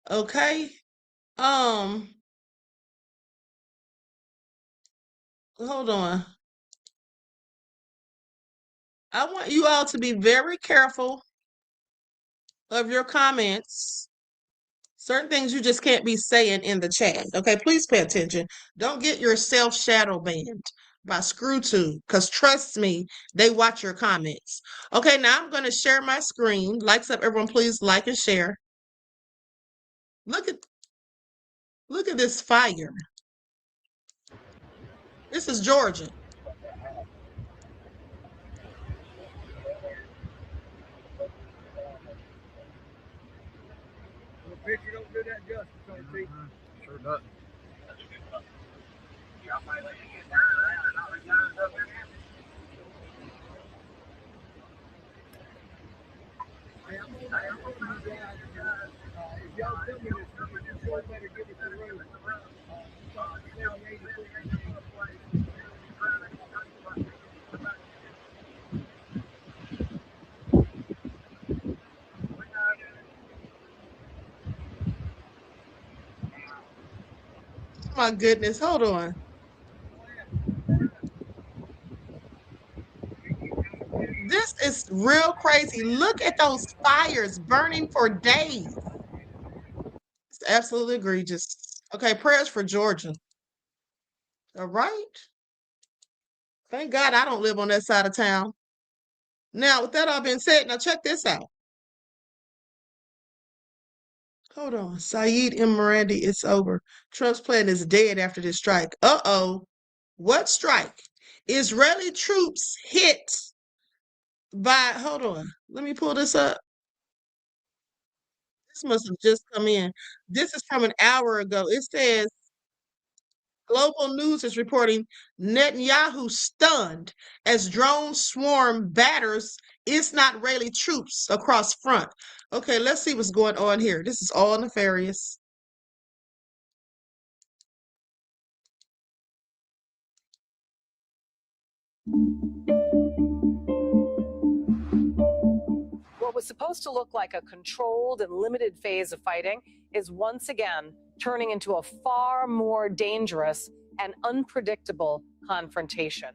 Okay. Hold on. I want you all to be very careful of your comments. Certain things you just can't be saying in the chat. Okay, please pay attention. Don't get yourself shadow banned by ScrewTube, because trust me, they watch your comments. Okay, now I'm going to share my screen. Likes up, everyone, please like and share. Look at this fire. This is Georgia. Picture don't do that justice, don't Sure doesn't. If y'all tell me this, you sure better give it the room. My goodness, hold on. This is real crazy. Look at those fires burning for days. It's absolutely egregious. Okay, prayers for Georgia. All right. Thank God I don't live on that side of town. Now, with that all being said, now check this out. Hold on. Saeed M. Mirandi, it's over. Trump's plan is dead after this strike. Uh-oh. What strike? Israeli troops hit by, hold on. Let me pull this up. This must have just come in. This is from an hour ago. It says, Global News is reporting Netanyahu stunned as drone swarm batters Israeli troops across front. Okay, let's see what's going on here. This is all nefarious. What was supposed to look like a controlled and limited phase of fighting is once again turning into a far more dangerous and unpredictable confrontation,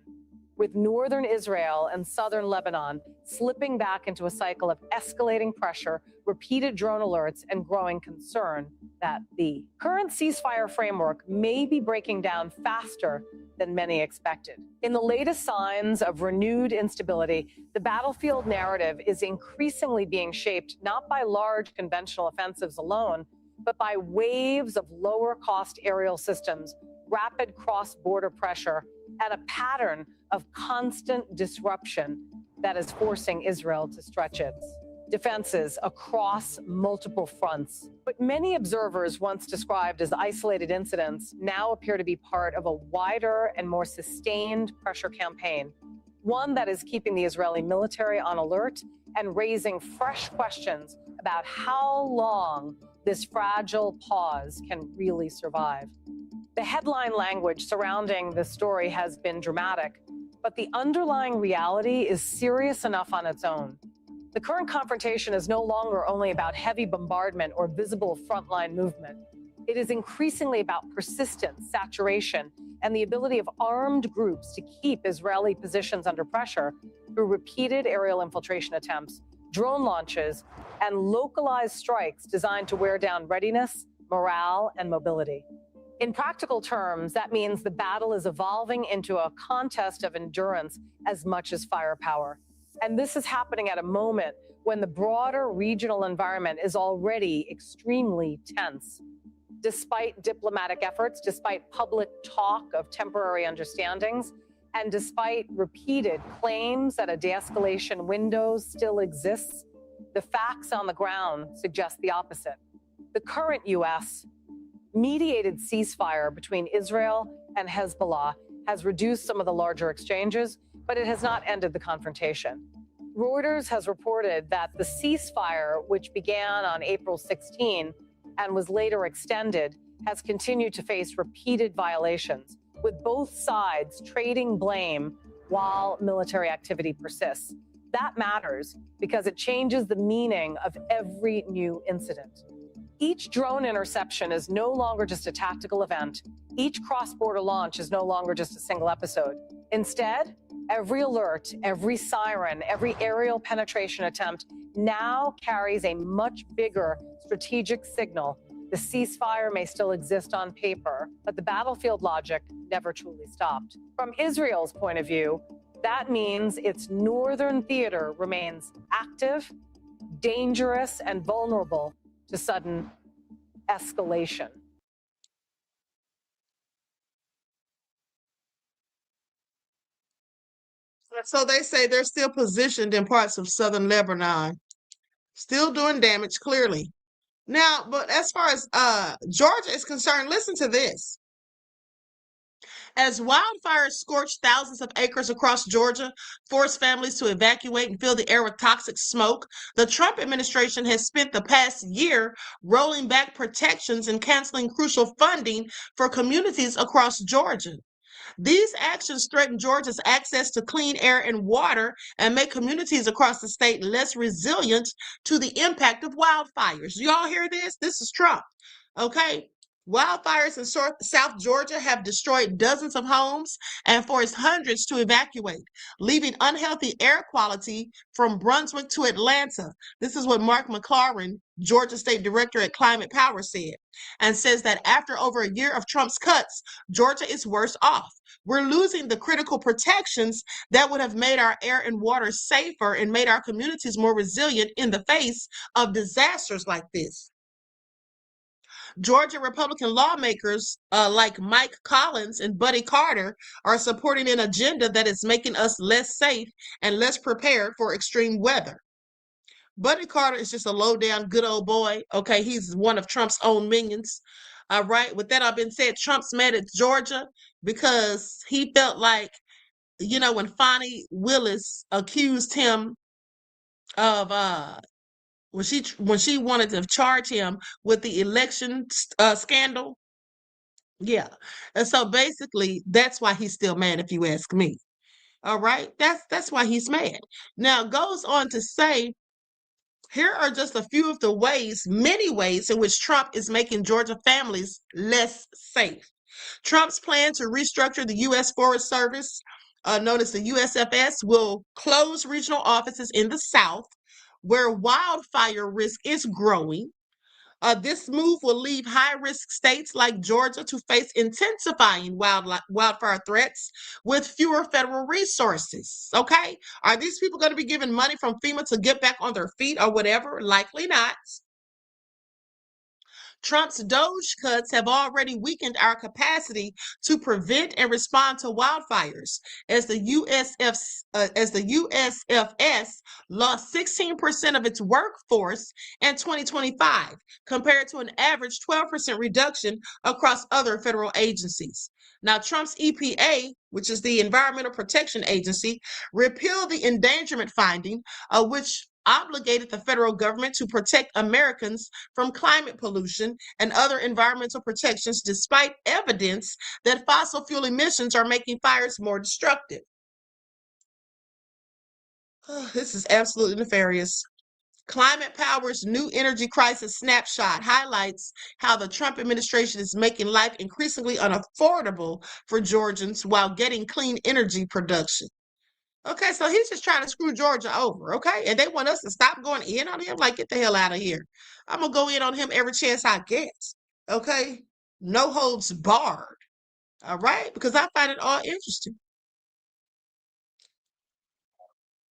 with northern Israel and southern Lebanon slipping back into a cycle of escalating pressure, repeated drone alerts, and growing concern that the current ceasefire framework may be breaking down faster than many expected. In the latest signs of renewed instability, the battlefield narrative is increasingly being shaped not by large conventional offensives alone, but by waves of lower-cost aerial systems, rapid cross-border pressure, and a pattern of constant disruption that is forcing Israel to stretch its defenses across multiple fronts. But many observers, once described as isolated incidents, now appear to be part of a wider and more sustained pressure campaign, one that is keeping the Israeli military on alert and raising fresh questions about how long this fragile pause can really survive. The headline language surrounding this story has been dramatic, but the underlying reality is serious enough on its own. The current confrontation is no longer only about heavy bombardment or visible frontline movement. It is increasingly about persistence, saturation, and the ability of armed groups to keep Israeli positions under pressure through repeated aerial infiltration attempts, drone launches, and localized strikes designed to wear down readiness, morale, and mobility. In practical terms, that means the battle is evolving into a contest of endurance as much as firepower. And this is happening at a moment when the broader regional environment is already extremely tense. Despite diplomatic efforts, despite public talk of temporary understandings, and despite repeated claims that a de-escalation window still exists, the facts on the ground suggest the opposite. The current U.S. mediated ceasefire between Israel and Hezbollah has reduced some of the larger exchanges, but it has not ended the confrontation. Reuters has reported that the ceasefire, which began on April 16 and was later extended, has continued to face repeated violations, with both sides trading blame while military activity persists. That matters because it changes the meaning of every new incident. Each drone interception is no longer just a tactical event. Each cross-border launch is no longer just a single episode. Instead, every alert, every siren, every aerial penetration attempt now carries a much bigger strategic signal. The ceasefire may still exist on paper, but the battlefield logic never truly stopped. From Israel's point of view, that means its northern theater remains active, dangerous, and vulnerable to sudden escalation. So they say they're still positioned in parts of southern Lebanon, still doing damage, clearly. Now, but as far as Georgia is concerned, listen to this. As wildfires scorch thousands of acres across Georgia, force families to evacuate and fill the air with toxic smoke, the Trump administration has spent the past year rolling back protections and canceling crucial funding for communities across Georgia. These actions threaten Georgia's access to clean air and water and make communities across the state less resilient to the impact of wildfires. Y'all hear this? This is Trump. Okay. Wildfires in South Georgia have destroyed dozens of homes and forced hundreds to evacuate, leaving unhealthy air quality from Brunswick to Atlanta. This is what Mark McLaurin, Georgia State Director at Climate Power, said, and says that after over a year of Trump's cuts, Georgia is worse off. We're losing the critical protections that would have made our air and water safer and made our communities more resilient in the face of disasters like this. Georgia Republican lawmakers like Mike Collins and Buddy Carter are supporting an agenda that is making us less safe and less prepared for extreme weather. Buddy Carter is just a low-down good old boy. Okay, he's one of Trump's own minions. All right, with that all being said, Trump's mad at Georgia because he felt like, you know, when Fonnie Willis accused him of when she wanted to charge him with the election scandal. Yeah. And so basically, that's why he's still mad, if you ask me. All right, that's why he's mad. Now goes on to say, here are just a few of the ways, many ways in which Trump is making Georgia families less safe. Trump's plan to restructure the U.S. Forest Service, known as the USFS, will close regional offices in the South where wildfire risk is growing. This move will leave high-risk states like Georgia to face intensifying wildfire threats with fewer federal resources. Okay? Are these people going to be given money from FEMA to get back on their feet or whatever? Likely not. Trump's DOGE cuts have already weakened our capacity to prevent and respond to wildfires, as the USFS lost 16% of its workforce in 2025, compared to an average 12% reduction across other federal agencies. Now, Trump's EPA, which is the Environmental Protection Agency, repealed the endangerment finding, which obligated the federal government to protect Americans from climate pollution and other environmental protections, despite evidence that fossil fuel emissions are making fires more destructive. This is absolutely nefarious. Climate Power's new energy crisis snapshot highlights how the Trump administration is making life increasingly unaffordable for Georgians while getting clean energy production. Okay, so he's just trying to screw Georgia over, okay? And they want us to stop going in on him? Like, get the hell out of here. I'm going to go in on him every chance I get, okay? No holds barred, all right? Because I find it all interesting.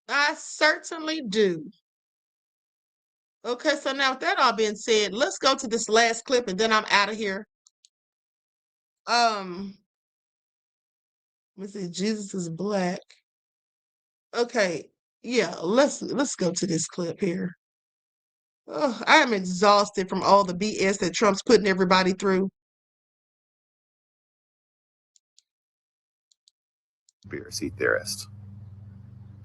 I certainly do. Okay, so now with that all being said, let's go to this last clip and then I'm out of here. Let me see, Jesus is black. Okay, yeah, let's go to this clip here. Oh, I am exhausted from all the BS that Trump's putting everybody through. Conspiracy theorists.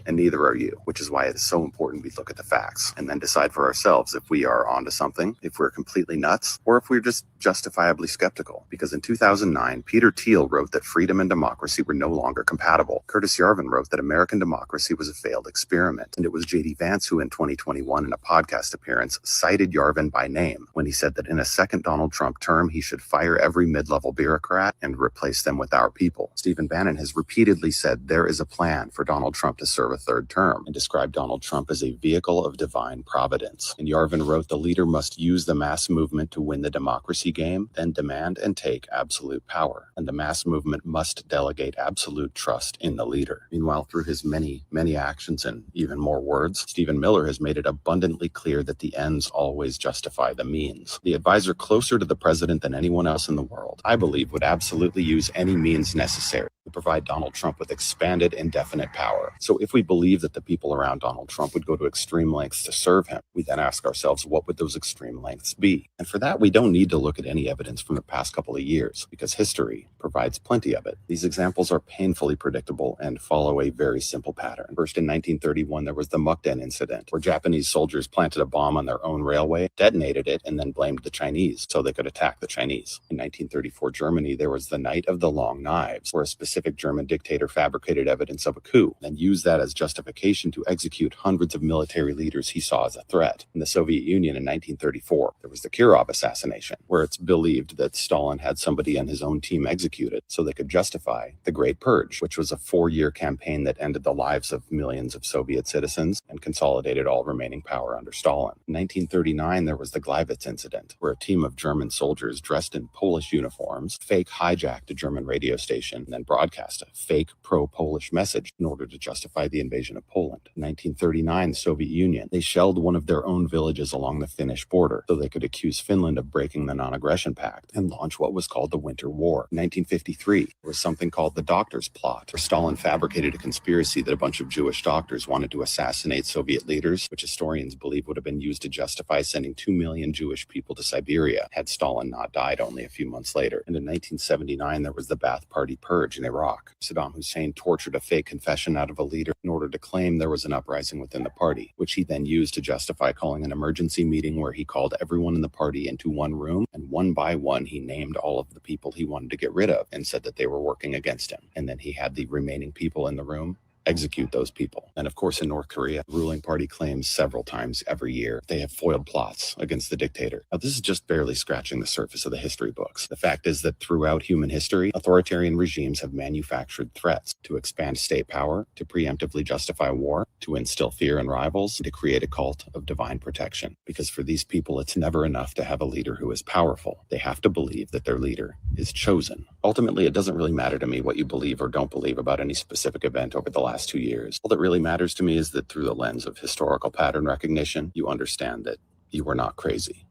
And neither are you, which is why it is so important we look at the facts and then decide for ourselves if we are onto something, if we're completely nuts, or if we're just justifiably skeptical. Because in 2009, Peter Thiel wrote that freedom and democracy were no longer compatible. Curtis Yarvin wrote that American democracy was a failed experiment. And it was J.D. Vance who in 2021 in a podcast appearance cited Yarvin by name when he said that in a second Donald Trump term, he should fire every mid-level bureaucrat and replace them with our people. Stephen Bannon has repeatedly said there is a plan for Donald Trump to serve a third term and described Donald Trump as a vehicle of divine providence. And Yarvin wrote the leader must use the mass movement to win the democracy game, then demand and take absolute power. And the mass movement must delegate absolute trust in the leader. Meanwhile, through his many, many actions and even more words, Stephen Miller has made it abundantly clear that the ends always justify the means. The advisor closer to the president than anyone else in the world, I believe, would absolutely use any means necessary to provide Donald Trump with expanded, indefinite power. So if we believe that the people around Donald Trump would go to extreme lengths to serve him, we then ask ourselves, what would those extreme lengths be? And for that, we don't need to look at any evidence from the past couple of years, because history provides plenty of it. These examples are painfully predictable and follow a very simple pattern. First, in 1931, there was the Mukden incident, where Japanese soldiers planted a bomb on their own railway, detonated it, and then blamed the Chinese so they could attack the Chinese. In 1934 Germany, there was the Night of the Long Knives, where a specific German dictator fabricated evidence of a coup and used that as justification to execute hundreds of military leaders he saw as a threat. In the Soviet Union in 1934, there was the Kirov assassination, where it's believed that Stalin had somebody on his own team executed so they could justify the Great Purge, which was a 4-year campaign that ended the lives of millions of Soviet citizens and consolidated all remaining power under Stalin. In 1939, there was the Gleiwitz incident, where a team of German soldiers dressed in Polish uniforms fake hijacked a German radio station and then broadcast a fake pro-Polish message in order to justify the invasion of Poland. In 1939, the Soviet Union, they shelled one of their own villages along the Finnish border so they could accuse Finland of breaking the non-aggression pact and launch what was called the Winter War. In 1953, there was something called the Doctors' Plot, where Stalin fabricated a conspiracy that a bunch of Jewish doctors wanted to assassinate Soviet leaders, which historians believe would have been used to justify sending 2 million Jewish people to Siberia had Stalin not died only a few months later. And in 1979, there was the Ba'ath Party purge in Iraq. Saddam Hussein tortured a fake confession out of a leader in order to claim there was an uprising within the party, which he then used to justify calling an emergency meeting where he called everyone in the party into one room, and one by one he named all of the people he wanted to get rid of and said that they were working against him. And then he had the remaining people in the room execute those people. And of course, in North Korea, the ruling party claims several times every year they have foiled plots against the dictator. Now, this is just barely scratching the surface of the history books. The fact is that throughout human history, authoritarian regimes have manufactured threats to expand state power, to preemptively justify war, to instill fear in rivals, and to create a cult of divine protection. Because for these people, it's never enough to have a leader who is powerful. They have to believe that their leader is chosen. Ultimately, it doesn't really matter to me what you believe or don't believe about any specific event over the last 2 years. All that really matters to me is that through the lens of historical pattern recognition, you understand that you were not crazy.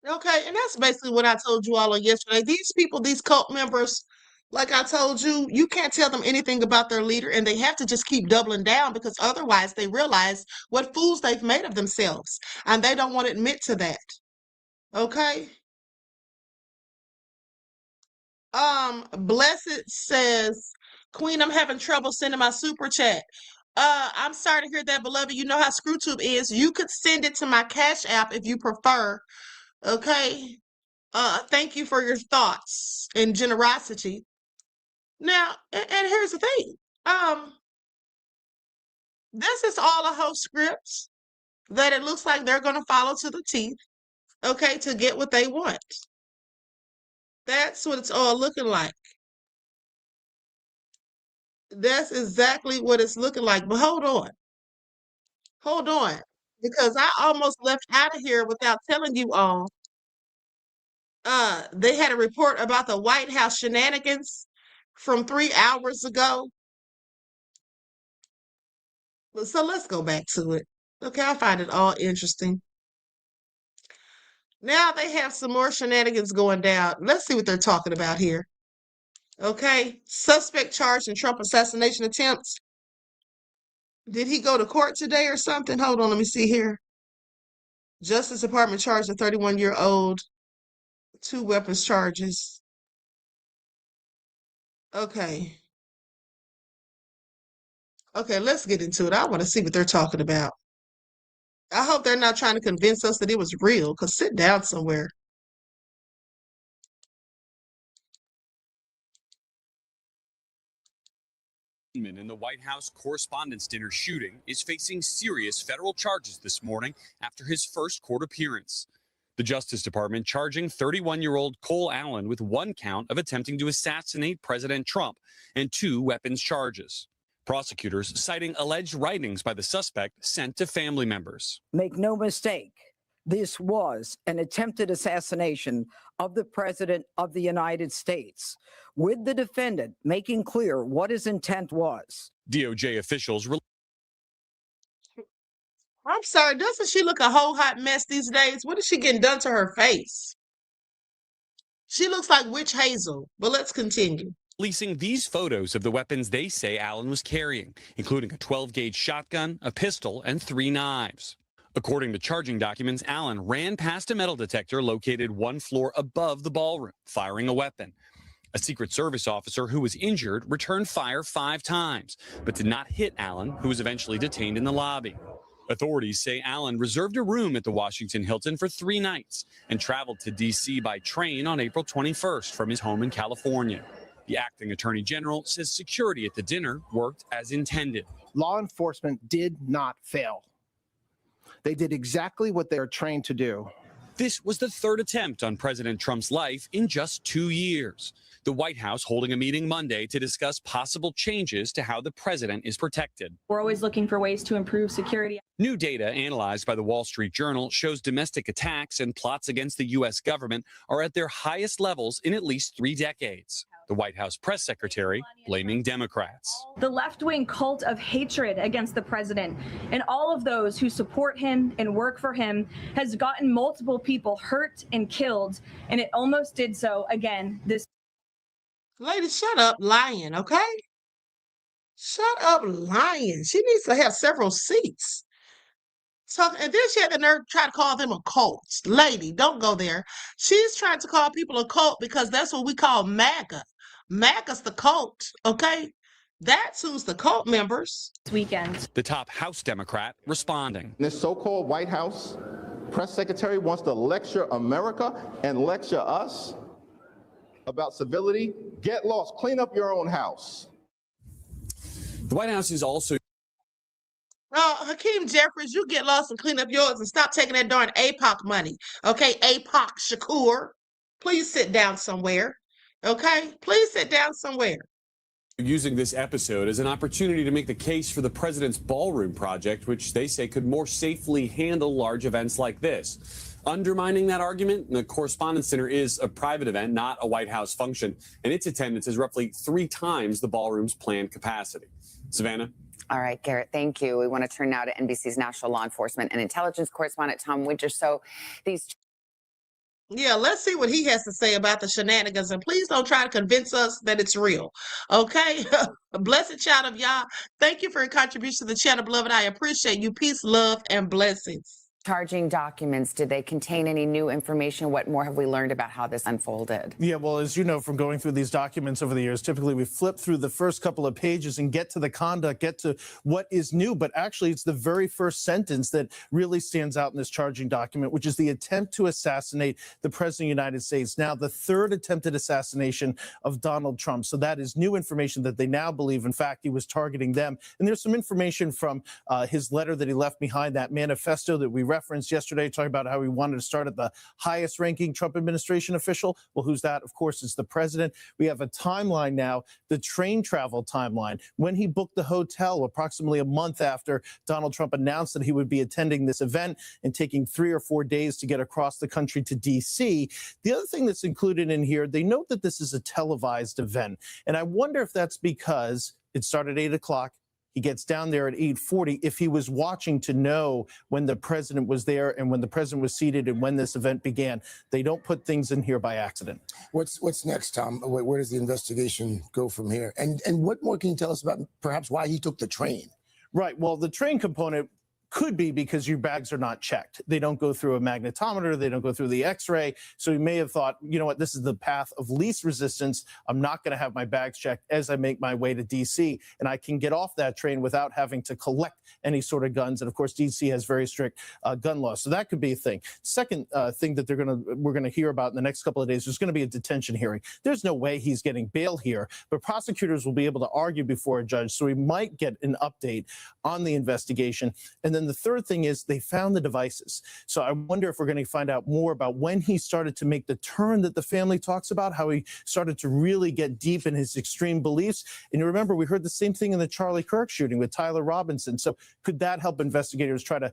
Okay, and that's basically what I told you all on yesterday. These people, these cult members, like I told you, you can't tell them anything about their leader, and they have to just keep doubling down because otherwise they realize what fools they've made of themselves, and they don't want to admit to that. Okay? Blessed says, Queen, I'm having trouble sending my super chat. I'm sorry to hear that, beloved. You know how ScrewTube is. You could send it to my Cash App if you prefer. Okay? Thank you for your thoughts and generosity. Now, and here's the thing. This is all a whole script that it looks like they're going to follow to the teeth, okay, to get what they want. That's what it's all looking like. That's exactly what it's looking like. But hold on. Hold on. Because I almost left out of here without telling you all. They had a report about the White House shenanigans from 3 hours ago. So let's go back to it. Okay, I find it all interesting. Now they have some more shenanigans going down. Let's see what they're talking about here. Okay, suspect charged in Trump assassination attempts. Did he go to court today or something? Hold on, let me see here. Justice Department charged a 31-year-old 2 weapons charges. Okay. Okay, let's get into it. I want to see what they're talking about. I hope they're not trying to convince us that it was real, because sit down somewhere. In the White House Correspondents' Dinner shooting is facing serious federal charges this morning after his first court appearance. The Justice Department charging 31-year-old Cole Allen with 1 count of attempting to assassinate President Trump and 2 weapons charges. Prosecutors citing alleged writings by the suspect sent to family members. Make no mistake, this was an attempted assassination of the President of the United States, with the defendant making clear what his intent was. DOJ officials. I'm sorry, doesn't she look a whole hot mess these days? What is she getting done to her face? She looks like Witch Hazel, but let's continue. Releasing these photos of the weapons they say Allen was carrying, including a 12-gauge shotgun, a pistol, and 3 knives. According to charging documents, Allen ran past a metal detector located 1 floor above the ballroom, firing a weapon. A Secret Service officer who was injured returned fire 5 times, but did not hit Allen, who was eventually detained in the lobby. Authorities say Allen reserved a room at the Washington Hilton for 3 nights and traveled to D.C. by train on April 21st from his home in California. The acting attorney general says security at the dinner worked as intended. Law enforcement did not fail. They did exactly what they are trained to do. This was the 3rd attempt on President Trump's life in just 2 years. The White House holding a meeting Monday to discuss possible changes to how the president is protected. We're always looking for ways to improve security. New data analyzed by the Wall Street Journal shows domestic attacks and plots against the U.S. government are at their highest levels in at least 3 decades. The White House press secretary blaming Democrats. The left-wing cult of hatred against the president and all of those who support him and work for him has gotten multiple people hurt and killed, and it almost did so again this. Lady, shut up lying, okay? Shut up lying. She needs to have several seats. So, and then she had the nerve to try to call them a cult. Lady, don't go there. She's trying to call people a cult because that's what we call MAGA. MAGA's the cult, okay? That's who's the cult members. This weekend. The top House Democrat responding. This so-called White House press secretary wants to lecture America and lecture us. about civility, get lost, clean up your own house. The White House is also Hakeem Jeffries, you get lost and clean up yours and stop taking that darn APOC money. Okay, APOC Shakur, please sit down somewhere. Okay, please sit down somewhere. using this episode as an opportunity to make the case for the president's ballroom project, which they say could more safely handle large events like this. Undermining that argument, the Correspondence Center is a private event, not a White House function, and its attendance is roughly 3 times the ballroom's planned capacity. Savannah? All right, Garrett, thank you. We want to turn now to NBC's national law enforcement and intelligence correspondent, Tom Winter. So these... Yeah, let's see what he has to say about the shenanigans. And please don't try to convince us that it's real. Okay? Blessed child of Yah. Thank you for your contribution to the channel, beloved. I appreciate you. Peace, love, and blessings. Charging documents, did they contain any new information? What more have we learned about how this unfolded? Yeah, well, as you know from going through these documents over the years, typically we flip through the first couple of pages and get to the conduct, get to what is new. But actually, it's the very first sentence that really stands out in this charging document, which is the attempt to assassinate the President of the United States. Now, the 3rd attempted assassination of Donald Trump. So that is new information that they now believe, in fact, he was targeting them. And there's some information from his letter that he left behind, that manifesto that we referenced yesterday, talking about how he wanted to start at the highest ranking Trump administration official. Well, who's that? Of course, it's the president. We have a timeline now, the train travel timeline, when he booked the hotel approximately a month after Donald Trump announced that he would be attending this event and taking 3 or 4 days to get across the country to D.C. The other thing that's included in here, they note that this is a televised event. And I wonder if that's because it started at 8 o'clock. He gets down there at 8:40. If he was watching to know when the president was there and when the president was seated and when this event began, they don't put things in here by accident. What's next, Tom? Where does the investigation go from here? And what more can you tell us about perhaps why he took the train? Right. Well, the train component could be because your bags are not checked. They don't go through a magnetometer. They don't go through the X-ray. So he may have thought, you know what, this is the path of least resistance. I'm not going to have my bags checked as I make my way to D.C. And I can get off that train without having to collect any sort of guns. And of course, D.C. has very strict gun laws. So that could be a thing. Second thing that we're going to hear about in the next couple of days, there's going to be a detention hearing. There's no way he's getting bail here, but prosecutors will be able to argue before a judge. So we might get an update on the investigation. And then the third thing is they found the devices. So I wonder if we're going to find out more about when he started to make the turn that the family talks about, how he started to really get deep in his extreme beliefs. And you remember, we heard the same thing in the Charlie Kirk shooting with Tyler Robinson. So could that help investigators try to...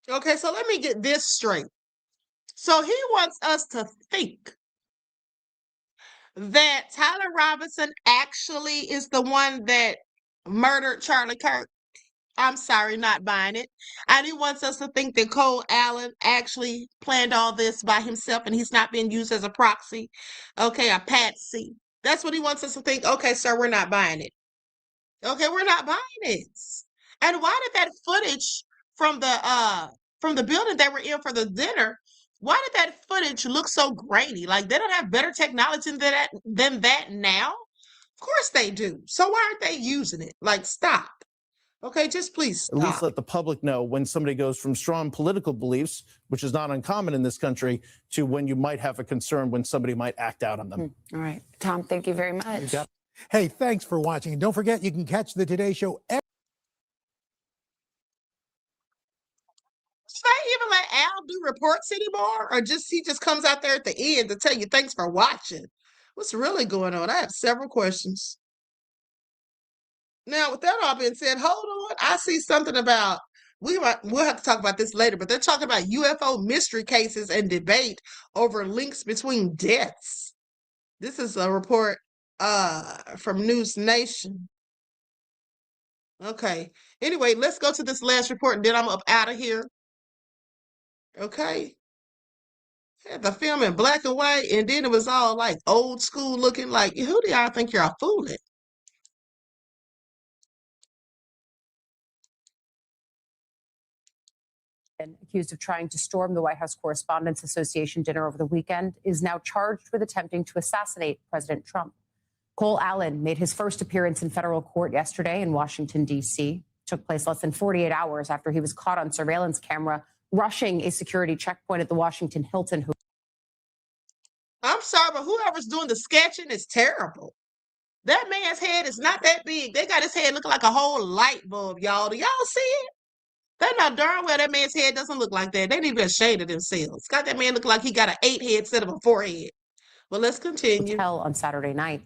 Okay, so let me get this straight. So he wants us to think that Tyler Robinson actually is the one that murdered Charlie Kirk. I'm sorry, not buying it. And he wants us to think that Cole Allen actually planned all this by himself and he's not being used as a proxy. Okay, a patsy. That's what he wants us to think. Okay, sir, we're not buying it. Okay, we're not buying it. And why did that footage from the building they were in for the dinner, why did that footage look so grainy? Like, they don't have better technology than that now? Of course they do. So why aren't they using it? Like, stop. Okay, just please stop. At least let the public know when somebody goes from strong political beliefs, which is not uncommon in this country, to when you might have a concern when somebody might act out on them. All right. Tom, thank you very much. Hey, thanks for watching. And don't forget, you can catch the Today Show Should I even let Al do reports anymore? Or he just comes out there at the end to tell you thanks for watching? What's really going on? I have several questions. Now, with that all being said, hold on. I see something about, we'll have to talk about this later, but they're talking about UFO mystery cases and debate over links between deaths. This is a report from News Nation. Okay. Anyway, let's go to this last report and then I'm up out of here. Okay. Had the film in black and white, and then it was all like old school looking. Like, who do y'all think you're fooling? Accused of trying to storm the White House Correspondents Association dinner over the weekend, is now charged with attempting to assassinate President Trump. Cole Allen made his first appearance in federal court yesterday in Washington, D.C. Took place less than 48 hours after he was caught on surveillance camera rushing a security checkpoint at the Washington Hilton. I'm sorry, but whoever's doing the sketching is terrible. That man's head is not that big. They got his head looking like a whole light bulb, y'all. Do y'all see it? They know darn well that man's head doesn't look like that. They need to be ashamed of themselves. Got that man look like he got an 8 head instead of a 4 head. Well, let's continue. Hotel on Saturday night.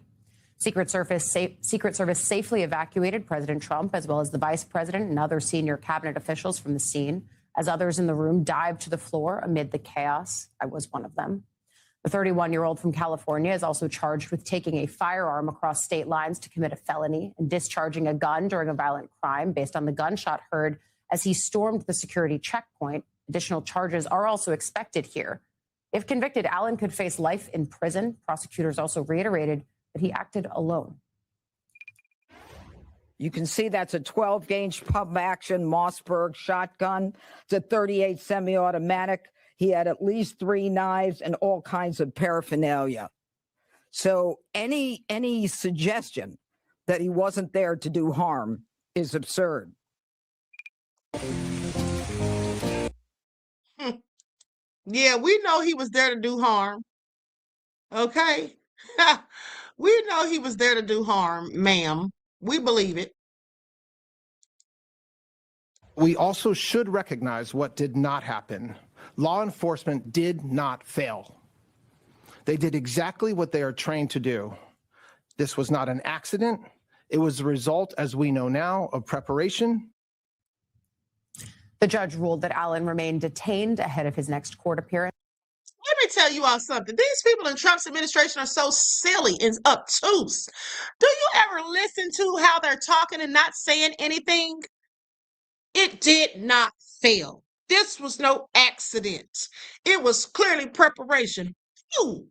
Secret Service safely evacuated President Trump, as well as the vice president and other senior cabinet officials from the scene, as others in the room dived to the floor amid the chaos. I was one of them. The 31-year-old from California is also charged with taking a firearm across state lines to commit a felony and discharging a gun during a violent crime based on the gunshot heard as he stormed the security checkpoint. Additional charges are also expected here. If convicted, Allen could face life in prison. Prosecutors also reiterated that he acted alone. You can see that's a 12-gauge pump action Mossberg shotgun. It's a 38 semi-automatic. He had at least 3 knives and all kinds of paraphernalia. So any suggestion that he wasn't there to do harm is absurd. Yeah, we know he was there to do harm. Okay? We know he was there to do harm, ma'am. We believe it. We also should recognize what did not happen. Law enforcement did not fail. They did exactly what they are trained to do. This was not an accident. It was the result, as we know now, of preparation. The judge ruled that Allen remained detained ahead of his next court appearance. Let me tell you all something. These people in Trump's administration are so silly and obtuse. Do you ever listen to how they're talking and not saying anything? It did not fail. This was no accident. It was clearly preparation. Phew.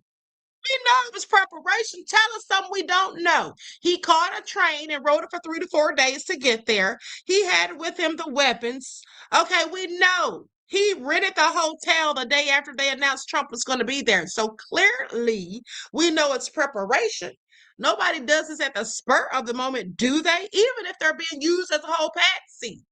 We know it was preparation. Tell us something we don't know. He caught a train and rode it for 3 to 4 days to get there. He had with him the weapons. Okay, we know. He rented the hotel the day after they announced Trump was going to be there. So clearly, we know it's preparation. Nobody does this at the spur of the moment, do they? Even if they're being used as a whole patsy.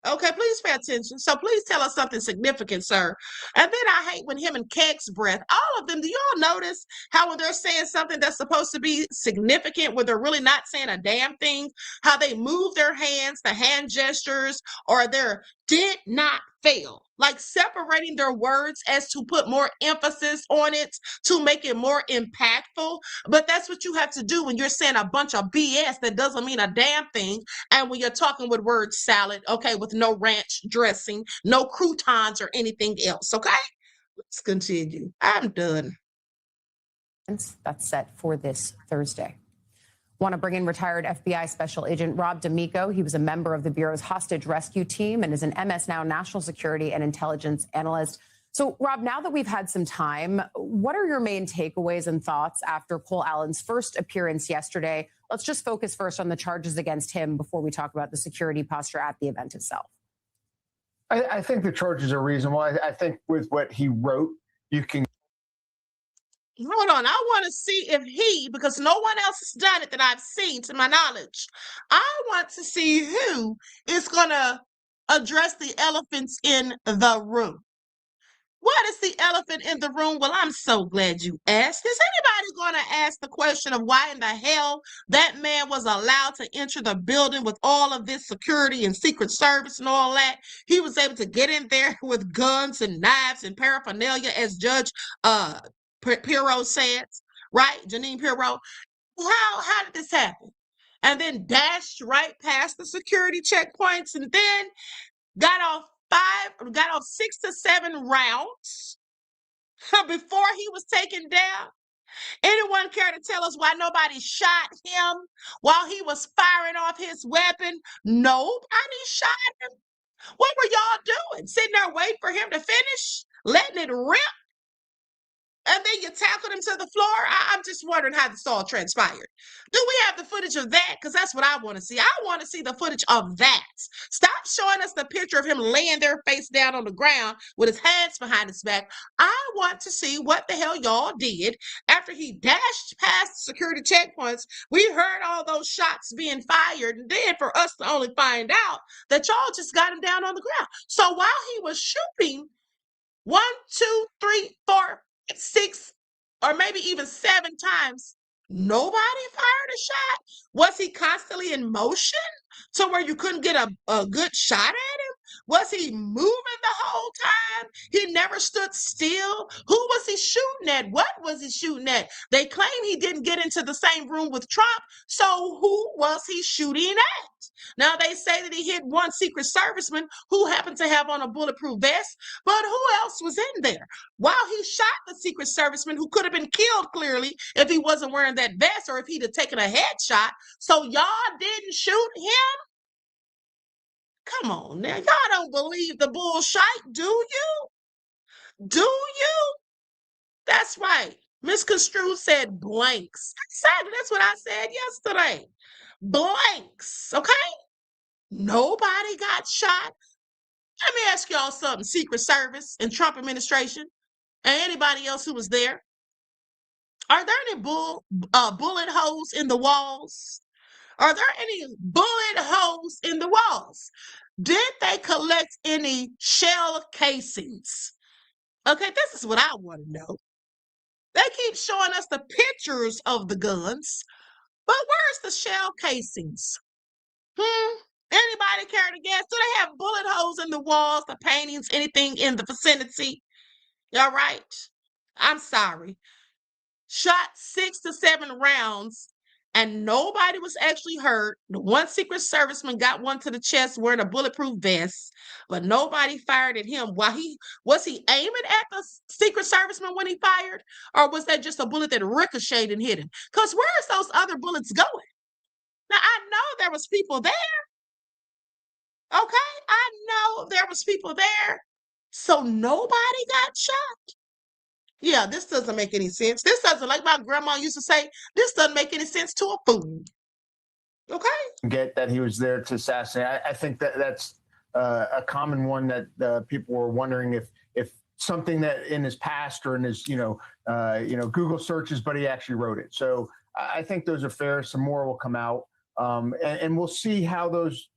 Okay, please pay attention. So please tell us something significant, sir. And then I hate when him and Keg's breath, all of them, do y'all notice how when they're saying something that's supposed to be significant, when they're really not saying a damn thing, how they move their hands, the hand gestures, or their did not fail, like separating their words as to put more emphasis on it to make it more impactful. But that's what you have to do when you're saying a bunch of BS that doesn't mean a damn thing. And when you're talking with word salad, okay, with no ranch dressing, no croutons or anything else, okay? Let's continue. I'm done. That's set for this Thursday. Want to bring in retired FBI Special Agent Rob D'Amico. He was a member of the Bureau's hostage rescue team and is an MS Now national security and intelligence analyst. So, Rob, now that we've had some time, what are your main takeaways and thoughts after Cole Allen's first appearance yesterday? Let's just focus first on the charges against him before we talk about the security posture at the event itself. I think the charges are reasonable. I think with what he wrote, you can. Hold on. I want to see if he, because no one else has done it that I've seen to my knowledge. I want to see who is going to address the elephants in the room. What is the elephant in the room? Well, I'm so glad you asked. Is anybody going to ask the question of why in the hell that man was allowed to enter the building with all of this security and Secret Service and all that? He was able to get in there with guns and knives and paraphernalia, as Judge Pirro said, right? Janine Pirro. How did this happen? And then dashed right past the security checkpoints and then got off 6 to 7 rounds before he was taken down. Anyone care to tell us why nobody shot him while he was firing off his weapon? Nobody shot him. What were y'all doing? Sitting there waiting for him to finish, letting it rip? And then you tackled him to the floor? I'm just wondering how this all transpired. Do we have the footage of that? Because that's what I want to see. I want to see the footage of that. Stop showing us the picture of him laying there face down on the ground with his hands behind his back. I want to see what the hell y'all did after he dashed past security checkpoints. We heard all those shots being fired, and then for us to only find out that y'all just got him down on the ground. So while he was shooting 1, 2, 3, 4, 6 or maybe even 7 times, nobody fired a shot? Was he constantly in motion to where you couldn't get a good shot at him? Was he moving the whole time? He never stood still. Who was he shooting at? What was he shooting at? They claim he didn't get into the same room with Trump, so who was he shooting at? Now, they say that he hit one Secret Serviceman who happened to have on a bulletproof vest, but who else was in there? While he shot the Secret Serviceman, who could have been killed clearly if he wasn't wearing that vest or if he'd have taken a headshot. So y'all didn't shoot him? Come on now. Y'all don't believe the bullshit, do you? Do you? That's right. Misconstrued said blanks. Exactly. That's what I said yesterday. Blanks. Okay? Nobody got shot. Let me ask y'all something, Secret Service and Trump administration and anybody else who was there. Are there any bullet holes in the walls? Are there any bullet holes in the walls? Did they collect any shell casings? Okay, this is what I want to know. They keep showing us the pictures of the guns, but where's the shell casings? Anybody care to guess? Do they have bullet holes in the walls, the paintings, anything in the vicinity? All right. I'm sorry. Shot 6 to 7 rounds and nobody was actually hurt. The one Secret Serviceman got one to the chest wearing a bulletproof vest, but nobody fired at him. Was he aiming at the Secret Serviceman when he fired? Or was that just a bullet that ricocheted and hit him? Because where's those other bullets going? Now, I know there was people there. Okay, I know there was people there. So nobody got shot. Yeah, this doesn't make any sense. This doesn't, like my grandma used to say, this doesn't make any sense to a fool. Okay? Get that he was there to assassinate. I think that's a common one that people were wondering if something that in his past or in his Google searches, but he actually wrote it. So I think those are fair. Some more will come out, and we'll see how those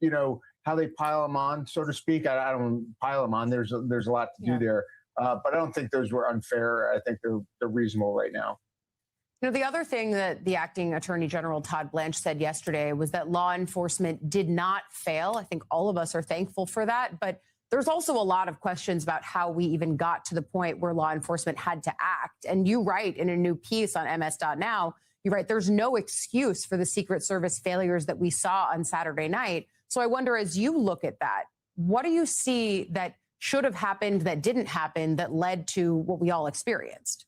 how they pile them on, so to speak. I don't pile them on. There's a lot to do there. But I don't think those were unfair. I think they're reasonable right now. The other thing that the acting Attorney General Todd Blanche said yesterday was that law enforcement did not fail. I think all of us are thankful for that. But there's also a lot of questions about how we even got to the point where law enforcement had to act. And you write in a new piece on ms.now, you write, there's no excuse for the Secret Service failures that we saw on Saturday night. So I wonder, as you look at that, what do you see that should have happened, that didn't happen, that led to what we all experienced?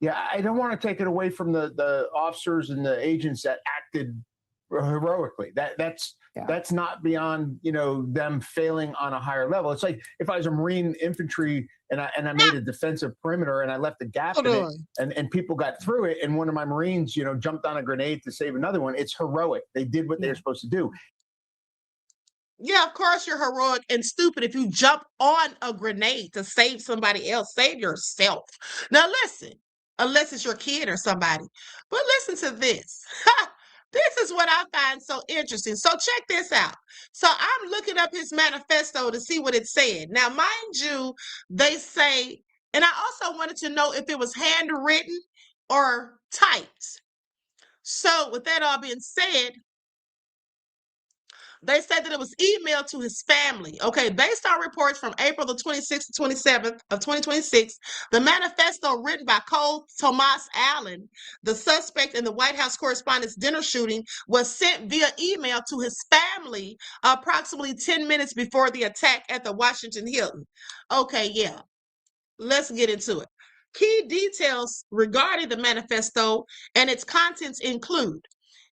Yeah, I don't want to take it away from the officers and the agents that acted heroically. That's not beyond them failing on a higher level. It's like if I was a Marine infantry and I made a defensive perimeter and I left a gap in it and people got through it and one of my Marines jumped on a grenade to save another one. It's heroic. They did what they were supposed to do. Yeah, of course you're heroic and stupid if you jump on a grenade to save somebody else. Save yourself. Now listen, unless it's your kid or somebody. But listen to this. This is what I find so interesting. So check this out. So I'm looking up his manifesto to see what it said. Now, mind you, they say, and I also wanted to know if it was handwritten or typed. So with that all being said, they said that it was emailed to his family. Okay, based on reports from April the 26th to 27th of 2026, the manifesto written by Cole Tomas Allen, the suspect in the White House Correspondents' dinner shooting, was sent via email to his family approximately 10 minutes before the attack at the Washington Hilton. Okay, yeah, let's get into it. Key details regarding the manifesto and its contents include: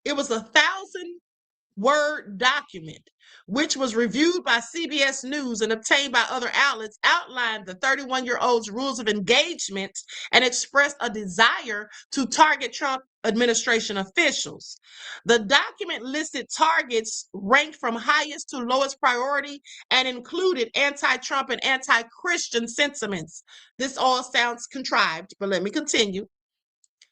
it was 1,000-word document, which was reviewed by CBS News and obtained by other outlets, outlined the 31-year-old's rules of engagement and expressed a desire to target Trump administration officials. The document listed targets ranked from highest to lowest priority and included anti-Trump and anti-Christian sentiments. This all sounds contrived, but let me continue.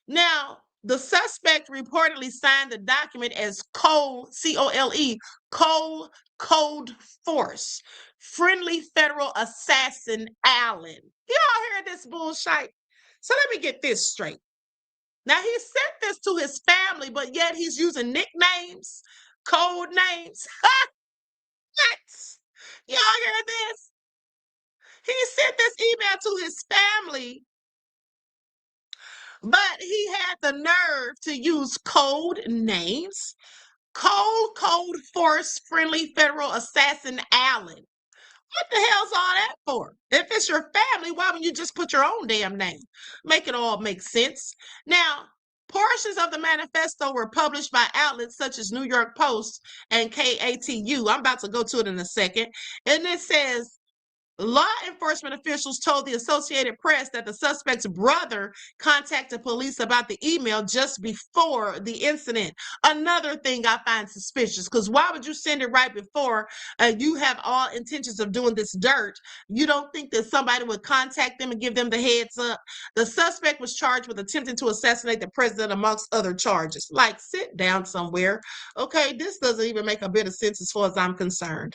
Now, the suspect reportedly signed the document as Cole, C-O-L-E, Cole Code Force, Friendly Federal Assassin Allen. Y'all hear this bullshit? So let me get this straight. Now, he sent this to his family, but yet he's using nicknames, code names. What? Y'all hear this? He sent this email to his family, but he had the nerve to use code names. Cold Force Friendly Federal Assassin Allen. What the hell's all that for? If it's your family, why wouldn't you just put your own damn name? Make it all make sense. Now, portions of the manifesto were published by outlets such as New York Post and KATU. I'm about to go to it in a second. And it says, law enforcement officials told the Associated Press that the suspect's brother contacted police about the email just before the incident. Another thing I find suspicious, because why would you send it right before you have all intentions of doing this dirt? You don't think that somebody would contact them and give them the heads up? The suspect was charged with attempting to assassinate the president amongst other charges. Like, sit down somewhere. Okay, this doesn't even make a bit of sense as far as I'm concerned.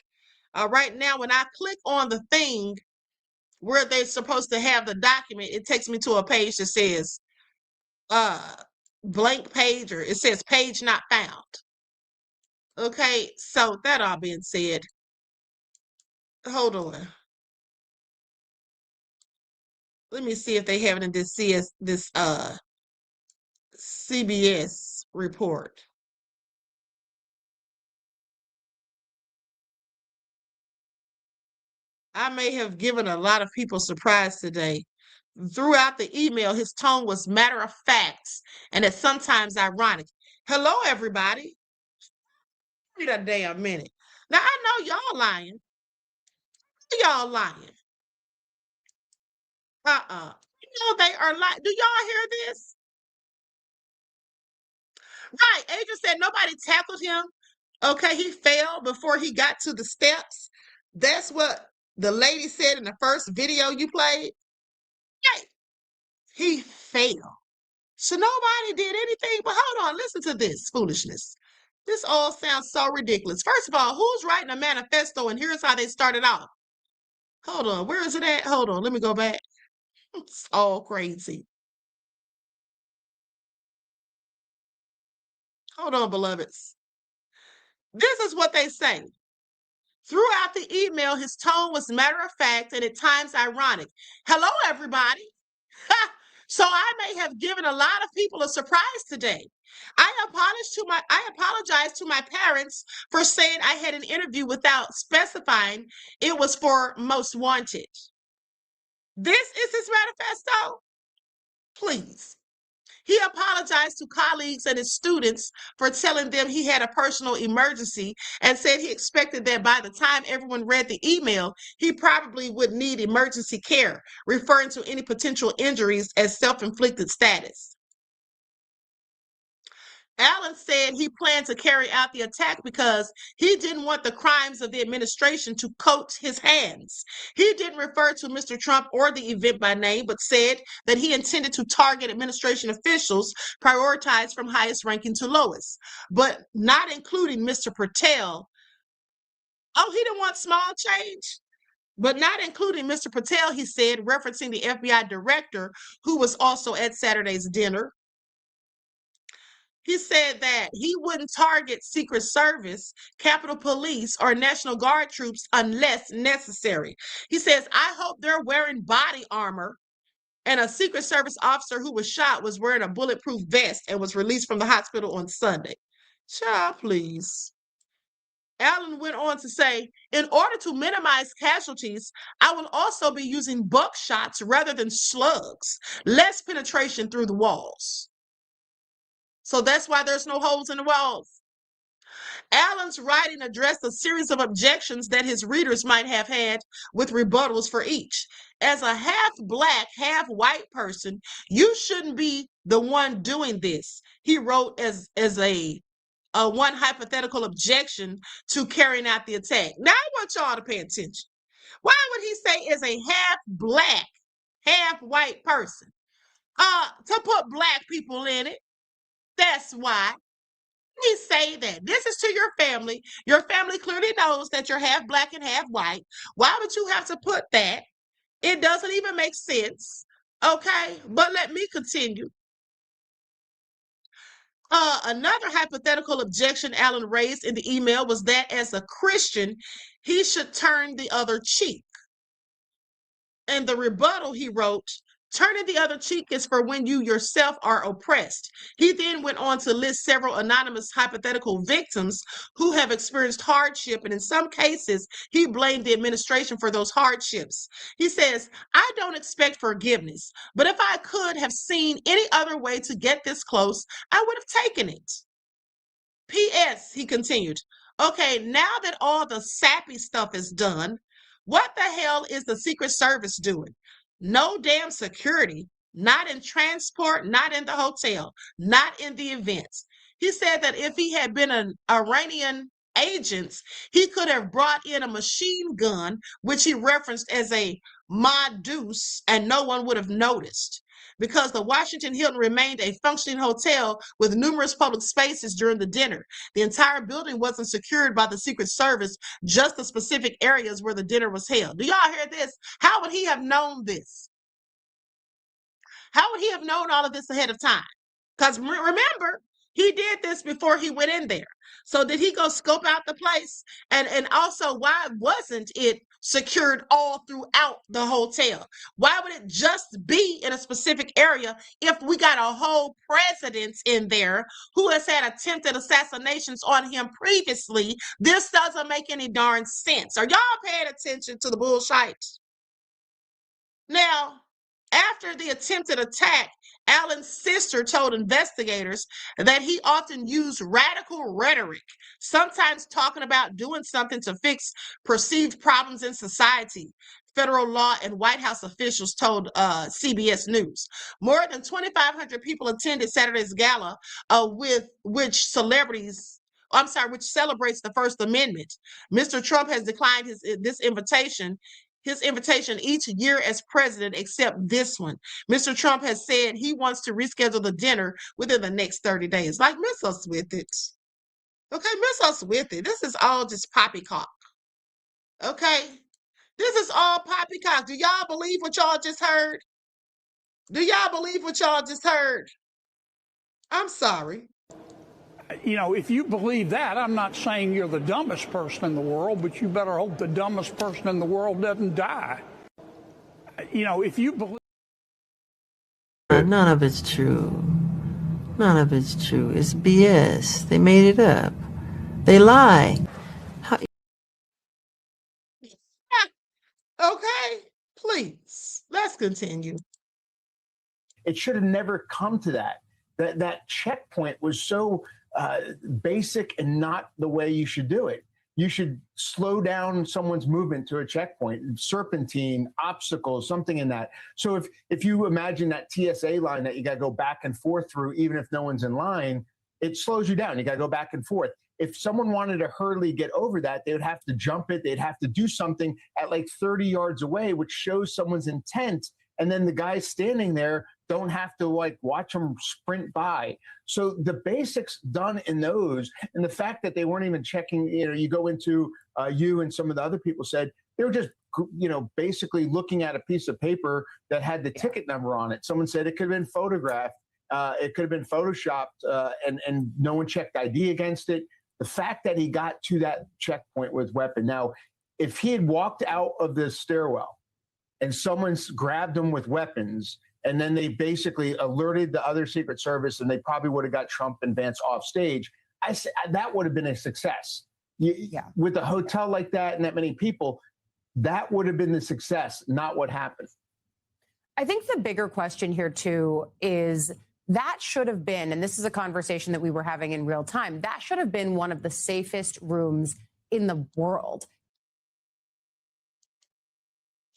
Right now, when I click on the thing where they're supposed to have the document, it takes me to a page that says blank page, or it says page not found. Okay, so that all being said, hold on. Let me see if they have it in this CBS report. I may have given a lot of people surprise today. Throughout the email, his tone was matter of fact and it's sometimes ironic. Hello, everybody. Wait a damn minute. Now, I know y'all lying. Y'all lying. You know they are lying. Do y'all hear this? Right. Adrian said nobody tackled him. Okay, he fell before he got to the steps. That's what the lady said in the first video you played. Hey, he fell. So nobody did anything. But hold on, listen to this foolishness. This all sounds so ridiculous. First of all, who's writing a manifesto? And here's how they started off. Hold on, where is it at? Hold on, let me go back. It's all crazy. Hold on, beloveds. This is what they say. Throughout the email, his tone was matter of fact and at times ironic. Hello, everybody. So I may have given a lot of people a surprise today. I apologize to my parents for saying I had an interview without specifying it was for Most Wanted. This is his manifesto? Please. He apologized to colleagues and his students for telling them he had a personal emergency and said he expected that by the time everyone read the email, he probably would need emergency care, referring to any potential injuries as self-inflicted status. Allen said he planned to carry out the attack because he didn't want the crimes of the administration to coat his hands. He didn't refer to Mr. Trump or the event by name, but said that he intended to target administration officials prioritized from highest ranking to lowest, but not including Mr. Patel. Oh, he didn't want small change? But not including Mr. Patel, he said, referencing the FBI director who was also at Saturday's dinner. He said that he wouldn't target Secret Service, Capitol Police, or National Guard troops unless necessary. He says, I hope they're wearing body armor. And a Secret Service officer who was shot was wearing a bulletproof vest and was released from the hospital on Sunday. Child, please. Allen went on to say, in order to minimize casualties, I will also be using buckshots rather than slugs, less penetration through the walls. So that's why there's no holes in the walls. Allen's writing addressed a series of objections that his readers might have had with rebuttals for each. As a half-black, half-white person, you shouldn't be the one doing this, he wrote as a one hypothetical objection to carrying out the attack. Now, I want y'all to pay attention. Why would he say as a half-black, half-white person? To put black people in it. That's why. He say that. This is to your family. Your family clearly knows that you're half black and half white. Why would you have to put that? It doesn't even make sense. Okay, but let me continue. Another hypothetical objection Allen raised in the email was that as a Christian, he should turn the other cheek. In the rebuttal, he wrote, turning the other cheek is for when you yourself are oppressed. He then went on to list several anonymous hypothetical victims who have experienced hardship, and in some cases, he blamed the administration for those hardships. He says, I don't expect forgiveness, but if I could have seen any other way to get this close, I would have taken it. P.S., he continued, okay, now that all the sappy stuff is done, what the hell is the Secret Service doing? No damn security, not in transport, not in the hotel, not in the events. He said that if he had been an Iranian agent, he could have brought in a machine gun, which he referenced as a Madus, and no one would have noticed. Because the Washington Hilton remained a functioning hotel with numerous public spaces during the dinner. The entire building wasn't secured by the Secret Service, just the specific areas where the dinner was held. Do y'all hear this? How would he have known this? How would he have known all of this ahead of time? Because remember, he did this before he went in there. So did he go scope out the place? And also, why wasn't it secured all throughout the hotel? Why would it just be in a specific area if we got a whole president in there who has had attempted assassinations on him previously? This doesn't make any darn sense. Are y'all paying attention to the bullshit? Now, after the attempted attack, Allen's sister told investigators that he often used radical rhetoric, sometimes talking about doing something to fix perceived problems in society. Federal law and White House officials told CBS News. More than 2,500 people attended Saturday's gala, which celebrates the First Amendment. Mr. Trump has declined his invitation each year as president, except this one. Mr. Trump has said he wants to reschedule the dinner within the next 30 days. Like, miss us with it. Okay, miss us with it. This is all just poppycock. Okay? This is all poppycock. Do y'all believe what y'all just heard? Do y'all believe what y'all just heard? I'm sorry. You know, if you believe that, I'm not saying you're the dumbest person in the world, but you better hope the dumbest person in the world doesn't die. You know, if you believe... None of it's true. None of it's true. It's BS. They made it up. They lie. Okay, please, let's continue. It should have never come to that. That checkpoint was so basic and not the way you should do it. You should slow down someone's movement to a checkpoint, serpentine, obstacles, something in that. So if you imagine that TSA line that you got to go back and forth through, even if no one's in line, it slows you down. You got to go back and forth. If someone wanted to hurriedly get over that, they would have to jump it. They'd have to do something at like 30 yards away, which shows someone's intent. And then the guys standing there don't have to like watch them sprint by. So the basics done in those, and the fact that they weren't even checking, you know, you go into you and some of the other people said they were just, you know, basically looking at a piece of paper that had the ticket number on it. Someone said it could have been photographed, it could have been photoshopped, and no one checked ID against it. The fact that he got to that checkpoint with weapon. Now, if he had walked out of the stairwell and someone's grabbed him with weapons, and then they basically alerted the other Secret Service, and they probably would have got Trump and Vance off stage, I said that would have been a success. With a hotel like that and that many people, that would have been the success, not what happened. I think the bigger question here, too, is that should have been, and this is a conversation that we were having in real time, that should have been one of the safest rooms in the world.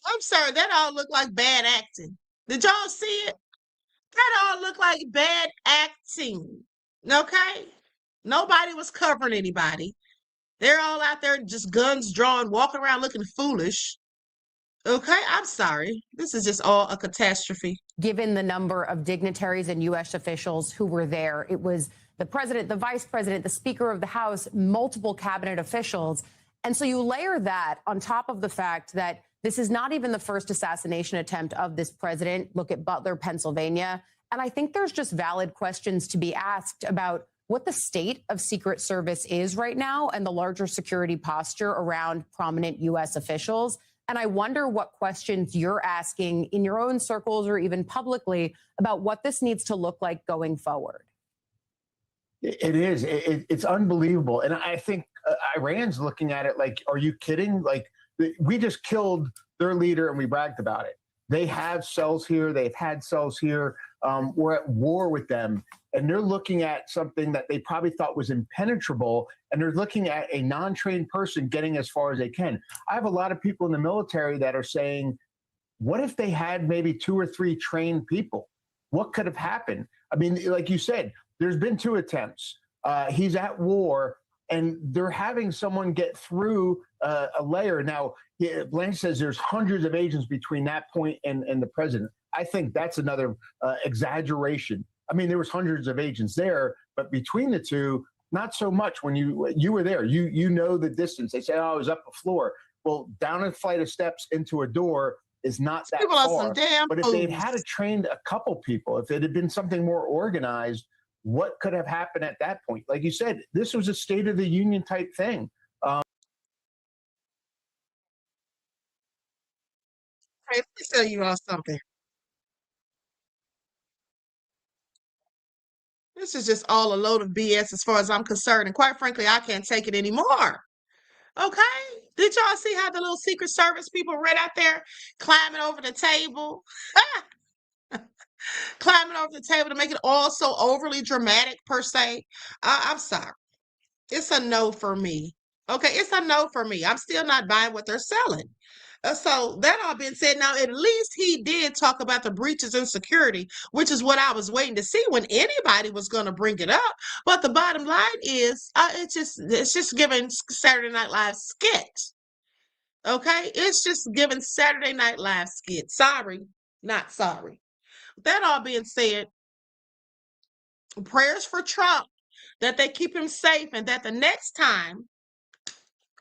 I'm sorry, that all looked like bad acting. Did y'all see it? That all looked like bad acting. Okay? Nobody was covering anybody. They're all out there just guns drawn, walking around looking foolish. Okay, I'm sorry. This is just all a catastrophe. Given the number of dignitaries and U.S. officials who were there, it was the president, the vice president, the Speaker of the House, multiple cabinet officials. And so you layer that on top of the fact that This is not even the first assassination attempt of this president. Look at Butler, Pennsylvania. And I think there's just valid questions to be asked about what the state of Secret Service is right now and the larger security posture around prominent U.S. officials. And I wonder what questions you're asking in your own circles or even publicly about what this needs to look like going forward. It is. It's unbelievable. And I think Iran's looking at it like, are you kidding? Like, we just killed their leader and we bragged about it. They have cells here. They've had cells here. We're at war with them. And they're looking at something that they probably thought was impenetrable. And they're looking at a non-trained person getting as far as they can. I have a lot of people in the military that are saying, what if they had maybe 2 or 3 trained people? What could have happened? I mean, like you said, there's been 2 attempts. He's at war, and they're having someone get through a layer. Now, Blanche says there's hundreds of agents between that point and the president. I think that's another exaggeration. I mean, there was hundreds of agents there, but between the two, not so much. When you were there, you know the distance. They say, oh, I was up a floor. Well, down a flight of steps into a door is not that People far. are some damn But if they'd had trained a couple people, if it had been something more organized, what could have happened at that point? Like you said, this was a State of the Union type thing. Hey, let me tell you all something. This is just all a load of BS as far as I'm concerned. And quite frankly, I can't take it anymore. Okay? Did y'all see how the little Secret Service people right out there climbing over the table? Climbing over the table to make it all so overly dramatic per se. I'm sorry. It's a no for me. Okay, it's a no for me. I'm still not buying what they're selling. So that all being said, now at least he did talk about the breaches in security, which is what I was waiting to see when anybody was going to bring it up. But the bottom line is, it's just giving Saturday Night Live skit. Okay, it's just giving Saturday Night Live skit. Sorry, not sorry. That all being said, prayers for Trump that they keep him safe and that the next time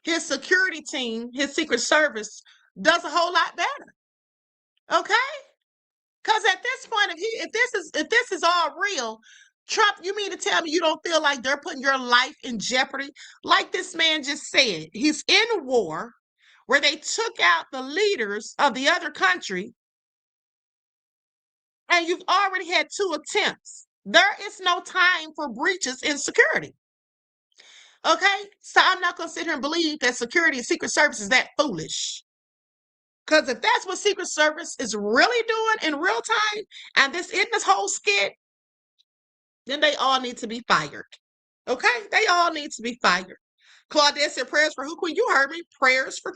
his security team, his Secret Service, does a whole lot better. Okay? Because at this point, if this is all real, Trump, you mean to tell me you don't feel like they're putting your life in jeopardy? Like this man just said, he's in a war where they took out the leaders of the other country, and you've already had 2 attempts. There is no time for breaches in security. Okay? So I'm not going to sit here and believe that security and Secret Service is that foolish. Because if that's what Secret Service is really doing in real time, and this in this whole skit, then they all need to be fired. Okay? They all need to be fired. Claudette said prayers for who, Queen? You heard me. Prayers for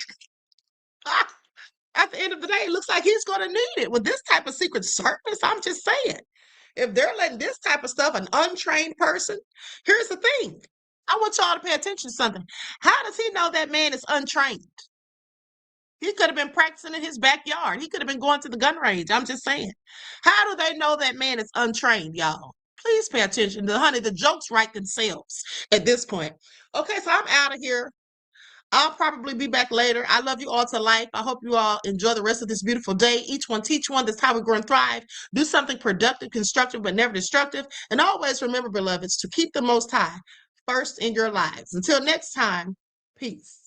at the end of the day, it looks like he's going to need it with this type of Secret Service. I'm just saying. If they're letting this type of stuff, an untrained person, here's the thing. I want y'all to pay attention to something. How does he know that man is untrained? He could have been practicing in his backyard. He could have been going to the gun range. I'm just saying. How do they know that man is untrained, y'all? Please pay attention. Honey, the jokes write themselves at this point. Okay, so I'm out of here. I'll probably be back later. I love you all to life. I hope you all enjoy the rest of this beautiful day. Each one teach one. That's how we grow and thrive. Do something productive, constructive, but never destructive. And always remember, beloveds, to keep the Most High first in your lives. Until next time, peace.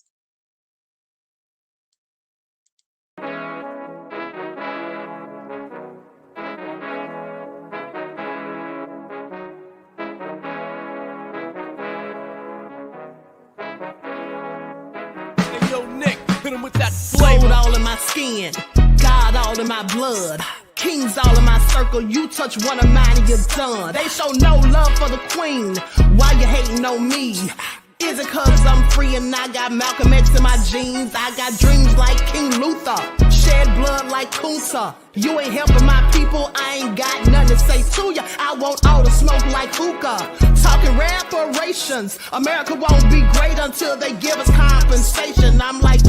With that soul all in my skin, God all in my blood, kings all in my circle. You touch one of mine and you're done. They show no love for the queen. Why you hating on me? Is it cause I'm free and I got Malcolm X in my jeans? I got dreams like King Luther, shed blood like Kunta. You ain't helping my people, I ain't got nothing to say to ya. I want all the smoke like hookah. Talking reparations, America won't be great until they give us compensation. I'm like,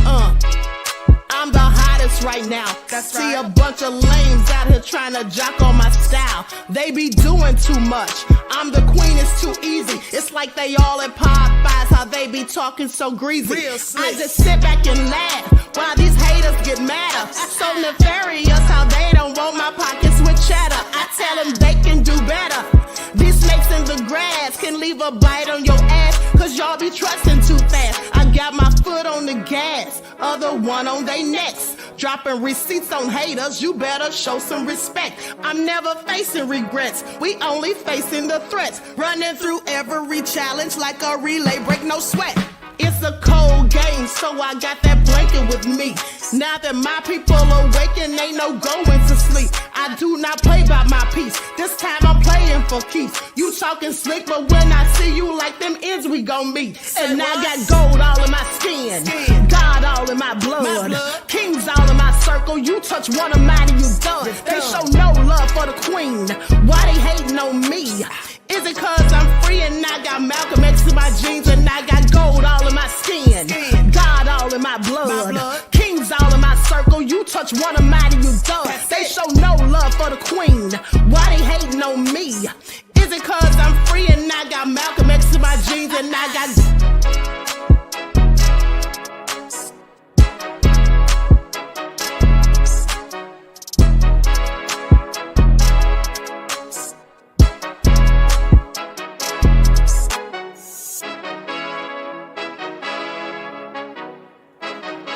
I'm the hottest right now. See a bunch of lames out here trying to jock on my style. They be doing too much. I'm the queen, it's too easy. It's like they all at Popeyes, how they be talking so greasy. I just sit back and laugh while these haters get madder. So nefarious how they don't want my pockets with cheddar. I tell them they can do better. These snakes in the grass can leave a bite on your ass, cause y'all be trusting too fast. I got my foot on the gas, other one on they necks. Dropping receipts on haters, you better show some respect. I'm never facing regrets, we only facing the threats. Running through every challenge like a relay, break no sweat. It's a cold game, so I got that blanket with me. Now that my people awaken, ain't no going to sleep. I do not play by my piece, this time I'm playing for keeps. You talking slick, but when I see you like them ends, we gon' meet. And I got gold all in my skin, God all in my blood, kings all in my circle. You touch one of mine and you done. They show no love for the queen, why they hating on me? Is it cause I'm free and I got Malcolm X in my jeans and I got gold all in my skin, God all in my blood, kings all in my circle. You touch one of mine and you done. They show no love for the queen, why they hating on me? Is it cause I'm free and I got Malcolm X in my jeans and I got